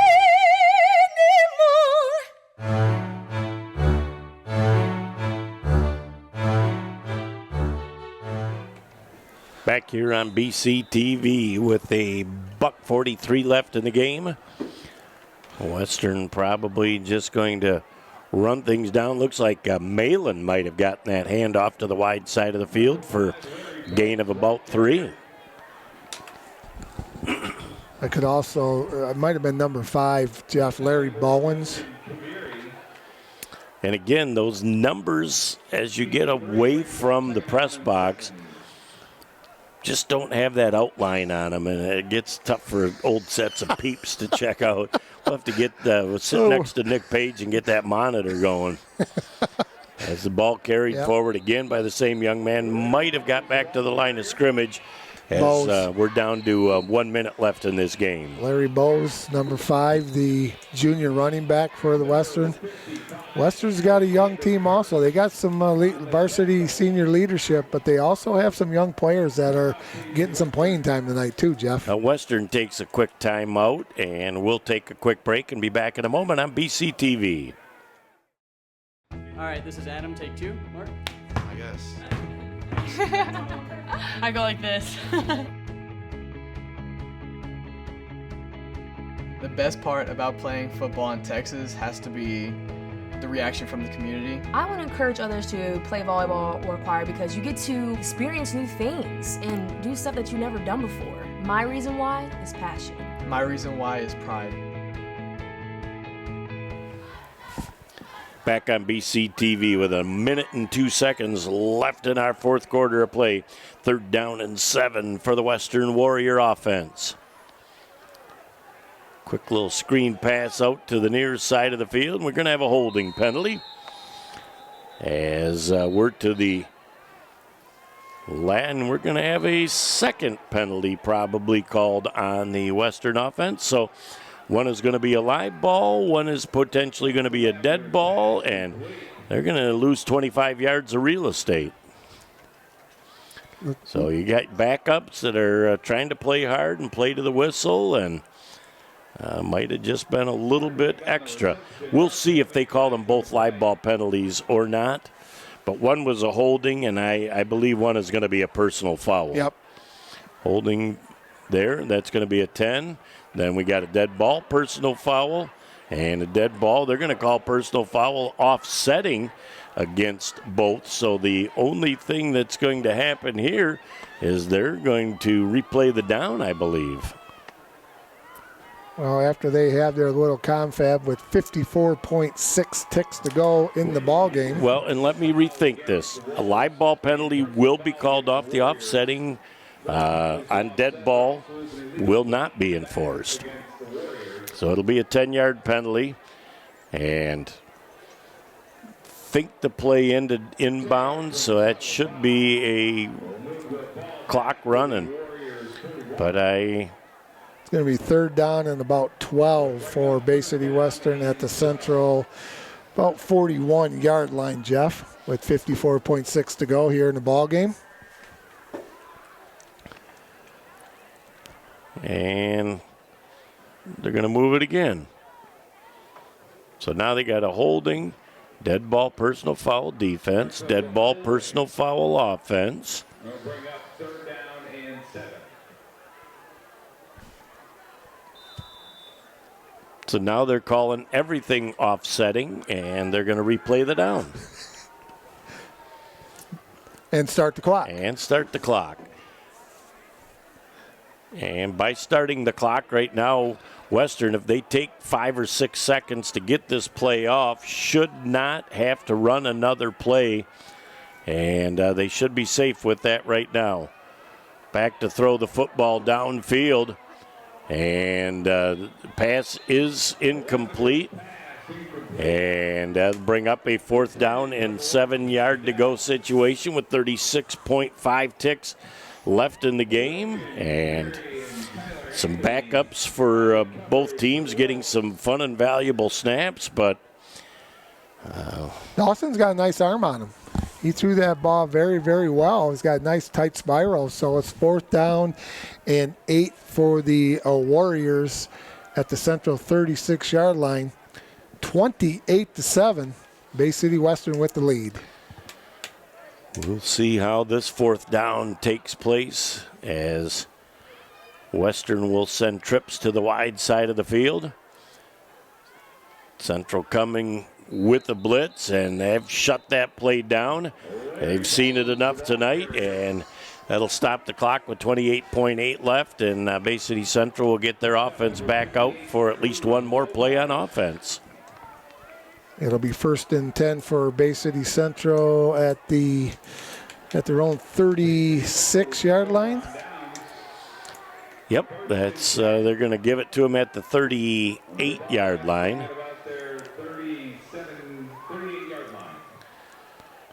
Back here on BCTV with a $1:43 left in the game. Western probably just going to run things down. Looks like Malin might have gotten that handoff to the wide side of the field for gain of about 3. I could also, it might have been number 5, Jeff, Larry Bowens. And again, those numbers, as you get away from the press box, just don't have that outline on them, and it gets tough for old sets of peeps to check out. We'll have to get we'll sit next to Nick Page and get that monitor going. As the ball carried forward again by the same young man, might have got back to the line of scrimmage as we're down to 1 minute left in this game. Larry Bowes, number 5, the junior running back for the Western. Western's got a young team also. They got some varsity senior leadership, but they also have some young players that are getting some playing time tonight too, Jeff. Western takes a quick timeout, and we'll take a quick break and be back in a moment on BCTV. All right, this is Adam, take 2. Mark? I guess. I go like this. The best part about playing football in Texas has to be the reaction from the community. I want to encourage others to play volleyball or choir because you get to experience new things and do stuff that you've never done before. My reason why is passion. My reason why is pride. Back on BCTV with 1 minute and 2 seconds left in our fourth quarter of play. 3rd down and 7 for the Western Warrior offense. Quick little screen pass out to the near side of the field. We're going to have a holding penalty. As we're to the land, we're going to have a second penalty probably called on the Western offense. So one is going to be a live ball, one is potentially going to be a dead ball, and they're going to lose 25 yards of real estate. So you got backups that are trying to play hard and play to the whistle, and might have just been a little bit extra. We'll see if they call them both live ball penalties or not. But one was a holding, and I believe one is going to be a personal foul. Yep. Holding there, that's going to be a 10. Then we got a dead ball, personal foul, and a dead ball. They're going to call personal foul offsetting against both. So the only thing that's going to happen here is they're going to replay the down, I believe. Well, after they have their little confab with 54.6 ticks to go in the ball game. Well, and let me rethink this. A live ball penalty will be called off. The offsetting on dead ball will not be enforced. So it'll be a 10-yard penalty. And think the play ended inbounds, so that should be a clock running. But It's going to be 3rd down and about 12 for Bay City Western at the central, about 41-yard line, Jeff, with 54.6 to go here in the ball game. And they're going to move it again. So now they got a holding, dead ball, personal foul defense, dead ball, personal foul offense. So now they're calling everything offsetting, and they're going to replay the down. And start the clock. And by starting the clock right now, Western, if they take 5 or 6 seconds to get this play off, should not have to run another play. And they should be safe with that right now. Back to throw the football downfield. And the pass is incomplete. And that'll bring up a 4th down and 7-yard to go situation with 36.5 ticks left in the game. And some backups for both teams getting some fun and valuable snaps. But Dawson's got a nice arm on him. He threw that ball very, very well. He's got a nice tight spiral. So it's 4th down and 8 for the Warriors at the Central 36-yard line. 28-7. Bay City Western with the lead. We'll see how this 4th down takes place as Western will send trips to the wide side of the field. Central coming with a blitz, and they've shut that play down. They've seen it enough tonight, and that'll stop the clock with 28.8 left, and Bay City Central will get their offense back out for at least one more play on offense. It'll be 1st and 10 for Bay City Central at their own 36-yard line. Yep, that's they're going to give it to them at the 38-yard line.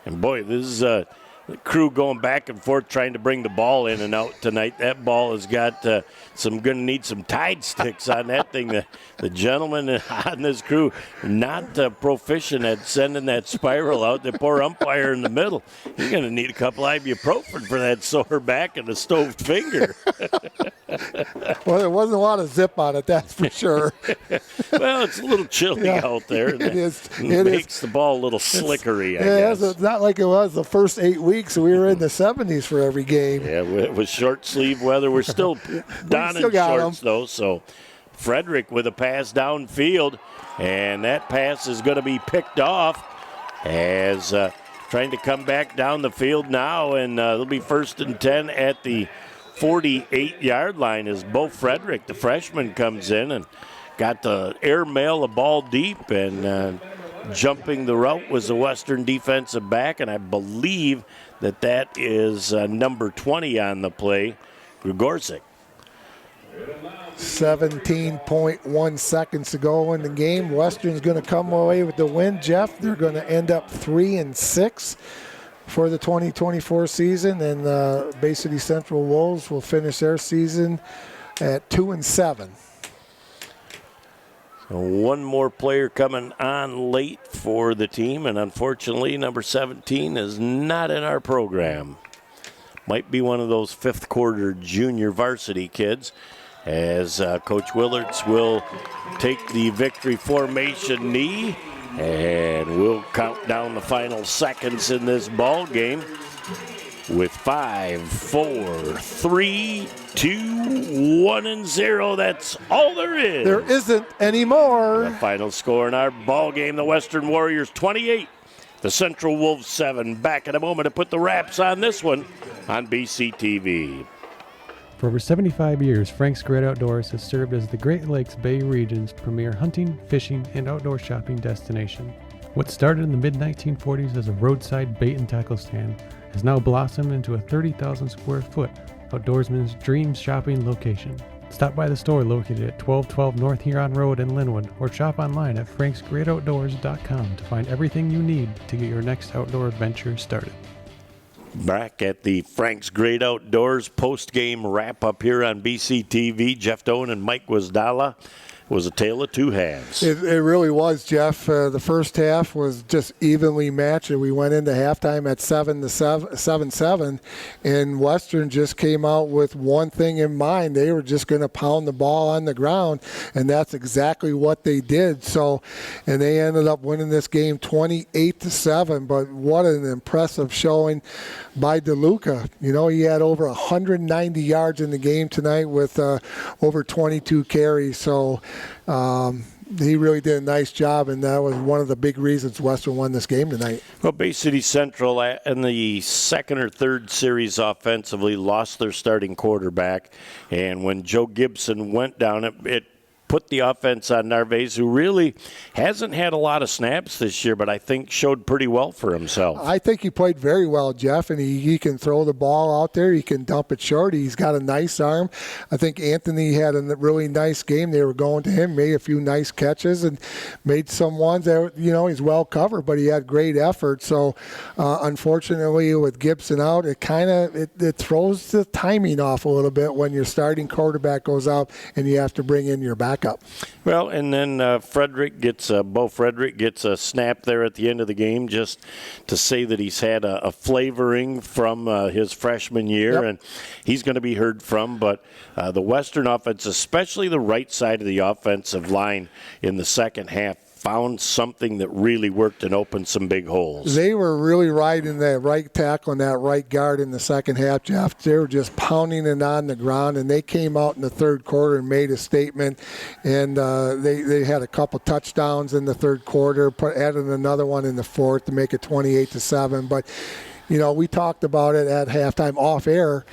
And boy, this is the crew going back and forth trying to bring the ball in and out tonight. That ball has got going to need some Tide sticks on that thing. The gentleman on this crew not proficient at sending that spiral out. The poor umpire in the middle, he's going to need a couple ibuprofen for that sore back and a stoved finger. Well, there wasn't a lot of zip on it, that's for sure. Well, it's a little chilly out there. It is. It makes the ball a little slickery, I guess. It's not like it was the first 8 weeks. We were in the 70s for every game. Yeah, it was short sleeve weather. We're still donning shorts, though. So Frederick with a pass downfield, and that pass is going to be picked off as trying to come back down the field now, and it'll be 1st and 10 at the 48-yard line as Bo Frederick, the freshman, comes in and got the airmail a ball deep, and jumping the route was the Western defensive back, and I believe that is number 20 on the play, Grigorczyk. 17.1 seconds to go in the game. Western's going to come away with the win, Jeff. They're going to end up 3-6 for the 2024 season, and Bay City Central Wolves will finish their season at 2-7. So one more player coming on late for the team, and unfortunately number 17 is not in our program. Might be one of those 5th quarter junior varsity kids, as Coach Willards will take the victory formation knee, and we'll count down the final seconds in this ball game with 5, 4, 3, 2, 1, and 0. That's all there is. There isn't any more. The final score in our ball game: the Western Warriors 28, the Central Wolves 7. Back in a moment to put the wraps on this one on BCTV. For over 75 years, Frank's Great Outdoors has served as the Great Lakes Bay region's premier hunting, fishing, and outdoor shopping destination. What started in the mid-1940s as a roadside bait and tackle stand has now blossomed into a 30,000 square foot outdoorsman's dream shopping location. Stop by the store located at 1212 North Huron Road in Linwood, or shop online at franksgreatoutdoors.com to find everything you need to get your next outdoor adventure started. Back at the Frank's Great Outdoors post-game wrap-up here on BCTV, Jeff Doan and Mike Wasdala. Was a tale of two halves. It really was, Jeff. The first half was just evenly matched, and we went into halftime at 7-7, and Western just came out with one thing in mind. They were just going to pound the ball on the ground, and that's exactly what they did. So, and they ended up winning this game 28-7. But what an impressive showing by DeLuca. You know, he had over 190 yards in the game tonight with over 22 carries. So he really did a nice job, and that was one of the big reasons Western won this game tonight. Well, Bay City Central in the second or third series offensively lost their starting quarterback, and when Joe Gibson went down, it put the offense on Narvaez, who really hasn't had a lot of snaps this year, but I think showed pretty well for himself. I think he played very well, Jeff, and he can throw the ball out there. He can dump it short. He's got a nice arm. I think Anthony had a really nice game. They were going to him, made a few nice catches, and made some ones that, you know, he's well covered, but he had great effort. So, unfortunately, with Gibson out, it kind of throws the timing off a little bit when your starting quarterback goes out and you have to bring in your backup. back up. Well, and then Bo Frederick gets a snap there at the end of the game just to say that he's had a flavoring from his freshman year, and he's going to be heard from. But the Western offense, especially the right side of the offensive line in the second half, found something that really worked and opened some big holes. They were really riding that right tackle and that right guard in the second half, Jeff. They were just pounding it on the ground, and they came out in the third quarter and made a statement. And they had a couple touchdowns in the third quarter, added another one in the fourth to make it 28-7. But we talked about it at halftime off air.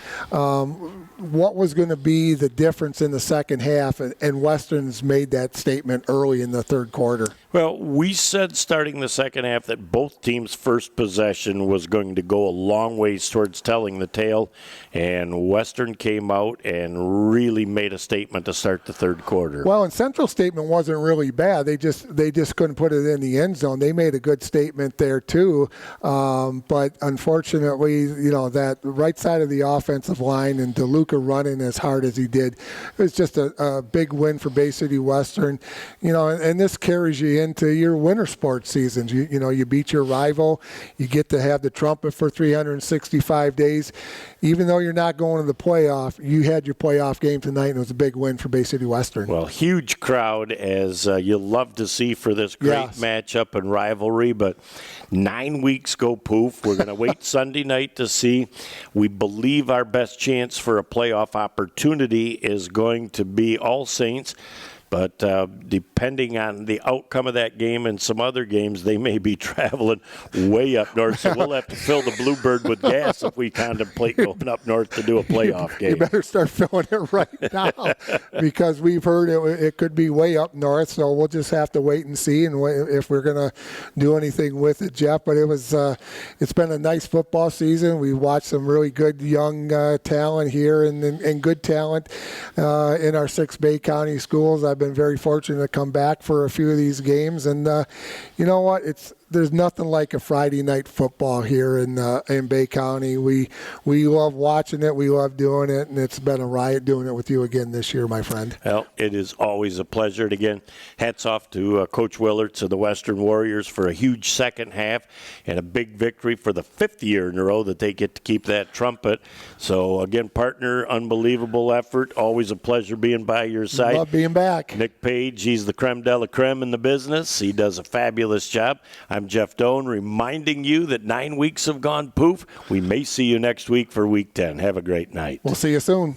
What was going to be the difference in the second half, and Western's made that statement early in the third quarter. Well, we said starting the second half that both teams' first possession was going to go a long ways towards telling the tale, and Western came out and really made a statement to start the third quarter. Well, and Central's statement wasn't really bad. They just couldn't put it in the end zone. They made a good statement there too, but unfortunately, that right side of the offensive line and DeLuca running as hard as he did, it was just a big win for Bay City Western. And this carries you into your winter sports seasons. You beat your rival. You get to have the trumpet for 365 days. Even though you're not going to the playoff, you had your playoff game tonight, and it was a big win for Bay City Western. Well, huge crowd, as you love to see for this great matchup and rivalry, but 9 weeks go poof. We're going to wait Sunday night to see. We believe our best chance for a playoff opportunity is going to be All Saints. But depending on the outcome of that game and some other games, they may be traveling way up north. So we'll have to fill the Bluebird with gas if we contemplate going up north to do a playoff game. You better start filling it right now because we've heard it could be way up north. So we'll just have to wait and see and if we're going to do anything with it, Jeff. But it's been a nice football season. We watched some really good young talent here and good talent in our 6 Bay County schools. I've been very fortunate to come back for a few of these games, and you know what? There's nothing like a Friday night football here in Bay County. We love watching it. We love doing it, and it's been a riot doing it with you again this year, my friend. Well, it is always a pleasure. And again, hats off to Coach Willerts of the Western Warriors for a huge second half and a big victory for the 5th year in a row that they get to keep that trumpet. So, again, partner, unbelievable effort. Always a pleasure being by your side. Love being back. Nick Page, he's the creme de la creme in the business. He does a fabulous job. I'm Jeff Doan, reminding you that 9 weeks have gone poof. We may see you next week for Week 10. Have a great night. We'll see you soon.